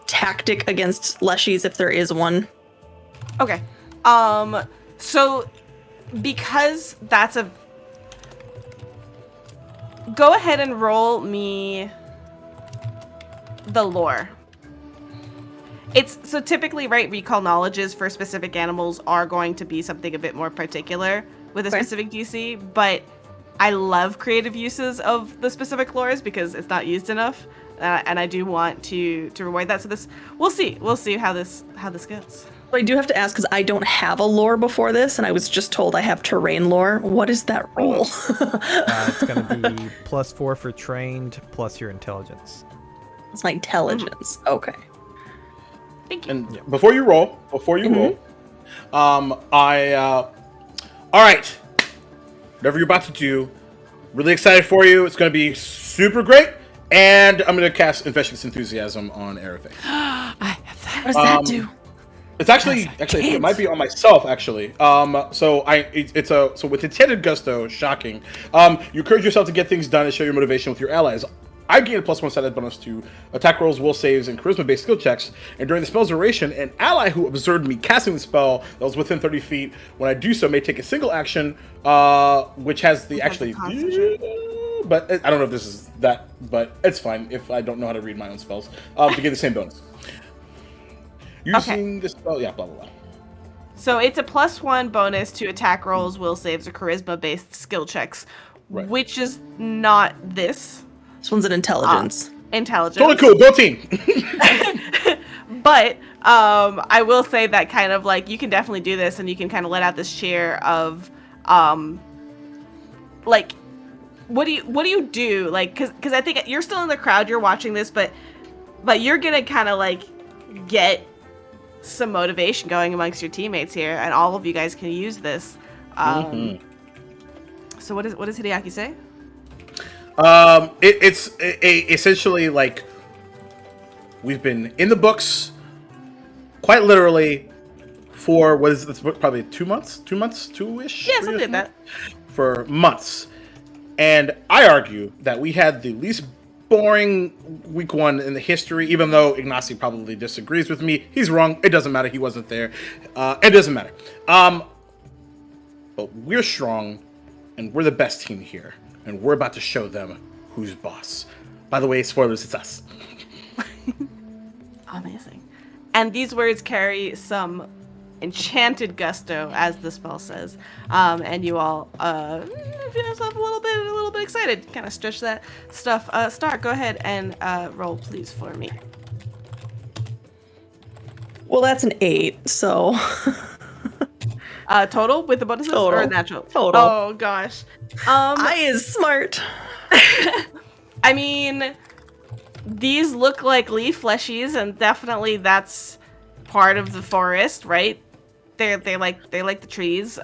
tactic against leshies if there is one. Okay. So because that's a... Go ahead and roll me the lore. It's so typically, right, recall knowledges for specific animals are going to be something a bit more particular with a specific DC, but I love creative uses of the specific lores because it's not used enough, and I do want to reward that. So this, we'll see how this goes. I do have to ask because I don't have a lore before this, and I was just told I have terrain lore. What is that roll? It's going to be +4 for trained plus your intelligence. It's my intelligence. Okay. Thank you. And before you roll, all right, whatever you're about to do, really excited for you. It's going to be super great, and I'm going to cast Infectious Enthusiasm on everything. I have that. What does that do? It's actually it might be on myself actually. So with intended gusto, shocking. You encourage yourself to get things done and show your motivation with your allies. I gain a +1 stat bonus to attack rolls, will saves, and charisma-based skill checks. And during the spell's duration, an ally who observed me casting the spell that was within 30 feet, when I do so, may take a single action, which has the but I don't know if this is that, but it's fine if I don't know how to read my own spells. To get the same bonus. Using the spell, blah blah blah. So it's a +1 bonus to attack rolls, will saves, or charisma-based skill checks, which is not this. This one's an intelligence. Intelligence. Totally cool. Go team. But I will say that kind of like you can definitely do this, and you can kind of let out this cheer of like what do you do, like because I think you're still in the crowd, you're watching this, but you're gonna kind of like get some motivation going amongst your teammates here, and all of you guys can use this. So what does Hideaki say? It's essentially like we've been in the books, quite literally, for what is this book? Probably 2 months, 2-ish. Yeah, something like that. For months, and I argue that we had the least boring week 1 in the history. Even though Ignacy probably disagrees with me, he's wrong. It doesn't matter. He wasn't there. It doesn't matter. But we're strong, and we're the best team here. And we're about to show them who's boss. By the way, spoilers, it's us. Amazing. And these words carry some enchanted gusto, as the spell says. And you all feel yourself a little bit excited. Kind of stretch that stuff. Star, go ahead and roll, please, for me. Well, that's an 8, so... Total with the bonuses Total. or natural? Total. Oh gosh. I is smart. I mean, these look like leaf fleshies, and definitely that's part of the forest, right? They like the trees.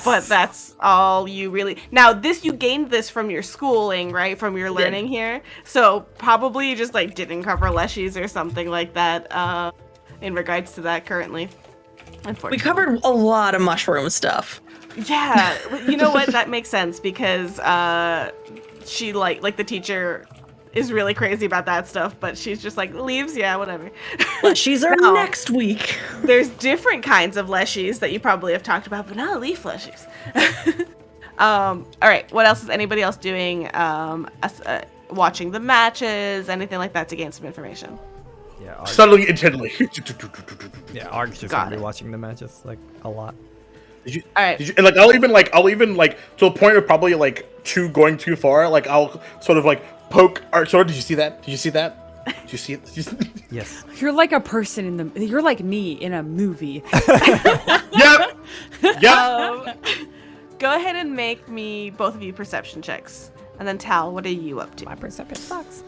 But that's all you really. Now, you gained this from your schooling, right? From your learning here. So probably you just like didn't cover leshies or something like that. In regards to that currently. Unfortunately. We covered a lot of mushroom stuff. Yeah, you know what? That makes sense because she like the teacher is really crazy about that stuff, but she's just like, leaves, yeah, whatever. Leshies are No. next week. There's different kinds of leshies that you probably have talked about, but not leaf leshies. All right, what else is anybody else doing? Watching the matches, anything like that to gain some information. Yeah, Subtly, intently. Arg's just Got gonna be it. watching the matches like a lot. All right. And like I'll even to a point of probably like going too far. Like I'll sort of like poke. Or sort of, did you see that? Did you see that? Did you see it? Yes. You're like a person you're like me in a movie. Yep. Go ahead and make me, both of you, perception checks. And then Tal, what are you up to? My perception sucks.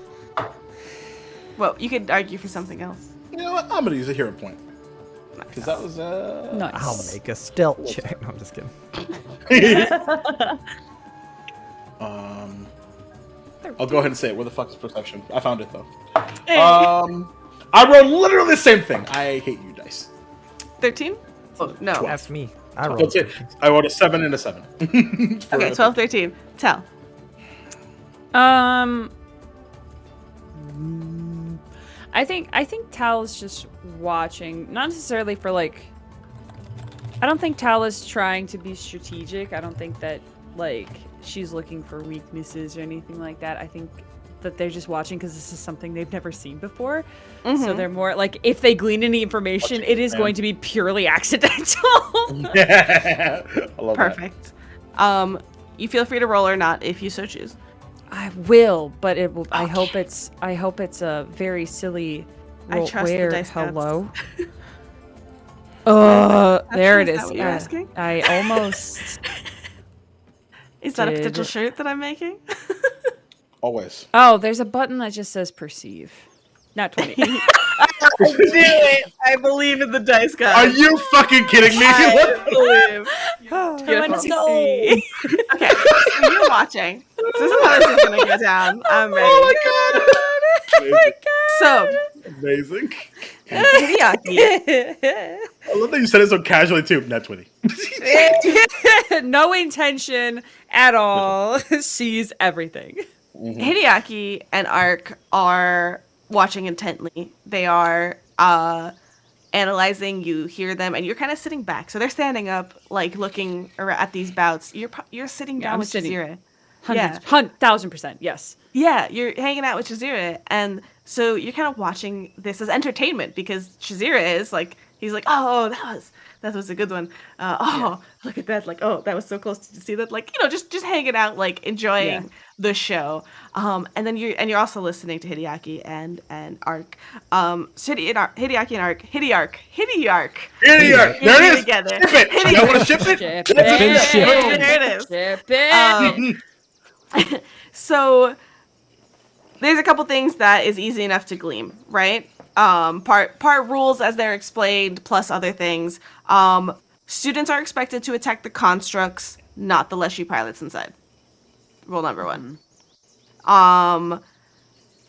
Well, you could argue for something else. You know what? I'm gonna use a hero point because that was Nice. I'll make a stealth check. No, I'm just kidding. I'll go ahead and say it. Where the fuck is perception? I found it though. I rolled literally the same thing. I hate you, dice. 13? Oh, no. That's me. I rolled. That's it. I rolled a 7 and a 7. Okay, 12, 13. Tal. I think Tal is just watching, not necessarily for like. I don't think Tal is trying to be strategic. I don't think that like she's looking for weaknesses or anything like that. I think that they're just watching because this is something they've never seen before. So they're more like, if they glean any information, it is going to be purely accidental. Yeah. I love Perfect. You feel free to roll or not if you so choose. I will, but it will. I hope it's a very silly. I trust the dice gods. Hello. There it Is is. that what you're asking? I almost. Is that a Did- potential shirt that I'm making? Always. Oh, there's a button that just says perceive. Not 20. I do it. I believe in the dice gods. Are you fucking kidding me? I believe. Let's Beautiful. go. Okay, so you're watching. So this is how this is gonna go down. I'm ready. Oh my god! So, Amazing. Hideaki. I love that you said it so casually too. Not 20. No intention at all. Sees everything. Hideaki and Ark are watching intently. They are analyzing. You hear them, and you're kind of sitting back. So they're standing up, like looking at these bouts. You're sitting down I'm with sitting. Shazira. 1,000%. Yes. Yeah, you're hanging out with Shazira, and so you're kind of watching this as entertainment because Shazira is like, he's like, oh, that was a good one. Look at that, like, oh, that was so close to see that, like, just hanging out, like enjoying the show. And then you're also listening to Hideaki and Ark. So Hideaki and Ark, Hideark. There it is. Together. Ship it. Y'all want to ship it? Ship There it is. Ship it. So there's a couple things that is easy enough to glean, right? Part rules as they're explained, plus other things. Students are expected to attack the constructs, not the Leshy pilots inside. Rule number 1.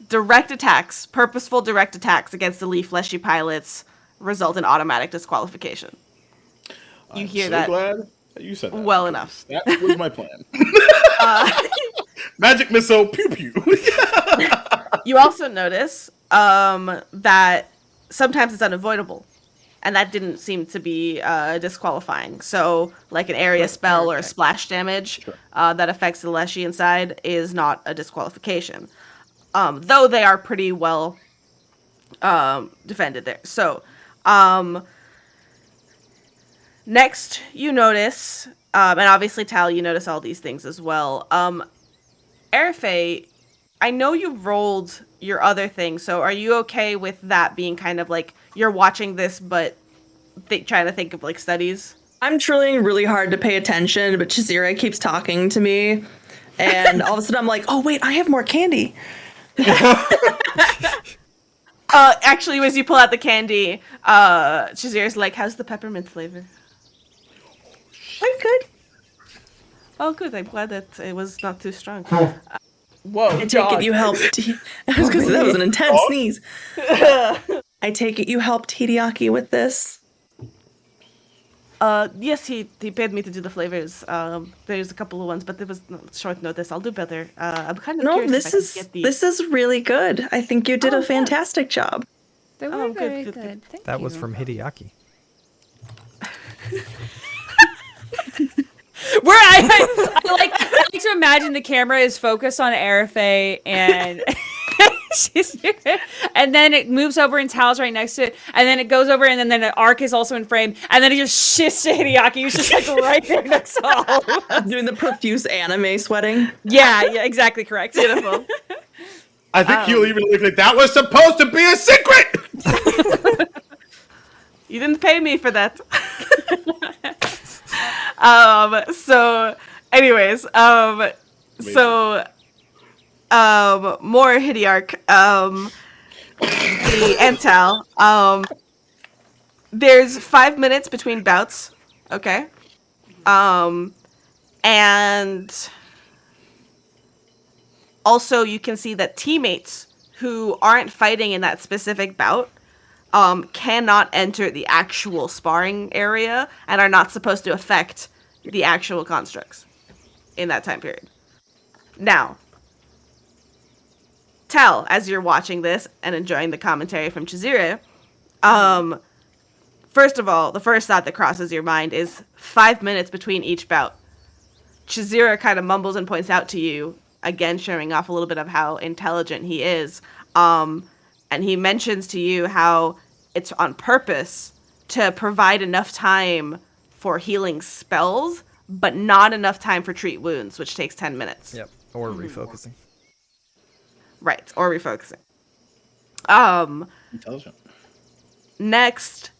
Direct attacks, purposeful direct attacks against the Leaf Leshy pilots result in automatic disqualification. You hear that? Glad you said that. Well enough. That was my plan. Magic missile, pew pew. You also notice that sometimes it's unavoidable, and that didn't seem to be disqualifying. So, like an area spell or splash damage that affects the Leshy inside is not a disqualification, though they are pretty well defended there. So, next you notice, and obviously Tal, you notice all these things as well. Arafe, I know you rolled your other thing, so are you okay with that being kind of like you're watching this, but trying to think of like studies? I'm trying really hard to pay attention, but Shazira keeps talking to me, and all of a sudden I'm like, oh wait, I have more candy. Actually, as you pull out the candy, Shazira's like, how's the peppermint flavor? I'm good. Oh, good. I'm glad that it was not too strong. Whoa. I take it you helped. That was an intense sneeze. I take it you helped Hideaki with this. Yes, he paid me to do the flavors. There's a couple of ones, but there was short notice. I'll do better. I'm kind of No, curious if I can get this is really good. I think you did a fantastic job. They were Oh, very good. good. Thank That you. was from Hideaki. Where I like to imagine the camera is focused on Arafe and and then it moves over and Tal's right next to it, and then it goes over and then an Ark is also in frame, and then it just shifts to Hideaki, who's just like right there next to all of us. Doing the profuse anime sweating. Yeah, exactly correct. Beautiful. I think he'll even look like that was supposed to be a secret. You didn't pay me for that. So, anyways, more Hideark, the Antal, there's 5 minutes between bouts, okay? And also you can see that teammates who aren't fighting in that specific bout cannot enter the actual sparring area and are not supposed to affect the actual constructs in that time period. Now, Tal, as you're watching this and enjoying the commentary from Chizire, first of all, the first thought that crosses your mind is 5 minutes between each bout. Chizire kind of mumbles and points out to you, again showing off a little bit of how intelligent he is, and he mentions to you how it's on purpose to provide enough time for healing spells, but not enough time for treat wounds, which takes 10 minutes. Yep. Or refocusing. Right, or refocusing. Intelligent. Next,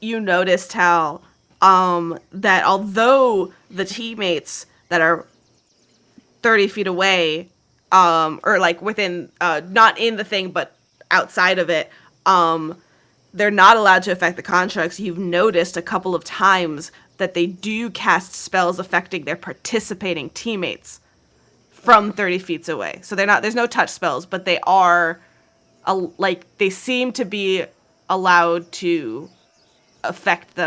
you noticed how that although the teammates that are 30 feet away, or like within, not in the thing, but outside of it, they're not allowed to affect the constructs. You've noticed a couple of times that they do cast spells affecting their participating teammates from 30 feet away. So there's no touch spells, but they are, they seem to be allowed to affect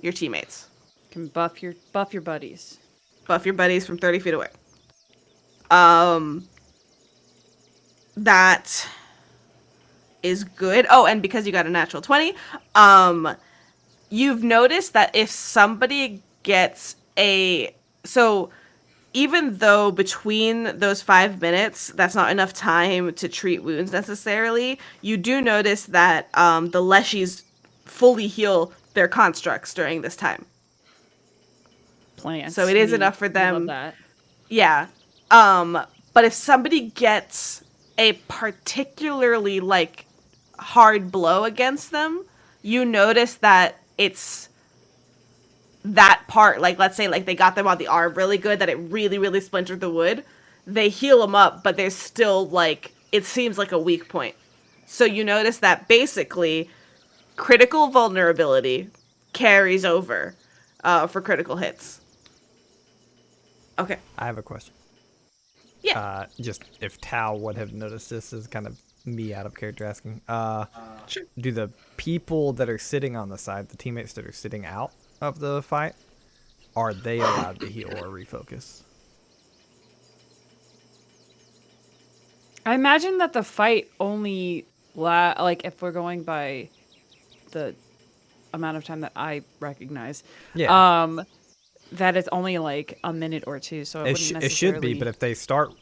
your teammates. Can buff your buddies. Buff your buddies from 30 feet away. That is good. Oh, and because you got a natural 20, you've noticed that if somebody gets so even though between those 5 minutes, that's not enough time to treat wounds necessarily, you do notice that the Leshies fully heal their constructs during this time. Plants. So it is enough for them. Love that. Yeah. But if somebody gets a particularly hard blow against them, you notice that it's that part, let's say they got them on the arm really good, that it really, really splintered the wood. They heal them up, but there's still it seems like a weak point. So you notice that basically critical vulnerability carries over for critical hits. Okay. I have a question. Yeah. Just if Tao would have noticed this is kind of me out of character asking. Sure. Do the people that are sitting on the side, the teammates that are sitting out of the fight, are they allowed to heal or refocus? I imagine that the fight only if we're going by the amount of time that I recognize. Yeah. That it's only a minute or two, so It should be, but if they start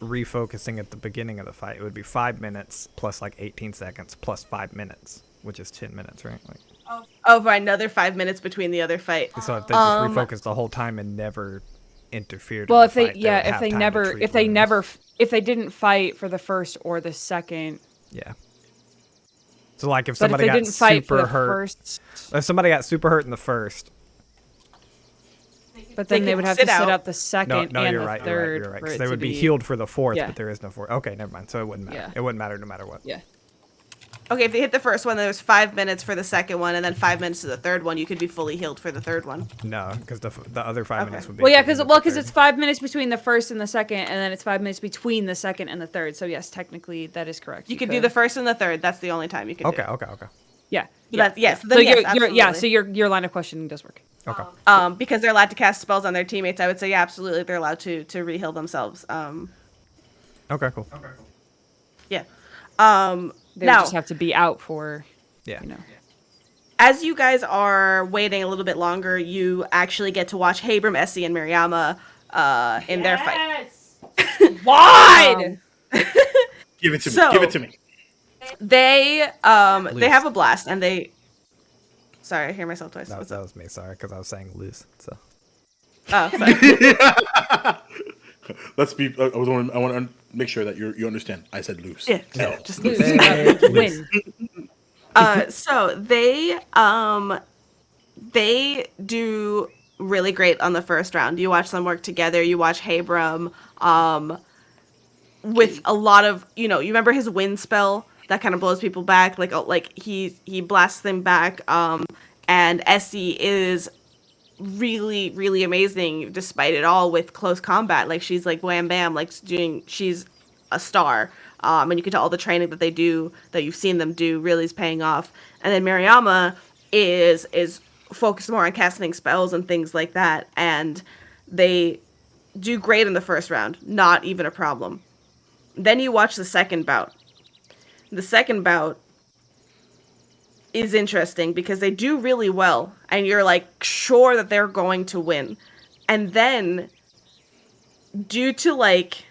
refocusing at the beginning of the fight, it would be 5 minutes plus 18 seconds plus 5 minutes, which is 10 minutes, right? Over another 5 minutes between the other fight. So if they just refocused the whole time and never interfered. Well, if they didn't fight for the first or the second. Yeah. So if somebody got super hurt, if somebody got super hurt in the first. But then they would have to sit out the second and you're the right, third. You're right. Because they would be healed for the fourth, Yeah. but there is no fourth. Okay, never mind. So it wouldn't matter. Yeah. It wouldn't matter no matter what. Yeah. Okay, if they hit the first one, there's 5 minutes for the second one, and then 5 minutes to the third one. You could be fully healed for the third one. No, because the other 5 minutes would be. Well, yeah, because it's 5 minutes between the first and the second, and then it's 5 minutes between the second and the third. So yes, technically that is correct. You could do the first and the third. That's the only time you could do. Okay. Yeah. Yes. So Then yes, absolutely. So your line of questioning does work. Okay. Because they're allowed to cast spells on their teammates, I would say, yeah, absolutely, they're allowed to re-heal themselves. Okay, cool. Yeah. They now, would just have to be out for, Yeah. As you guys are waiting a little bit longer, you actually get to watch Habram, Essie, and Mariama in their fight. Why? Give it to me. So- Give it to me. They have a blast, and they... Sorry, I hear myself twice. That What's was up? me. Sorry, because I was saying loose. So. Oh, sorry. Let's be. I want to make sure that you understand. I said loose. Yeah, No. just Lose. lose. Win. So they do really great on the first round. You watch them work together. You watch Habram with a lot of, you remember his wind spell that kind of blows people back, he blasts them back. And Essie is really, really amazing despite it all with close combat. She's wham bam, she's a star. And you can tell all the training that they do, that you've seen them do, really is paying off. And then Mariama is focused more on casting spells and things like that. And they do great in the first round. Not even a problem. Then you watch the second bout. The second bout is interesting because they do really well, and you're like sure that they're going to win. And then, due to like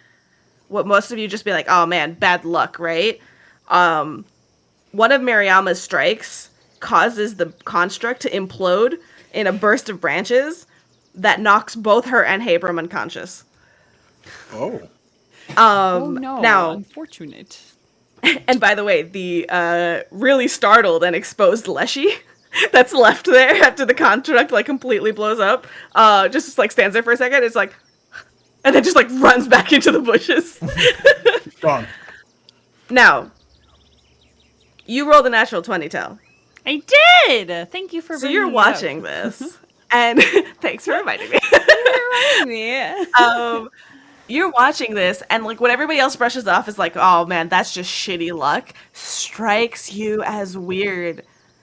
what most of you just be like, oh man, bad luck, right? One of Mariama's strikes causes the construct to implode in a burst of branches that knocks both her and Habram unconscious. Oh. Oh no! Now, Unfortunate. and by the way, the really startled and exposed Leshy that's left there after the construct like completely blows up, just like stands there for a second. It's like, and then just like runs back into the bushes. Gone. Now, you rolled a natural 20, Tell. I did. Thank you for. So you're watching this, and thanks for reminding me. You're watching this, and like what everybody else brushes off is like, oh man, that's just shitty luck, strikes you as weird.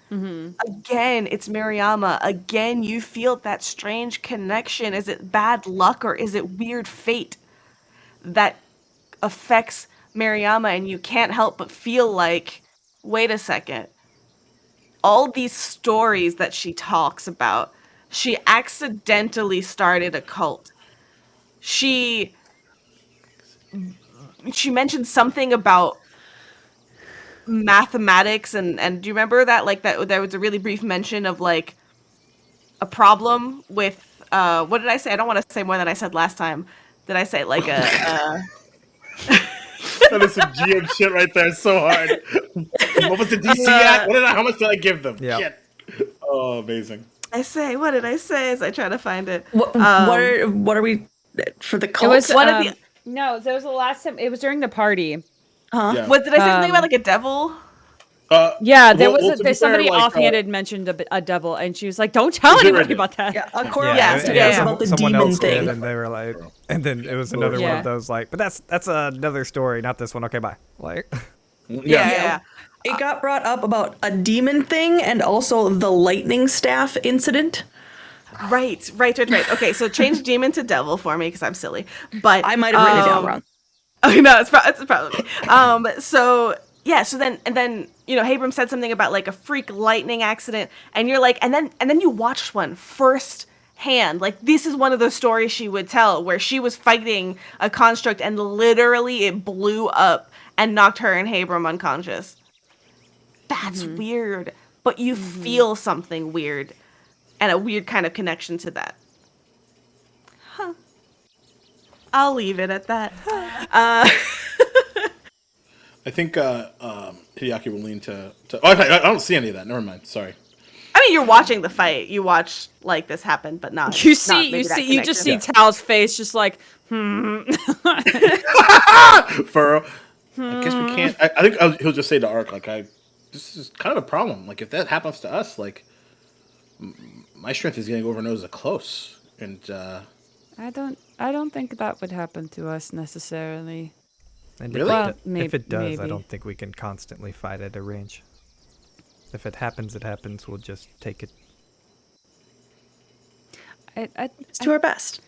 Again, it's Mariama. Again, you feel that strange connection. Is it bad luck or is it weird fate that affects Mariama, and you can't help but feel like, wait a second. All these stories that she talks about, she accidentally started a cult. She mentioned something about mathematics and do you remember that, like, that there was a really brief mention of like a problem with what did I say? I don't want to say more than I said last time. Did I say like a That is some GM shit right there. So hard. What was the DC at? How much did I give them? Yeah. Shit. Oh, amazing. what did I say as I try to find it? What are we for the It cult? was One of the no. That was the last time. It was during the party. Yeah. what did I say something about like a devil? Yeah, there well, was to be fair, somebody like, offhanded mentioned a devil, and she was like, "Don't tell Is it anybody written? about that." Yeah, Akora Yeah, asked yeah, us yeah. about the Someone demon else thing. did, and they were like, and then it was another one Yeah. of those like, but that's another story, not this one. Okay, bye. Like, Yeah. It got brought up about a demon thing and also the lightning staff incident. Right. Okay, so change demon to devil for me because I'm silly. But I might have written it down wrong. Oh no, it's probably me. So then Habram said something about like a freak lightning accident, and you're like, and then you watched one first hand. Like, this is one of those stories she would tell where she was fighting a construct and literally it blew up and knocked her and Habram unconscious. That's weird, but you feel something weird and a weird kind of connection to that. I'll leave it at that. I think Hideaki will lean to. Oh, I don't see any of that. Never mind. Sorry. I mean, you're watching the fight. You watch like this happen, but not. You not see, maybe that you just see connection. Tal's face, just like, Furrow. I guess we can't. I think he'll just say to Ark, like, this is kind of a problem. Like, if that happens to us, like, my strength is getting over nose close, and I don't think that would happen to us necessarily. and Really? if, Well, if it does, I maybe. don't think we can constantly fight at a range. If it happens, it happens. We'll just take it. Let's do our best.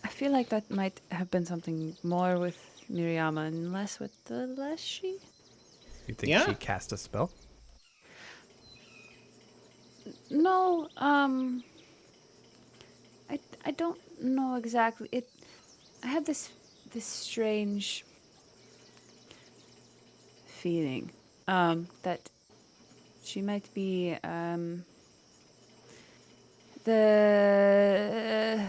I feel like that might have been something more with Miriama and less with the Leshy. You think Yeah. she cast a spell? No, I don't know exactly. I have this strange feeling that she might be the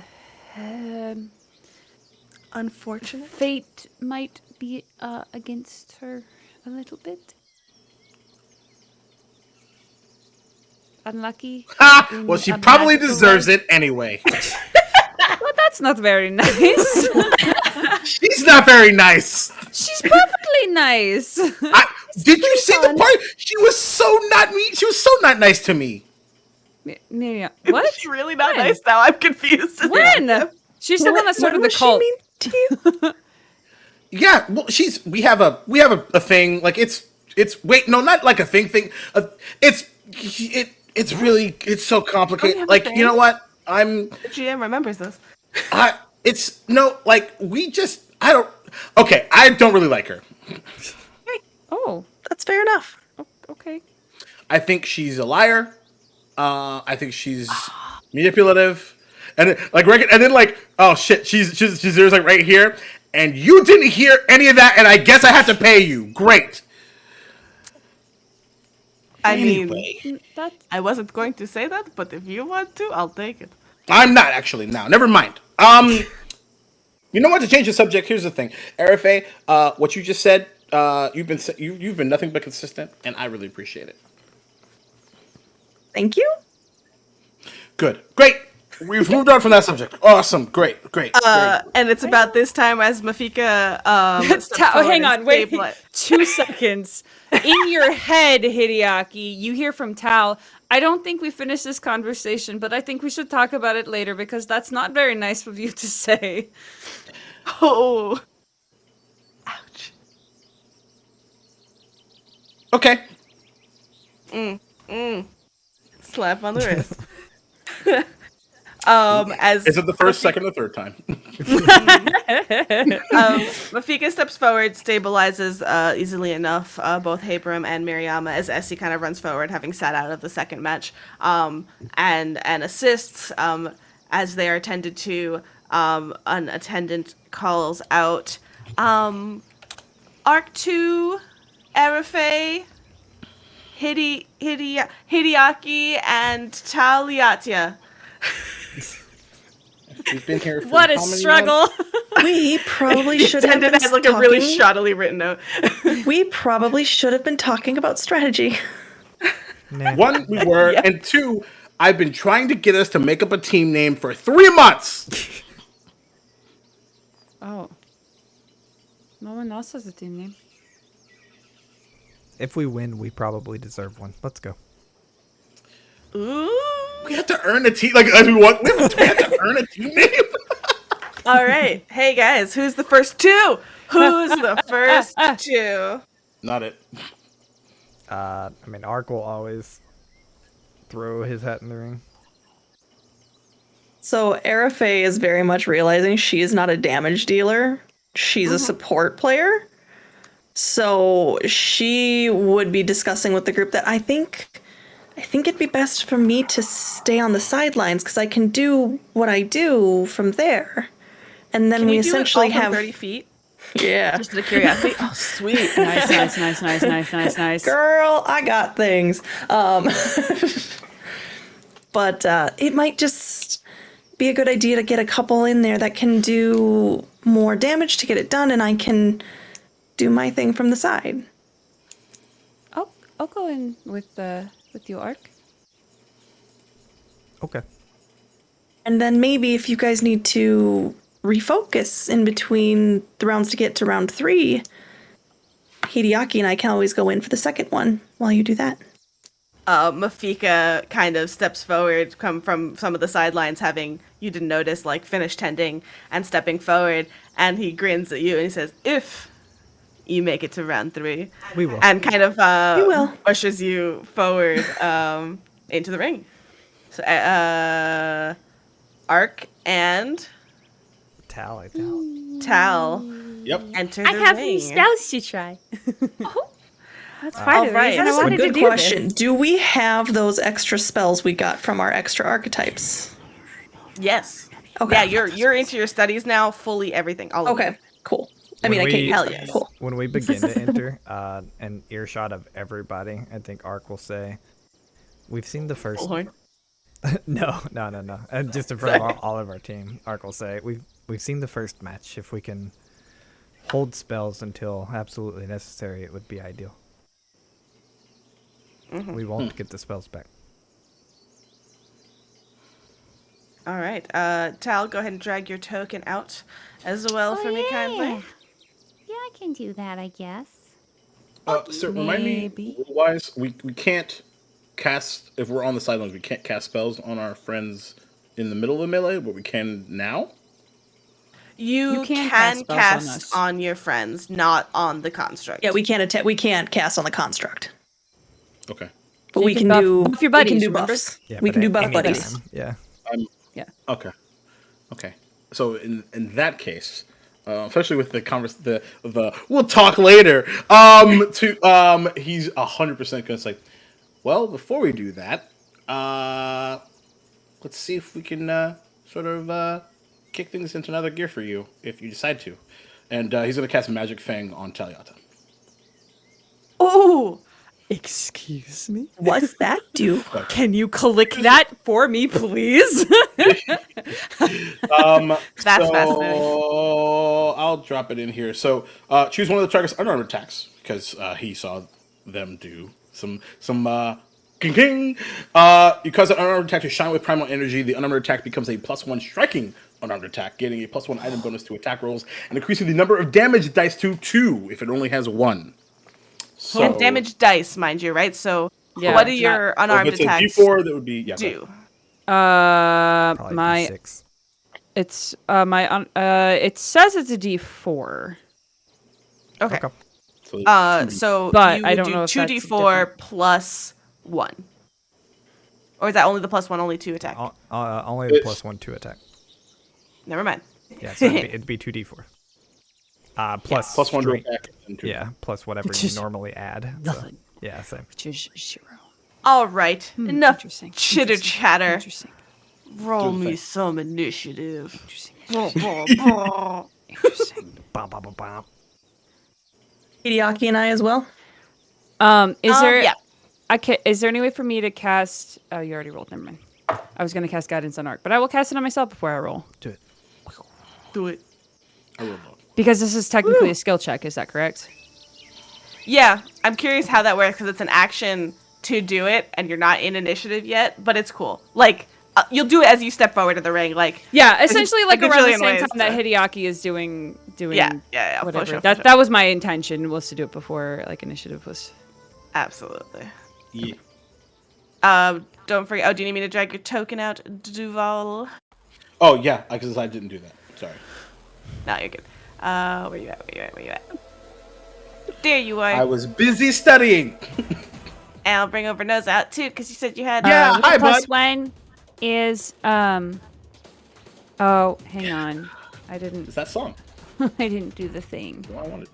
Unfortunate. fate might be against her a little bit. Unlucky. well, she a probably magical deserves way. it anyway. Well, that's not very nice. She's not very nice. She's perfectly nice. Did you see the part? She was so not me. She was so not nice to me. Miriam, what? It's really not When? nice now. I'm confused. When? She's the one that started the What cult. was she mean to you? Yeah, well, we have a thing. Like it's wait, no, not like a thing. It's really so complicated. have a Like, thing? you know what? The GM remembers this. It's no, like we just I don't really like her. Oh, That's fair enough. okay. I think she's a liar. I think she's manipulative, and then oh shit, she's there's like right here, and you didn't hear any of that, and I guess I have to pay you. Great. I mean, Anyway, That's I wasn't going to say that, but if you want to, I'll take it. I'm not actually now. Never mind. You know what? To change the subject, here's the thing, RFA. What you just said, you've been nothing but consistent, and I really appreciate it. Thank you. Good, great. We've moved on from that subject. Awesome, great. And it's about this time as Mafika. Hang on, wait 2 seconds. In your head, Hideaki, you hear from Tal. I don't think we finished this conversation, but I think we should talk about it later because that's not very nice of you to say. Oh, ouch. Okay. Slap on the wrist. As Is it the first, second, or third time? Mafika steps forward, stabilizes easily enough both Habram and Miriama as Essie kind of runs forward, having sat out of the second match, and assists as they are attended to. An attendant calls out, Arc 2, Arafe, Hideaki, and Taliatia. We've been here for What a how many struggle! We probably should have Attendant been has like a really talking- shoddily written note. We probably should have been talking about strategy. Nah. One, we were, Yeah. and two, I've been trying to get us to make up a team name for 3 months. Oh. No one else has a team name. If we win, we probably deserve one. Let's go. Ooh. We have to earn a team, like as we want. We have to earn a team name. All right. Hey guys, who's the first 2? Who's the first 2? Not it. I mean, Ark will always throw his hat in the ring. So Arafe is very much realizing she is not a damage dealer. She's a support player. So she would be discussing with the group that I think it'd be best for me to stay on the sidelines because I can do what I do from there. And then Can we you do essentially it all from have 30 feet? yeah. Just out of curiosity. Oh, sweet. Nice. Girl, I got things. But it might just be a good idea to get a couple in there that can do more damage to get it done, and I can do my thing from the side. I'll go in with you, Ark. Okay. And then maybe if you guys need to refocus in between the rounds to get to round 3, Hideaki and I can always go in for the second one while you do that. Mafika kind of steps forward, come from some of the sidelines, having, you didn't notice, like, finished tending and stepping forward, and he grins at you and he says, if you make it to round 3. We will. And kind of We will. pushes you forward into the ring. So, Ark and Tal, I think. Tal Yep. enter I the have ring. new spells to try. That's part all of right. the reason I That's That's a wanted to good do question. this. Do we have those extra spells we got from our extra archetypes? Yes. Okay. Yeah, you're into your studies now, fully everything. All of Okay, it. cool. I mean, When I can't we- use Hell them. yes. Cool. When we begin to enter an earshot of everybody, I think Ark will say, we've seen the first... Bullhorn. No. And just in front of all of our team, Ark will say, we've seen the first match. If we can hold spells until absolutely necessary, it would be ideal. We won't get the spells back. All right. Tal, go ahead and drag your token out as well for me, kindly. Yeah, I can do that, I guess. Sir, remind me, Maybe. rule-wise, we can't cast, if we're on the sidelines, we can't cast spells on our friends in the middle of the melee, but we can now? You can can cast spells on cast us. on your friends, not on the construct. Yeah, we can't we can't cast on the construct, Okay. but You we can can buff- do buff your we can buddies, do remember? buffs. Yeah, We but can do at buff any buddies. time, yeah. Okay. So in that case, especially with the we'll talk later. He's 100% gonna say, well, before we do that, let's see if we can sort of kick things into another gear for you if you decide to. And he's gonna cast Magic Fang on Talyata. Ooh. Excuse me? What's that do? Can you click that for me, please? That's fascinating. I'll drop it in here. So choose one of the target's unarmed attacks because he saw them do some king king. You cause an unarmed attack to shine with primal energy. The unarmed attack becomes a +1 striking unarmed attack, getting a +1 item bonus to attack rolls and increasing the number of damage dice to 2 if it only has 1. So, And damage dice, mind you, right? So Yeah, what do it's your unarmed if it's attacks a D4, that would be do? Probably My D6. it's my it says it's a D4. Okay. Okay. So But you I would don't do know if that's 2d4 plus 1. Or is that only the +1, only 2 attack? Only the +1 2 attack. Never mind. Yeah, so it'd be 2d4. Plus +1 to strength. attack. And 2. Yeah, plus whatever Which you is normally add. nothing. So, yeah, same. Which is 0. All right. Enough Interesting. chitter chatter. Interesting. Roll Do the me thing. some initiative. Interesting. Interesting. Bum, bum, bum, bum. Hideaki and I as well. Is there? Yeah. Is there any way for me to cast? Oh, you already rolled. Never mind. I was gonna cast Guidance on Arc, but I will cast it on myself before I roll. Do it. Do it. I rolled low. Because this is technically a skill check. Is that correct? Yeah, I'm curious how that works because it's an action to do it, and you're not in initiative yet. But it's cool. Like you'll do it as you step forward to the ring. Like Yeah, essentially like a around the gajillion same ways time that to- Hideaki is doing Yeah, for whatever. sure, for that sure. that was my intention, was to do it before like initiative was. Absolutely. Yeah. Don't forget. Oh, do you need me to drag your token out, Duval? Oh yeah, because I didn't do that. Sorry. No, you're good. Where you at? There you are. I was busy studying. And I'll bring over Nose out too, because you said you had. Yeah, hi, Plus bud. 1 is Oh, hang on. I didn't. It's that song. I didn't do the thing. What I wanted.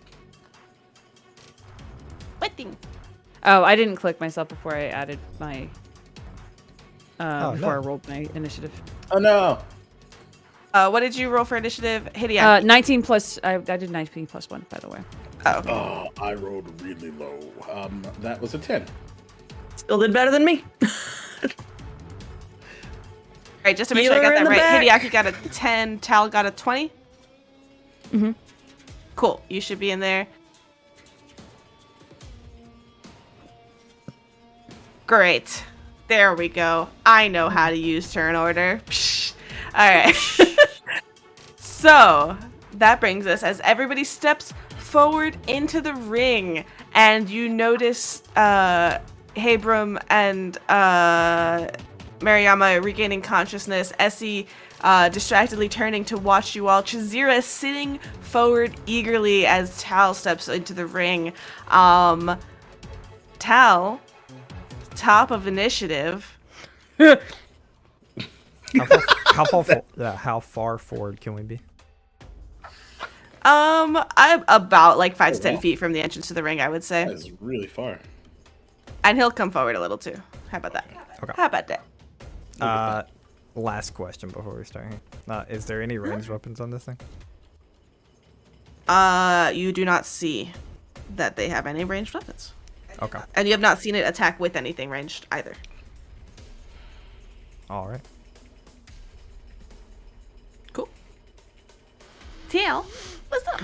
What thing? Oh, I didn't click myself before I added my. Before I no. rolled my initiative. Oh no. What did you roll for initiative? Hideaki. 19 plus. I did 19 plus 1, by the way. Oh, okay. Oh, I rolled really low. That was a 10. Still did better than me. All right, just to make sure I Healer got in that the right. back. Hideaki got a 10. Tal got a 20. Mm-hmm. Cool. You should be in there. Great. There we go. I know how to use turn order. Psh. All right. So that brings us as everybody steps forward into the ring, and you notice Habram and Mariama regaining consciousness. Essie distractedly turning to watch you all. Chazira sitting forward eagerly as Tal steps into the ring. Tal, top of initiative. How far forward can we be? I'm about like 5 to 10 wow. feet from the entrance to the ring, I would say. That is really far. And he'll come forward a little too. How about that? Okay. How about that? Last question before we start here. Is there any ranged weapons on this thing? You do not see that they have any ranged weapons. Okay. And you have not seen it attack with anything ranged either. All right. Cool. TL, what's up?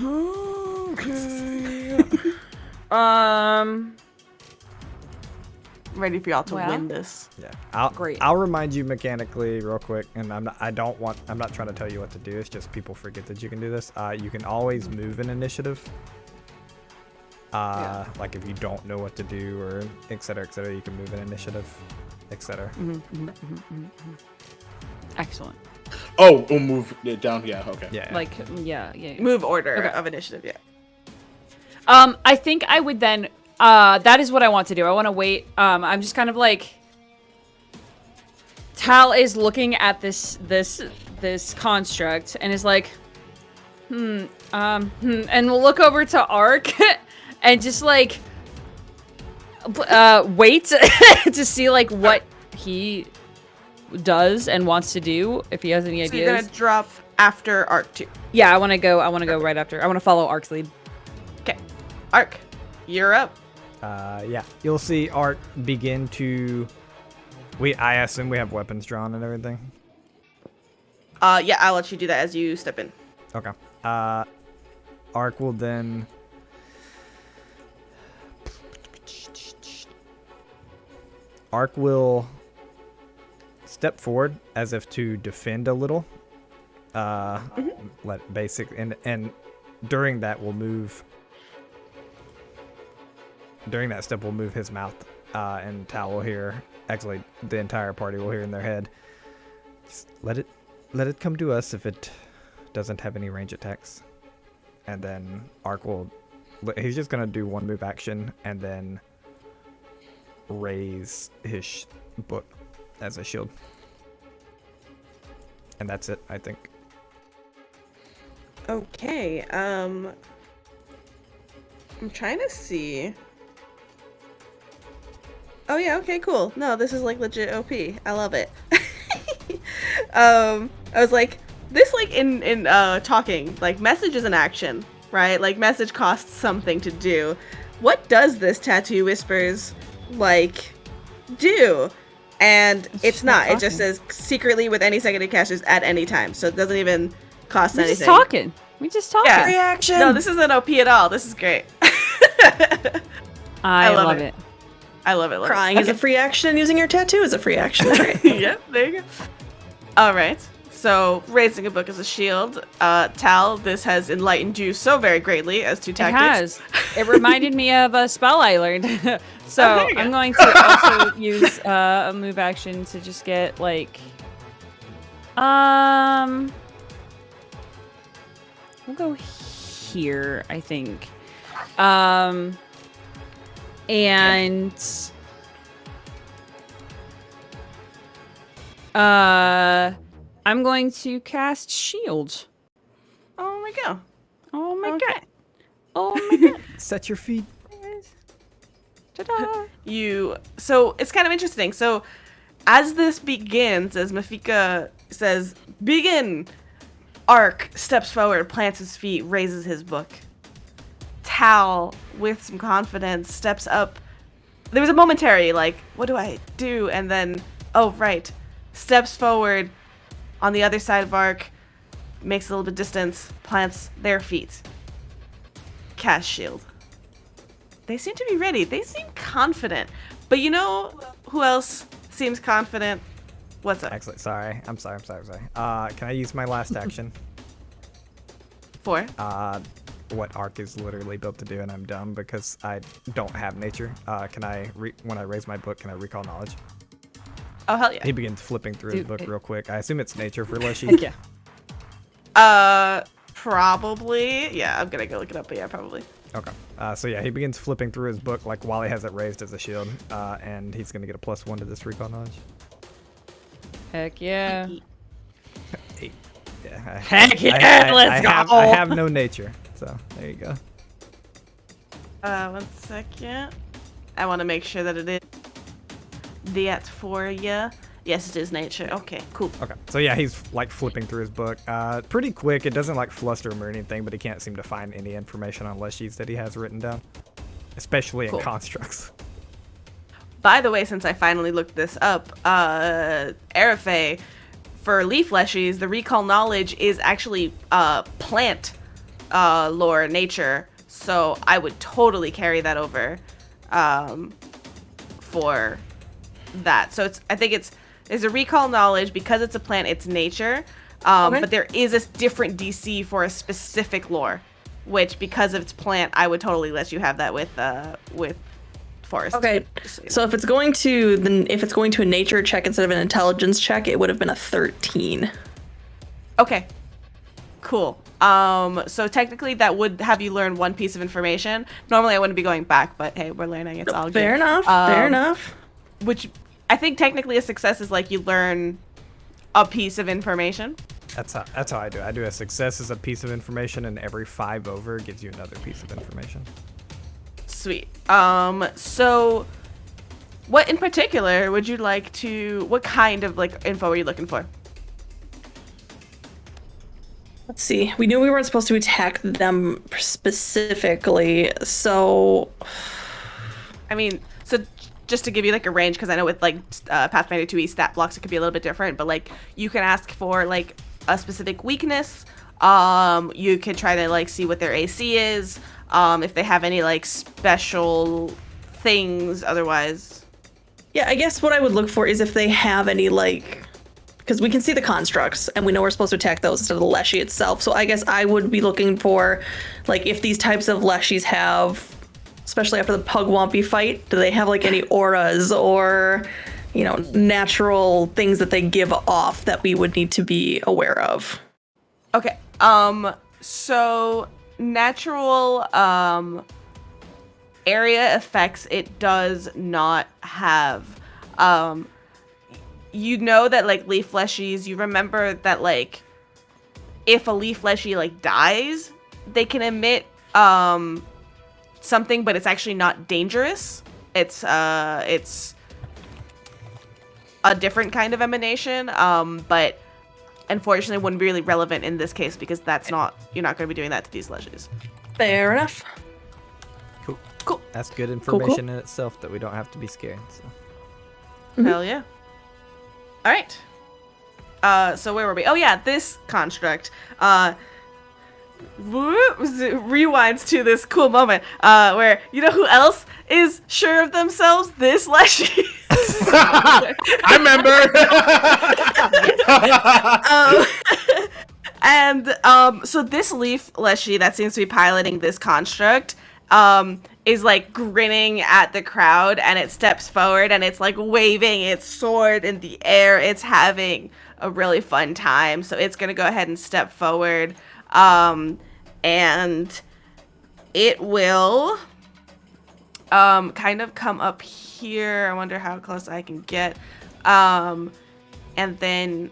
Ready for y'all to Well. win this. Yeah. Great. I'll remind you mechanically real quick, and I'm not trying to tell you what to do. It's just people forget that you can do this. You can always move an initiative. Like if you don't know what to do or et cetera, you can move an initiative, et cetera. Excellent. Oh, we'll move it down. Yeah, okay. Yeah. Like, yeah. Move order Okay. of initiative, yeah. I think I would then. That is what I want to do. I want to wait. I'm just kind of like. Tal is looking at this construct and is like, And we'll look over to Ark and just like wait to see like what he does and wants to do, if he has any So ideas. you're gonna drop after Arc 2. Yeah, I want to go right after. I want to follow Ark's lead. Okay. Arc, you're up. Yeah, you'll see Art begin to. I assume we have weapons drawn and everything. Yeah, I'll let you do that as you step in. Okay. Ark will then. Ark will step forward as if to defend a little. Let basic and during that we'll move. During that step, we'll move his mouth, and Tal will hear. Actually, the entire party will hear in their head. Just let it come to us if it doesn't have any range attacks. And then Ark will. He's just gonna do one move action and then raise his book as a shield. And that's it, I think. Okay. I'm trying to see. Oh yeah, okay, cool. No, this is like legit OP. I love it. I was like, this like in talking, like message is an action, right? Like message costs something to do. What does this tattoo whispers like do? And it's not. It just says secretly with any secondary casters at any time. So it doesn't even cost We're anything. just talking. We just talking. Yeah. Reaction. No, this isn't OP at all. This is great. I love love it. it. I love it. Love Crying it. is a free action. Using your tattoo is a free action. Yep, there you go. All right. So raising a book as a shield. Tal, this has enlightened you so very greatly as to It tactics. has. It reminded me of a spell I learned. So there you go. I'm going to also use a move action to just get like, we'll go here, I think. And I'm going to cast Shield. Oh my god. Oh my Okay. god. Oh my god. Set your feet. Ta-da. So it's kind of interesting. So as this begins, as Mafika says, begin, Ark steps forward, plants his feet, raises his book. Tal, with some confidence, steps up. There was a momentary, like, what do I do? And then, oh, right. Steps forward on the other side of Ark, makes a little bit of distance, plants their feet. Cast shield. They seem to be ready. They seem confident. But you know who else seems confident? What's up? Excellent. Sorry. I'm sorry. Can I use my last action? For? What Ark is literally built to do, and I'm dumb because I don't have nature. Can I, when I raise my book, can I recall knowledge? Oh, hell yeah. He begins flipping through his Dude, book it- real quick. I assume it's nature for Leshy. Heck yeah. Probably. Yeah, I'm gonna go look it up, but yeah, probably. Okay. So yeah, he begins flipping through his book like while he has it raised as a shield, and he's gonna get a +1 to this recall knowledge. Heck yeah. 8. Yeah. Heck yeah, let's go. I have no nature, so there you go. 1 second. I want to make sure that it is that for you. Yes, it is nature. Okay, cool. Okay. So yeah, he's like flipping through his book. Pretty quick. It doesn't like fluster him or anything, but he can't seem to find any information on Leshy's that he has written down, especially Cool. in constructs. By the way, since I finally looked this up, Arafe, for leaf fleshies, the recall knowledge is actually plant lore nature, so I would totally carry that over for that. So I think there's a recall knowledge because it's a plant, it's nature, Okay. but there is a different DC for a specific lore, which because it's plant, I would totally let you have that with forest. Okay, so if it's going to a nature check instead of an intelligence check, it would have been a 13. Okay. Cool. So technically that would have you learn one piece of information. Normally I wouldn't be going back, but hey, we're learning. It's all good. Fair enough. Fair enough. Which I think technically a success is like you learn a piece of information. That's how I do it. I do a success as a piece of information, and every 5 over gives you another piece of information. Sweet. So what in particular would you like to, what kind of like info are you looking for? Let's see. We knew we weren't supposed to attack them specifically, so I mean, so just to give you like a range, because I know with like Pathfinder2e stat blocks, it could be a little bit different, but like you can ask for like a specific weakness. You could try to like see what their AC is, if they have any like special things otherwise. yeah, I guess what I would look for is if they have any like, because we can see the constructs and we know we're supposed to attack those instead of the Leshy itself. So I guess I would be looking for like if these types of Leshies have, especially after the Pugwampy fight, do they have like any auras or, you know, natural things that they give off that we would need to be aware of? Okay. So natural area effects it does not have. You know that like leaf leshies, you remember that like if a leaf leshie like dies, they can emit something, but it's actually not dangerous. It's a different kind of emanation, but unfortunately wouldn't be really relevant in this case because that's not, you're not going to be doing that to these leshies. Fair enough. Cool. That's good information in itself that we don't have to be scared. So. Hell yeah. All right. So where were we? Oh yeah, this construct. Rewinds to this cool moment where you know who else is sure of themselves? This Leshy. I remember. So this leaf Leshy that seems to be piloting this construct is like grinning at the crowd, and it steps forward and it's like waving its sword in the air. It's having a really fun time, so it's gonna go ahead and step forward, and it will kind of come up here. I wonder how close I can get, and then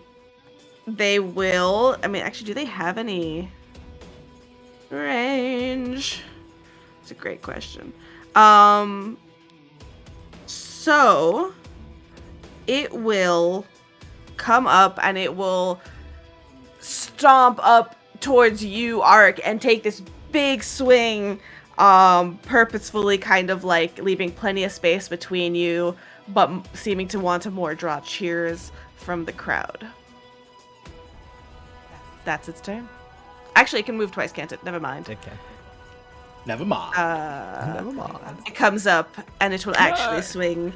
they will, I mean, actually, do they have any range? It's a great question. So it will come up and it will stomp up towards you, Ark, and take this big swing, purposefully kind of like leaving plenty of space between you, but seeming to want to more draw cheers from the crowd. That's its turn. Actually, it can move twice, can't it? Never mind. It can. Never mind. Never mind. It comes up and it will actually swing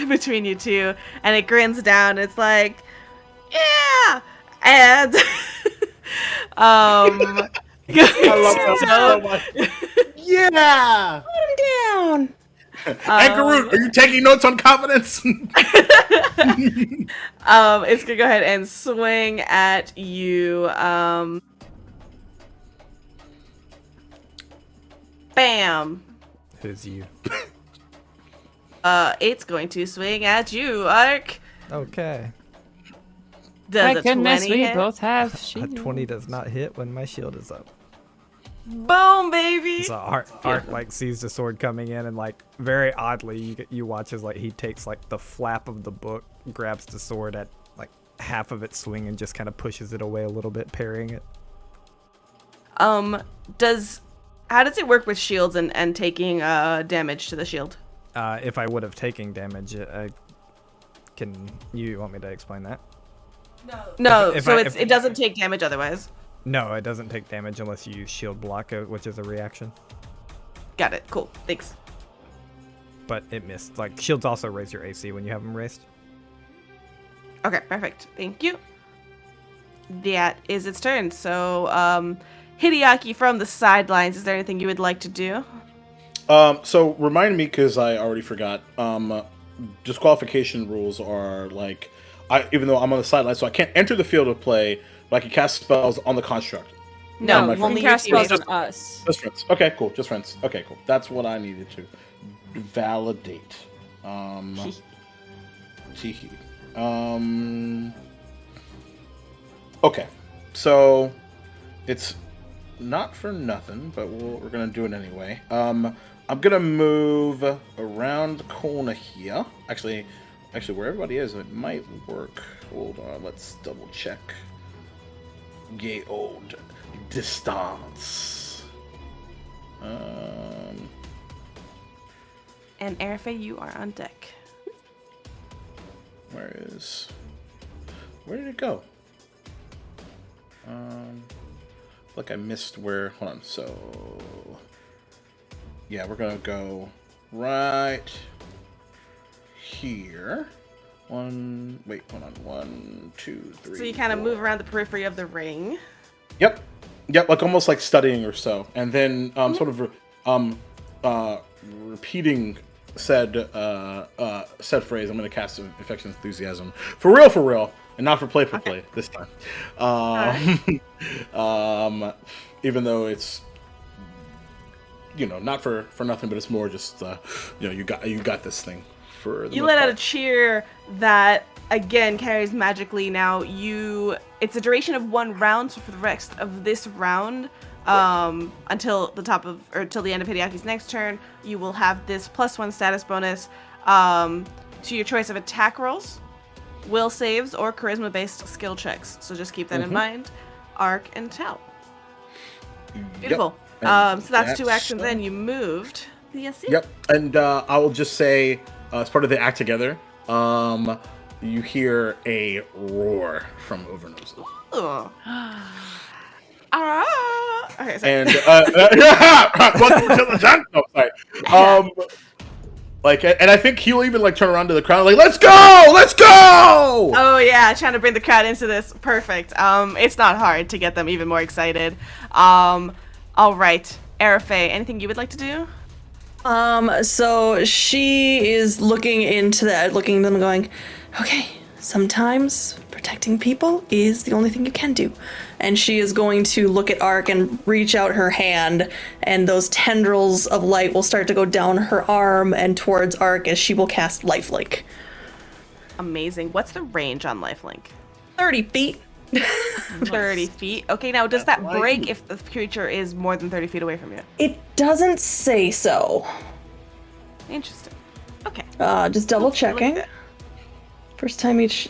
between you two, and it grins down. It's like, yeah, and I love that so much. Yeah. Put him down. Ankarut, are you taking notes on confidence? It's gonna go ahead and swing at you. Bam. Who's you? It's going to swing at you, Ark. Okay. Does My a goodness, 20 we hit? both have A shields. 20 does not hit when my shield is up. Boom, baby. So Art like sees the sword coming in, and like very oddly you watch as like he takes like the flap of the book, grabs the sword at like half of its swing, and just kind of pushes it away a little bit, parrying it. How does it work with shields and taking damage to the shield? If I would have taken damage, you want me to explain that? No, If so I- it doesn't take damage otherwise. No, it doesn't take damage unless you use shield block, which is a reaction. Got it. Cool. Thanks. But it missed. Like shields also raise your AC when you have them raised. Okay, perfect. Thank you. That is its turn. So, Hideaki from the sidelines, is there anything you would like to do? So remind me, because I already forgot. Disqualification rules are like, even though I'm on the sidelines, so I can't enter the field of play, but I can cast spells on the construct. No, my You only can your cast spells teammates. on us. Just friends. Okay, cool. Just friends. Okay, cool. That's what I needed to validate. Teehee. Okay, so it's not for nothing, but we're gonna do it anyway. I'm gonna move around the corner here. Actually, where everybody is, it might work. Hold on, let's double check. Gay old distance. And Airfay, you are on deck. Where did it go? Look, I missed where. Hold on. So, yeah, we're gonna go right here. Hold on. 1, 2, 3. So you kind of move around the periphery of the ring. Yep, like almost like studying or so, and then sort of repeating said phrase. I'm gonna cast Infection Enthusiasm for real, and not for play this time. Even though it's not for nothing, but it's more just you got this thing. You let out a cheer that again carries magically. Now it's a duration of 1 round, so for the rest of this round, until the end of Hideaki's next turn, you will have this +1 status bonus to your choice of attack rolls, will saves, or charisma-based skill checks. So just keep that in mind. Arc and Tell. Beautiful. Yep. So that's 2 actions. Then you moved. Yes. Yep. And I will just say, as part of the act together, you hear a roar from Overnoser. Oh. Okay, sorry. And welcome to the jungle. No, sorry. And I think he'll even turn around to the crowd let's go! Oh yeah, trying to bring the crowd into this. Perfect. It's not hard to get them even more excited. All right, Airfay, anything you would like to do? So she is looking into that, looking at them going, okay, sometimes protecting people is the only thing you can do. And she is going to look at Ark and reach out her hand, and those tendrils of light will start to go down her arm and towards Ark as she will cast Lifelink. Amazing. What's the range on Lifelink? 30 feet. 30 feet. Okay, now does that break if the creature is more than 30 feet away from you? It doesn't say so. Interesting. Okay. Just double checking. First time each...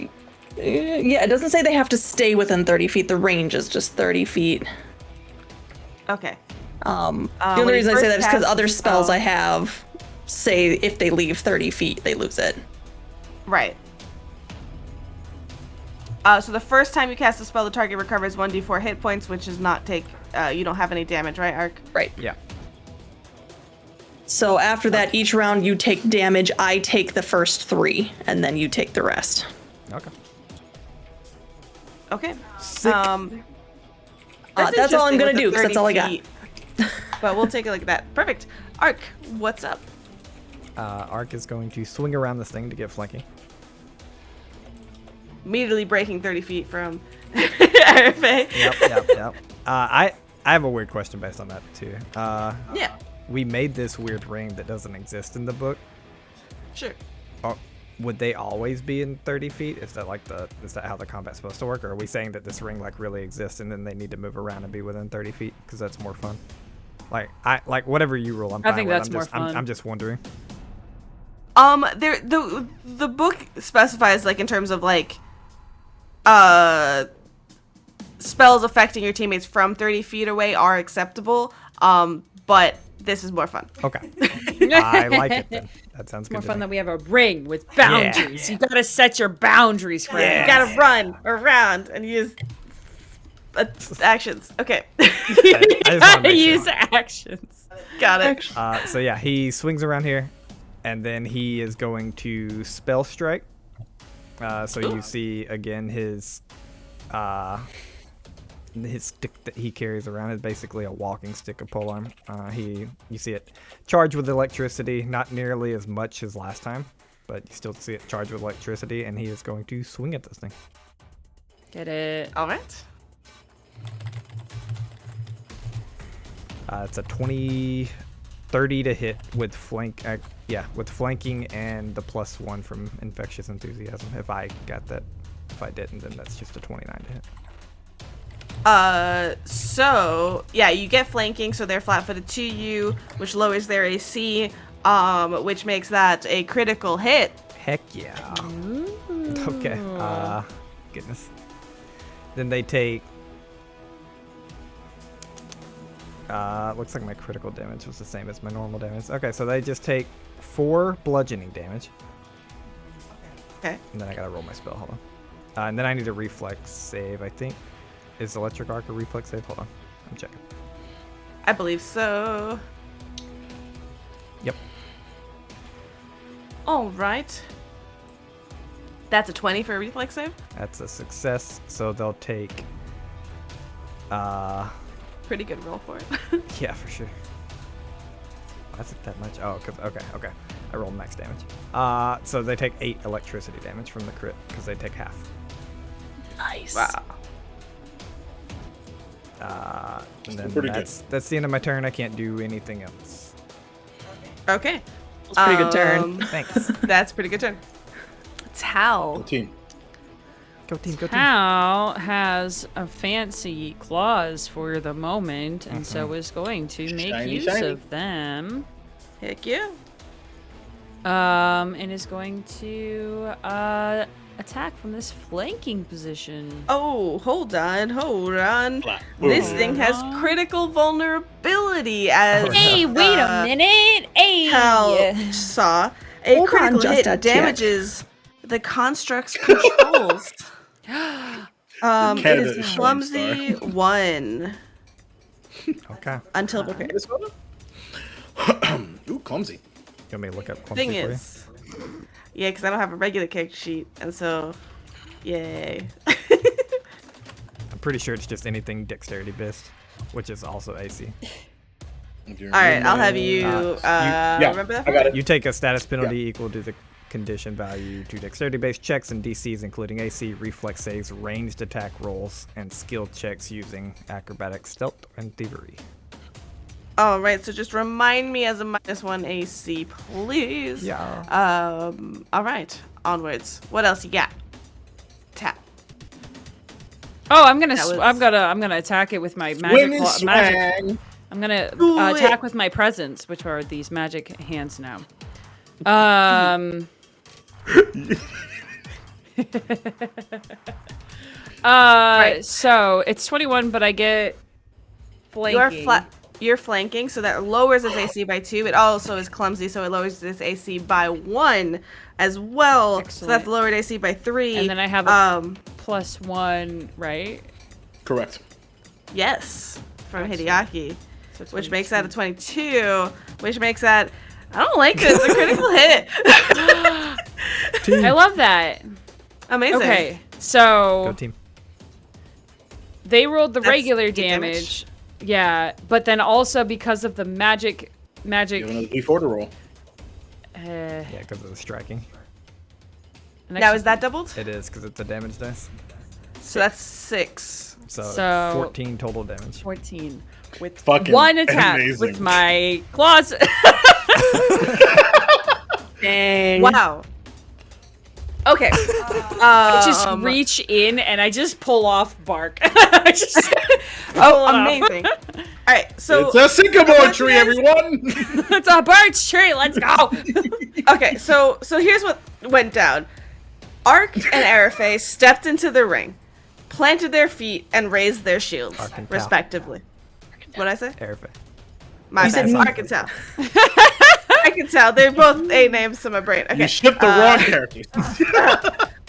yeah, it doesn't say they have to stay within 30 feet. The range is just 30 feet. Okay. The only reason I say that is because other spells I have say if they leave 30 feet, they lose it. Right. So the first time you cast a spell, the target recovers 1d4 hit points, which does not take... you don't have any damage, right, Ark? Right. Yeah. So after that, each round you take damage. I take the first 3, and then you take the rest. Okay. Okay. Sick. That's all I'm going to do, because that's all I got. But we'll take a look at that. Perfect. Ark, what's up? Ark is going to swing around this thing to get flanking. Immediately breaking 30 feet from Airfay. Yep. I have a weird question based on that, too. Yeah. We made this weird ring that doesn't exist in the book. Sure. Would they always be in 30 feet? Is that how the combat's supposed to work? Or are we saying that this ring really exists and then they need to move around and be within 30 feet? Because that's more fun. Whatever you rule, I'm fine I think with. that's more fun. I'm just wondering. The book specifies in terms of spells affecting your teammates from 30 feet away are acceptable. But this is more fun. Okay. I like it then. That sounds good. More to fun me. that we have a ring with boundaries. Yeah. You gotta set your boundaries, friend. You gotta run around and use actions. Okay. I just wanna make Use sure. actions. Got it. So yeah, he swings around here, and then he is going to spell strike. So you see again his stick that he carries around is basically a walking stick of polearm. You see it charged with electricity, not nearly as much as last time, but you still see it charged with electricity, and he is going to swing at this thing. Get it. All right. It's a 30 to hit with with flanking and the +1 from infectious enthusiasm. If I got that, if I didn't, then that's just a 29 to hit. So yeah, you get flanking, so they're flat-footed to you, which lowers their AC, which makes that a critical hit. Heck yeah. Okay. Goodness. Then they take. Looks like my critical damage was the same as my normal damage. Okay, so they just take 4 bludgeoning damage. Okay. And then I gotta roll my spell. Hold on. And then I need a reflex save, I think. Is electric arc a reflex save? Hold on. I'm checking. I believe so. Yep. All right. That's a 20 for a reflex save. That's a success. So they'll take. Pretty good roll for it. Yeah, for sure. Why is it that much? Oh, cause okay. I rolled max damage. So they take 8 electricity damage from the crit because they take half. Nice. Wow. And then Pretty that's the end of my turn. I can't do anything else. Okay. That's a pretty good turn. Thanks. That's a pretty good turn. Tal. Team. Go team, go team. Hal has a fancy claws for the moment, and so is going to make Shiny, use shiny. of them. Heck yeah. And is going to attack from this flanking position. Oh, hold on. Flat. This Boom. thing has critical vulnerability as Hey, wait a minute! Hey! Hal saw. A Hold on critical just hit a tick. damages the construct's controls. It Canada is is clumsy shining 1 Okay. until prepared. Ooh, clumsy. You want me to look up clumsy Thing for you? is, yeah, because I don't have a regular character sheet, and so, yay. I'm pretty sure it's just anything dexterity based, which is also AC. All right, I'll have you yeah, remember that? I got it. You take a status penalty equal to the condition value to dexterity based checks and DCs, including AC, reflex saves, ranged attack rolls, and skill checks using acrobatics, stealth, and thievery. All right, so just remind me as a -1 AC, please. Yeah. All right, onwards. What else you got? Tap. Oh, I'm gonna That was- I'm gonna attack it with my Swing and magic. swang. I'm gonna Do attack it. with my presents, which are these magic hands now. So it's 21, but I get flanking. You're flanking, so that lowers its AC by 2. It also is clumsy, so it lowers its AC by 1 as well. So Excellent. that's lowered AC by 3. And then I have a +1, right? Correct. Yes, from Excellent. Hideaki, So it's which makes that a 22, which makes that, I don't like this, a critical hit. I love that. Amazing. Okay, Go so team. they rolled the That's regular 8 damage. Yeah, but then also because of the magic. You have another D4 to roll. Yeah, because of the striking. Now is that doubled? It is, because it's a damage dice. So that's 6. So 14 total damage. 14 with Fucking one attack amazing. with my claws. Dang. Wow. Okay. Just reach in and I just pull off bark. I just pull it off. Amazing. All right, so It's a sycamore tree, everyone. It's a birch tree. Let's go. okay, so here's what went down. Ark and Arafe stepped into the ring, planted their feet, and raised their shields, Ark and Tal. respectively. What'd I say? Arafe. My You said bad. me. Ark and Tal. I can tell. They're both A names to my brain. Okay. You shipped the wrong characters.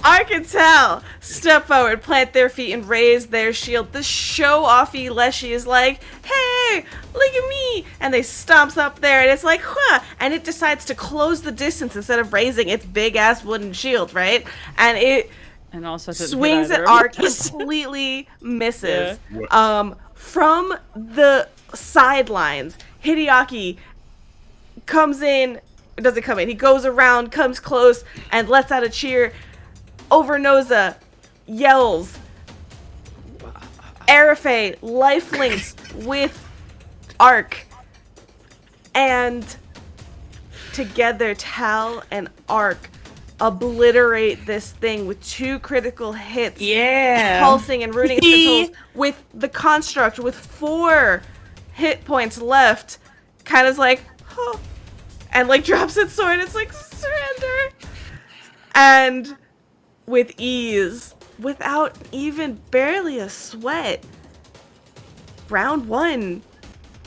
Ark and Tal step forward, plant their feet, and raise their shield. The show-offy Leshy is like, hey, look at me! And they stomps up there, and it's like, huh! And it decides to close the distance instead of raising its big-ass wooden shield, right? And it And also doesn't hit swings either at of Ark, us. completely misses. Yeah. From the sidelines, Hideaki comes in, doesn't come in, he goes around, comes close, and lets out a cheer. Overnoza yells. Arafe lifelinks with Ark. And together, Tal and Ark obliterate this thing with 2 critical hits. Yeah. Pulsing and ruining its controls with the construct with 4 hit points left. Kind of like, oh, and like drops its sword. It's like, surrender. And with ease, without even barely a sweat, round 1,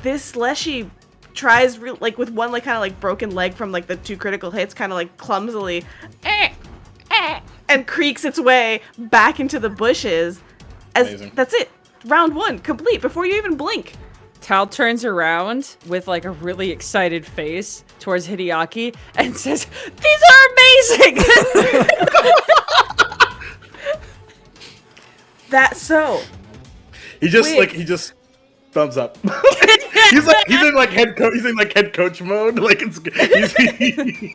this Leshy tries like with one like kind of like broken leg from like the 2 critical hits, kind of like clumsily, and creaks its way back into the bushes. Amazing. That's it. Round 1 complete before you even blink. Tal turns around with like a really excited face towards Hideaki and says, "These are amazing!" That's so. He just thumbs up. he's in head coach mode. Like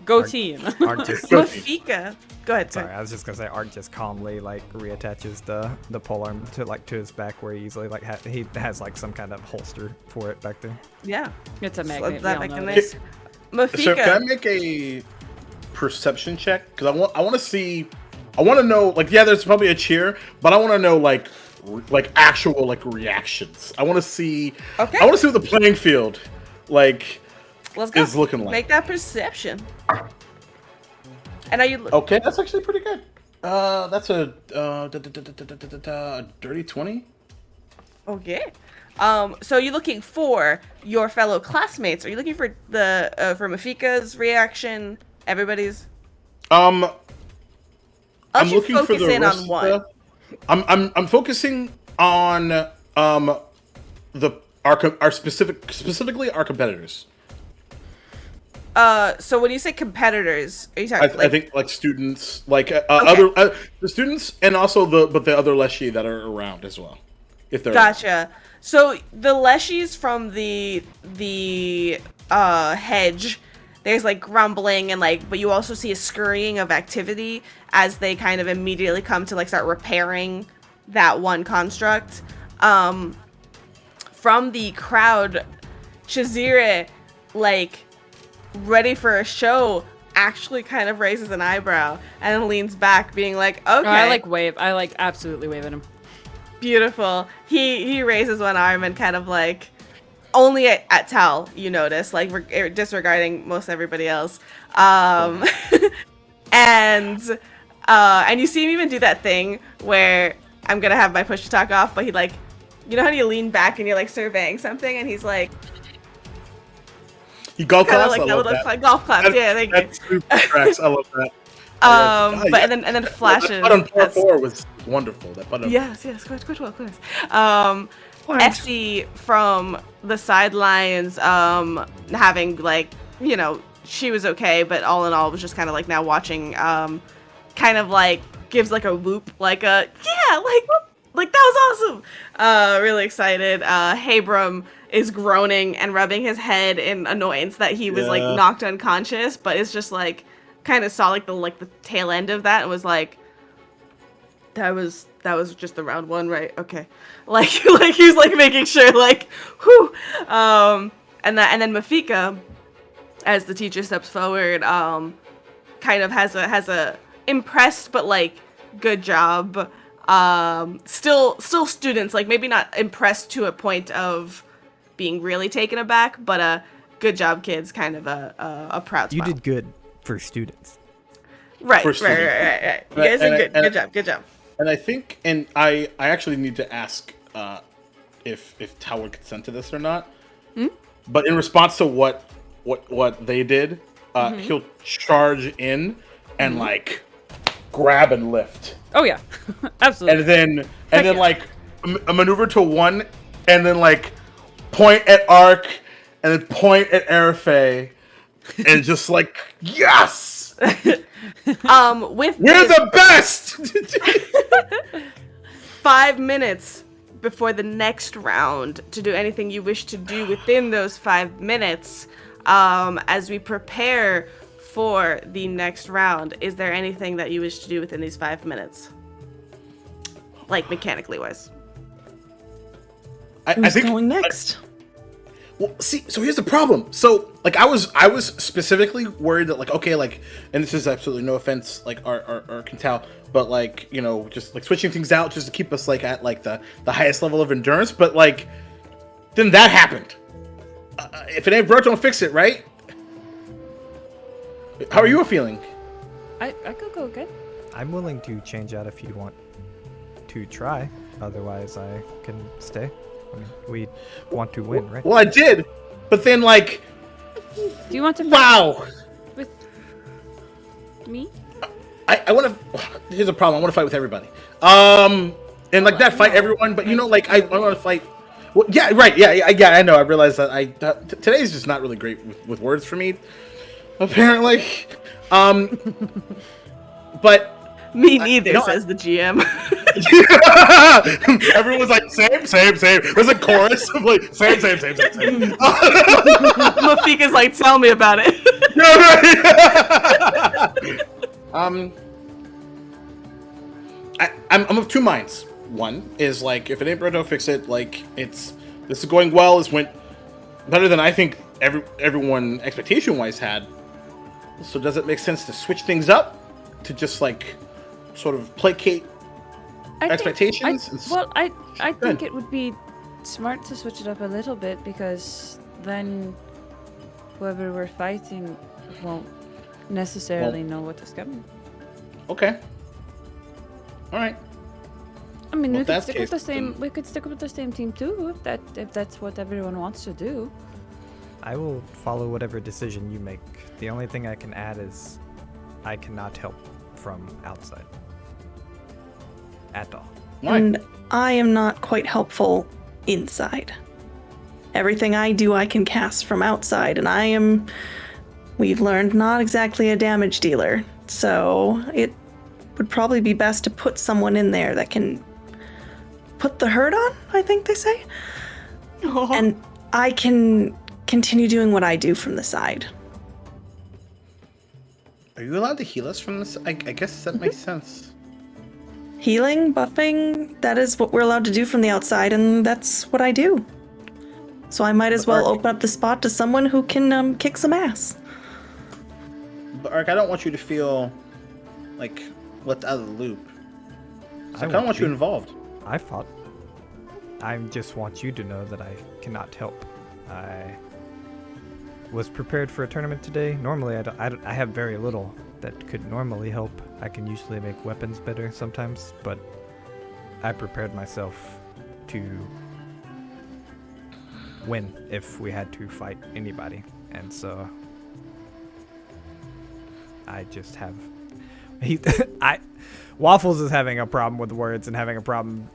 Go team. Art just, Mafika. Go ahead, sorry, I was just gonna say Art just calmly like reattaches the polearm to his back, where he easily like he has like some kind of holster for it back there. Yeah. It's a Slip magnet. that We all back know in this. there. Mafika. So can I make a perception check? Because I want to see. I want to know. Like, yeah, there's probably a cheer, but I want to know like actual like reactions. I want to see. Okay. I want to see what the playing field like Let's go. is looking like. Make that perception. And are you? Okay, that's actually pretty good. That's a dirty 20. Okay. So you're looking for your fellow classmates. Are you looking for for Mafika's reaction? Everybody's. I'm I'll you looking for focus the in rest on of one. I'm focusing on specifically our competitors. So when you say competitors, are you talking? I think like students, like Okay. other the students, and also the other Leshy that are around as well, if they're Gotcha. So the Leshies from the hedge, there's like grumbling and like, but you also see a scurrying of activity as they kind of immediately come to like start repairing that one construct. From the crowd, Shazire, like ready for a show, actually kind of raises an eyebrow and leans back, being like, "Okay." Oh, I like wave. I like absolutely wave at him. Beautiful. He raises one arm and kind of like only at Tal you notice, like disregarding most everybody else. And you see him even do that thing where I'm gonna have my push to talk off, but he like, you know how you lean back and you're like surveying something, and he's like, you golf kind of claps. like I that love little that. golf claps. Yeah, thank you. That's super tracks. I love that. But and then flashes. That putt on par 4 was wonderful. That putt on Yes, quite well. Essie from the sidelines, having like, you know, she was okay, but all in all was just kind of like now watching, kind of like gives like a whoop, like a yeah, like that was awesome. Really excited. Habram is groaning and rubbing his head in annoyance that he was like knocked unconscious, but it's just like kind of saw like the tail end of that and was like, that was just the round 1, right? Okay. Like he's like making sure like whew. And then Mafika, as the teacher steps forward, kind of has a impressed but like good job. Still students, like maybe not impressed to a point of being really taken aback, but good job, kids, kind of a proud smile. You did good for students. Right. For You guys did good. Good job. And I think, and I actually need to ask if Tao would consent to this or not. But in response to what they did, he'll charge in and like grab and lift. Oh yeah, absolutely. And then like a maneuver to 1, and then like point at Ark, and then point at Arafe, and just like yes. With We're the best! 5 minutes before the next round to do anything you wish to do within those 5 minutes. As we prepare for the next round, is there anything that you wish to do within these 5 minutes? Like mechanically wise. I Who's think going next? Well, see, so here's the problem. So, like, I was specifically worried that, like, okay, like, and this is absolutely no offense, like, our Quintal, but, like, you know, just, like, switching things out just to keep us, like, at, like, the highest level of endurance, but, like, then that happened. If it ain't broke, don't fix it, right? How are you feeling? I could go again. I'm willing to change out if you want to try. Otherwise, I can stay. I mean, we want to win, right? Well, I did, but then, like, Do you want to fight wow. with me? I want to. Here's the problem. I want to fight with everybody. And like that, fight everyone. But you know, like I want to fight. Well, yeah, right. Yeah. I know. I realize that today's just not really great with words for me. Apparently, but Me neither, says the GM. everyone's like same. There's a chorus of like same. Mafika's like, tell me about it. I'm of two minds. One is like, if it ain't broke, don't fix it. Like, this is going well. This went better than I think everyone expectation wise had. So does it make sense to switch things up to just like sort of placate expectations? I think it would be smart to switch it up a little bit, because then whoever we're fighting won't necessarily know what is coming. Okay. All right. I mean, Well, we if could that's stick the with the case, same. then- We could stick with the same team too, if that's what everyone wants to do. I will follow whatever decision you make. The only thing I can add is I cannot help from outside. At all. Why? And I am not quite helpful inside. Everything I do, I can cast from outside, and I am, we've learned, not exactly a damage dealer. So it would probably be best to put someone in there that can put the hurt on, I think they say. And I can continue doing what I do from the side. Are you allowed to heal us from this? I guess that makes sense. Healing, buffing, that is what we're allowed to do from the outside, and that's what I do. So I might as well open up the spot to someone who can kick some ass. But Ark, I don't want you to feel like left out of the loop. So I kind of want you involved. I fought. I just want you to know that I cannot help. I was prepared for a tournament today. Normally, I have very little that could normally help. I can usually make weapons better sometimes, but I prepared myself to win if we had to fight anybody. And so I just have... Waffles is having a problem with words and having a problem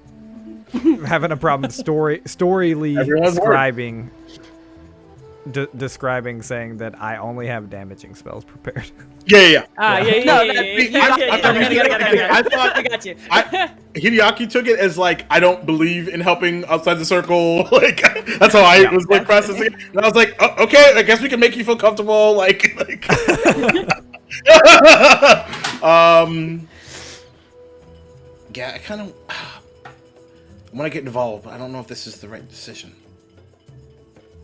storyly describing saying that I only have damaging spells prepared. Yeah. I thought I got you. Hideaki took it as like, I don't believe in helping outside the circle. Like, that's how I was like processing it. And I was like, oh, okay, I guess we can make you feel comfortable. Like yeah, I kind of want to get involved, but I don't know if this is the right decision.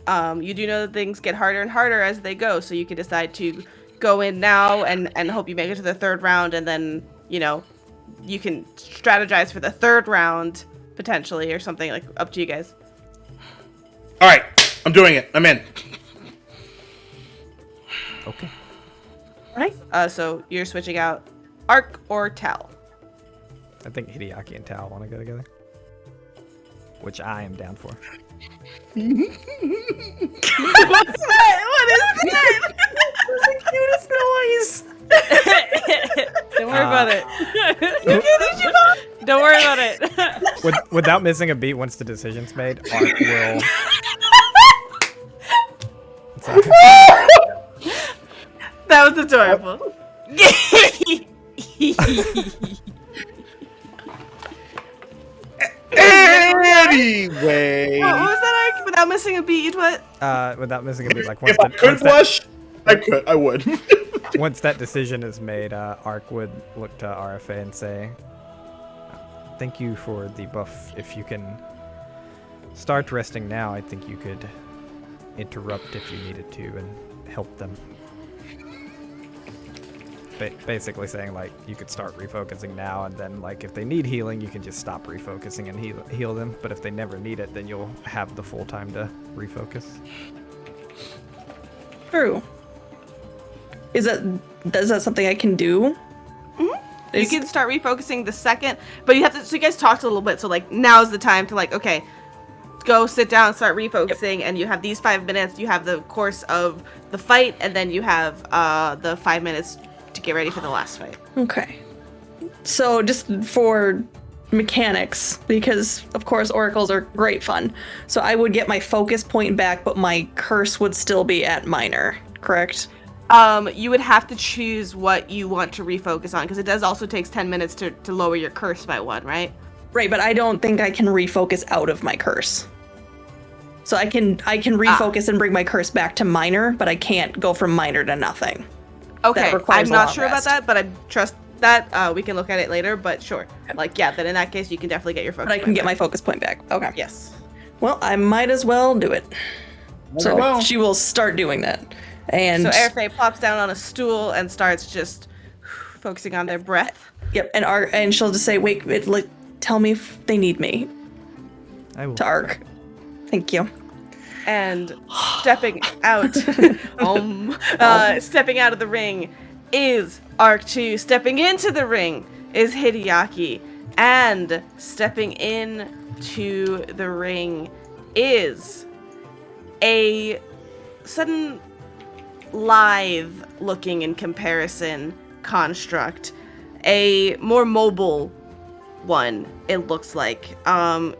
You do know that things get harder and harder as they go, so you can decide to go in now and hope you make it to the third round, and then, you know, you can strategize for the third round, potentially, or something, like, up to you guys. All right, I'm doing it. I'm in. Okay. Right? So you're switching out Ark or Tal. I think Hideaki and Tao want to go together. Which I am down for. What's that? What is that? The cutest noise. Don't worry about it. Don't worry about it. Without missing a beat, once the decision's made, Ark will... Sorry. That was adorable. Anyway, What was that, Ark? Without missing a beat, what? Without missing a beat, like once if I could blush, I would. once that decision is made, Ark would look to RFA and say, "Thank you for the buff. If you can start resting now, I think you could interrupt if you needed to and help them. Basically saying, like, you could start refocusing now, and then, like, if they need healing, you can just stop refocusing and heal them. But if they never need it, then you'll have the full time to refocus. True. Is that something I can do? Mm-hmm. You can start refocusing the second, but you have to. So you guys talked a little bit. So like now's the time to like, okay, go sit down, start refocusing, and you have these 5 minutes. You have the course of the fight, and then you have the 5 minutes to get ready for the last fight. Okay. So just for mechanics, because of course oracles are great fun. So I would get my focus point back, but my curse would still be at minor, correct? You would have to choose what you want to refocus on, because it does also takes 10 minutes to lower your curse by 1, right? Right, but I don't think I can refocus out of my curse. So I can refocus and bring my curse back to minor, but I can't go from minor to nothing. Okay, requires I'm a not long sure rest. about that, but I trust that. We can look at it later, but sure. Like, yeah, then in that case, you can definitely get your focus But I can point get my back. focus point back. Okay. Yes. Well, I might as well do it. So well. she will start doing that. And So Airfae plops down on a stool and starts just focusing on their breath. yep, and she'll just say, "Wait, tell me if they need me." I will. To Ark. Thank you. And stepping out, stepping out of the ring is Arc 2. Stepping into the ring is Hideaki. And stepping into the ring is a sudden lithe looking in comparison construct. A more mobile one, it looks like.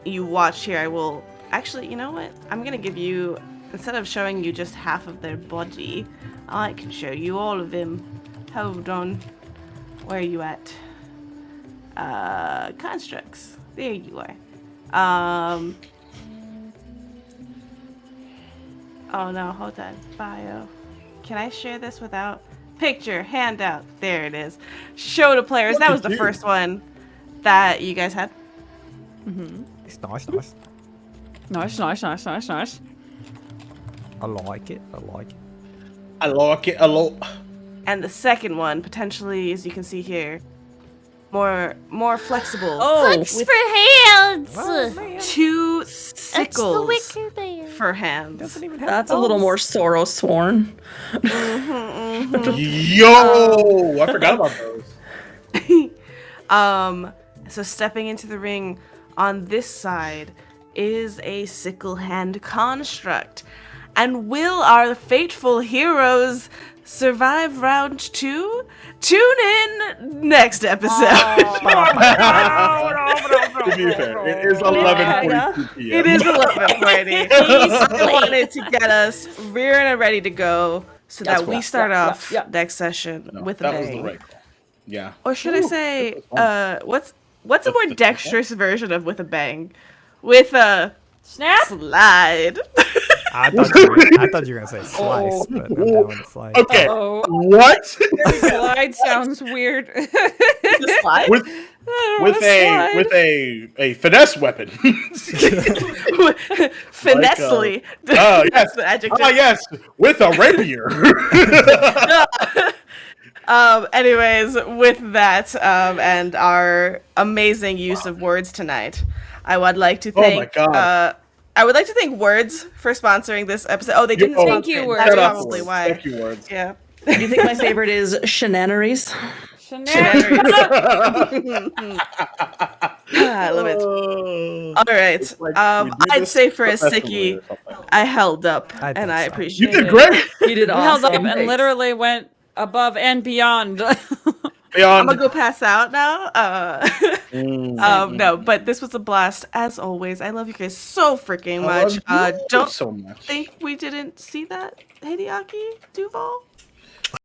You watch here, I will... Actually, you know what? I'm gonna give you... Instead of showing you just half of their body, I can show you all of them. Hold on. Where are you at? Constructs. There you are. Oh no, hold on. Bio. Can I share this without... Picture, handout. There it is. Show to players. Look That at was the you. first one that you guys had. It's nice. Nice. I like it. I like it a lot. And the second one, potentially, as you can see here, more flexible. Hugs for hands. 2 That's the sickles wicker bear. for hands. That's a little more sorrow sworn. Yo, I forgot about those. So stepping into the ring on this side is a sickle hand construct. And will our fateful heroes survive round 2? Tune in next episode. To be fair, it is 11:42 p.m. It is 11:40. I wanted to get us rearing and ready to go so That's that we right. start off yeah. next session No, with a that bang. was the right call. Yeah. Or should I say, what's a What's more the- dexterous version of with a bang? With a Snap. slide. I thought you were gonna say slice, but I'm down with the slice. Okay. Oh, What? slide sounds weird. The slide? with a finesse weapon. Finessely. Oh yes. That's the adjective. Ah yes. With a rapier. Anyways, with that, and our amazing use of words tonight, I would like to Oh my thank God. I would like to thank Words for sponsoring this episode. Oh, they didn't Oh, sponsor you, it. Words. That's Shut up, probably words. why. Thank you, words. Yeah. Do you think my favorite is shenaneries? I love it. All right. It's like, we do I'd this say for a professionally sickie, or something. I held up, I think and I so. appreciate You it. did great. You did We held awesome. up and literally went above and beyond. I'm Beyond. gonna go pass out now. Mm. No, but this was a blast as always. I love you guys so freaking I much. love you Don't so much. think we didn't see that, Hideaki Duval.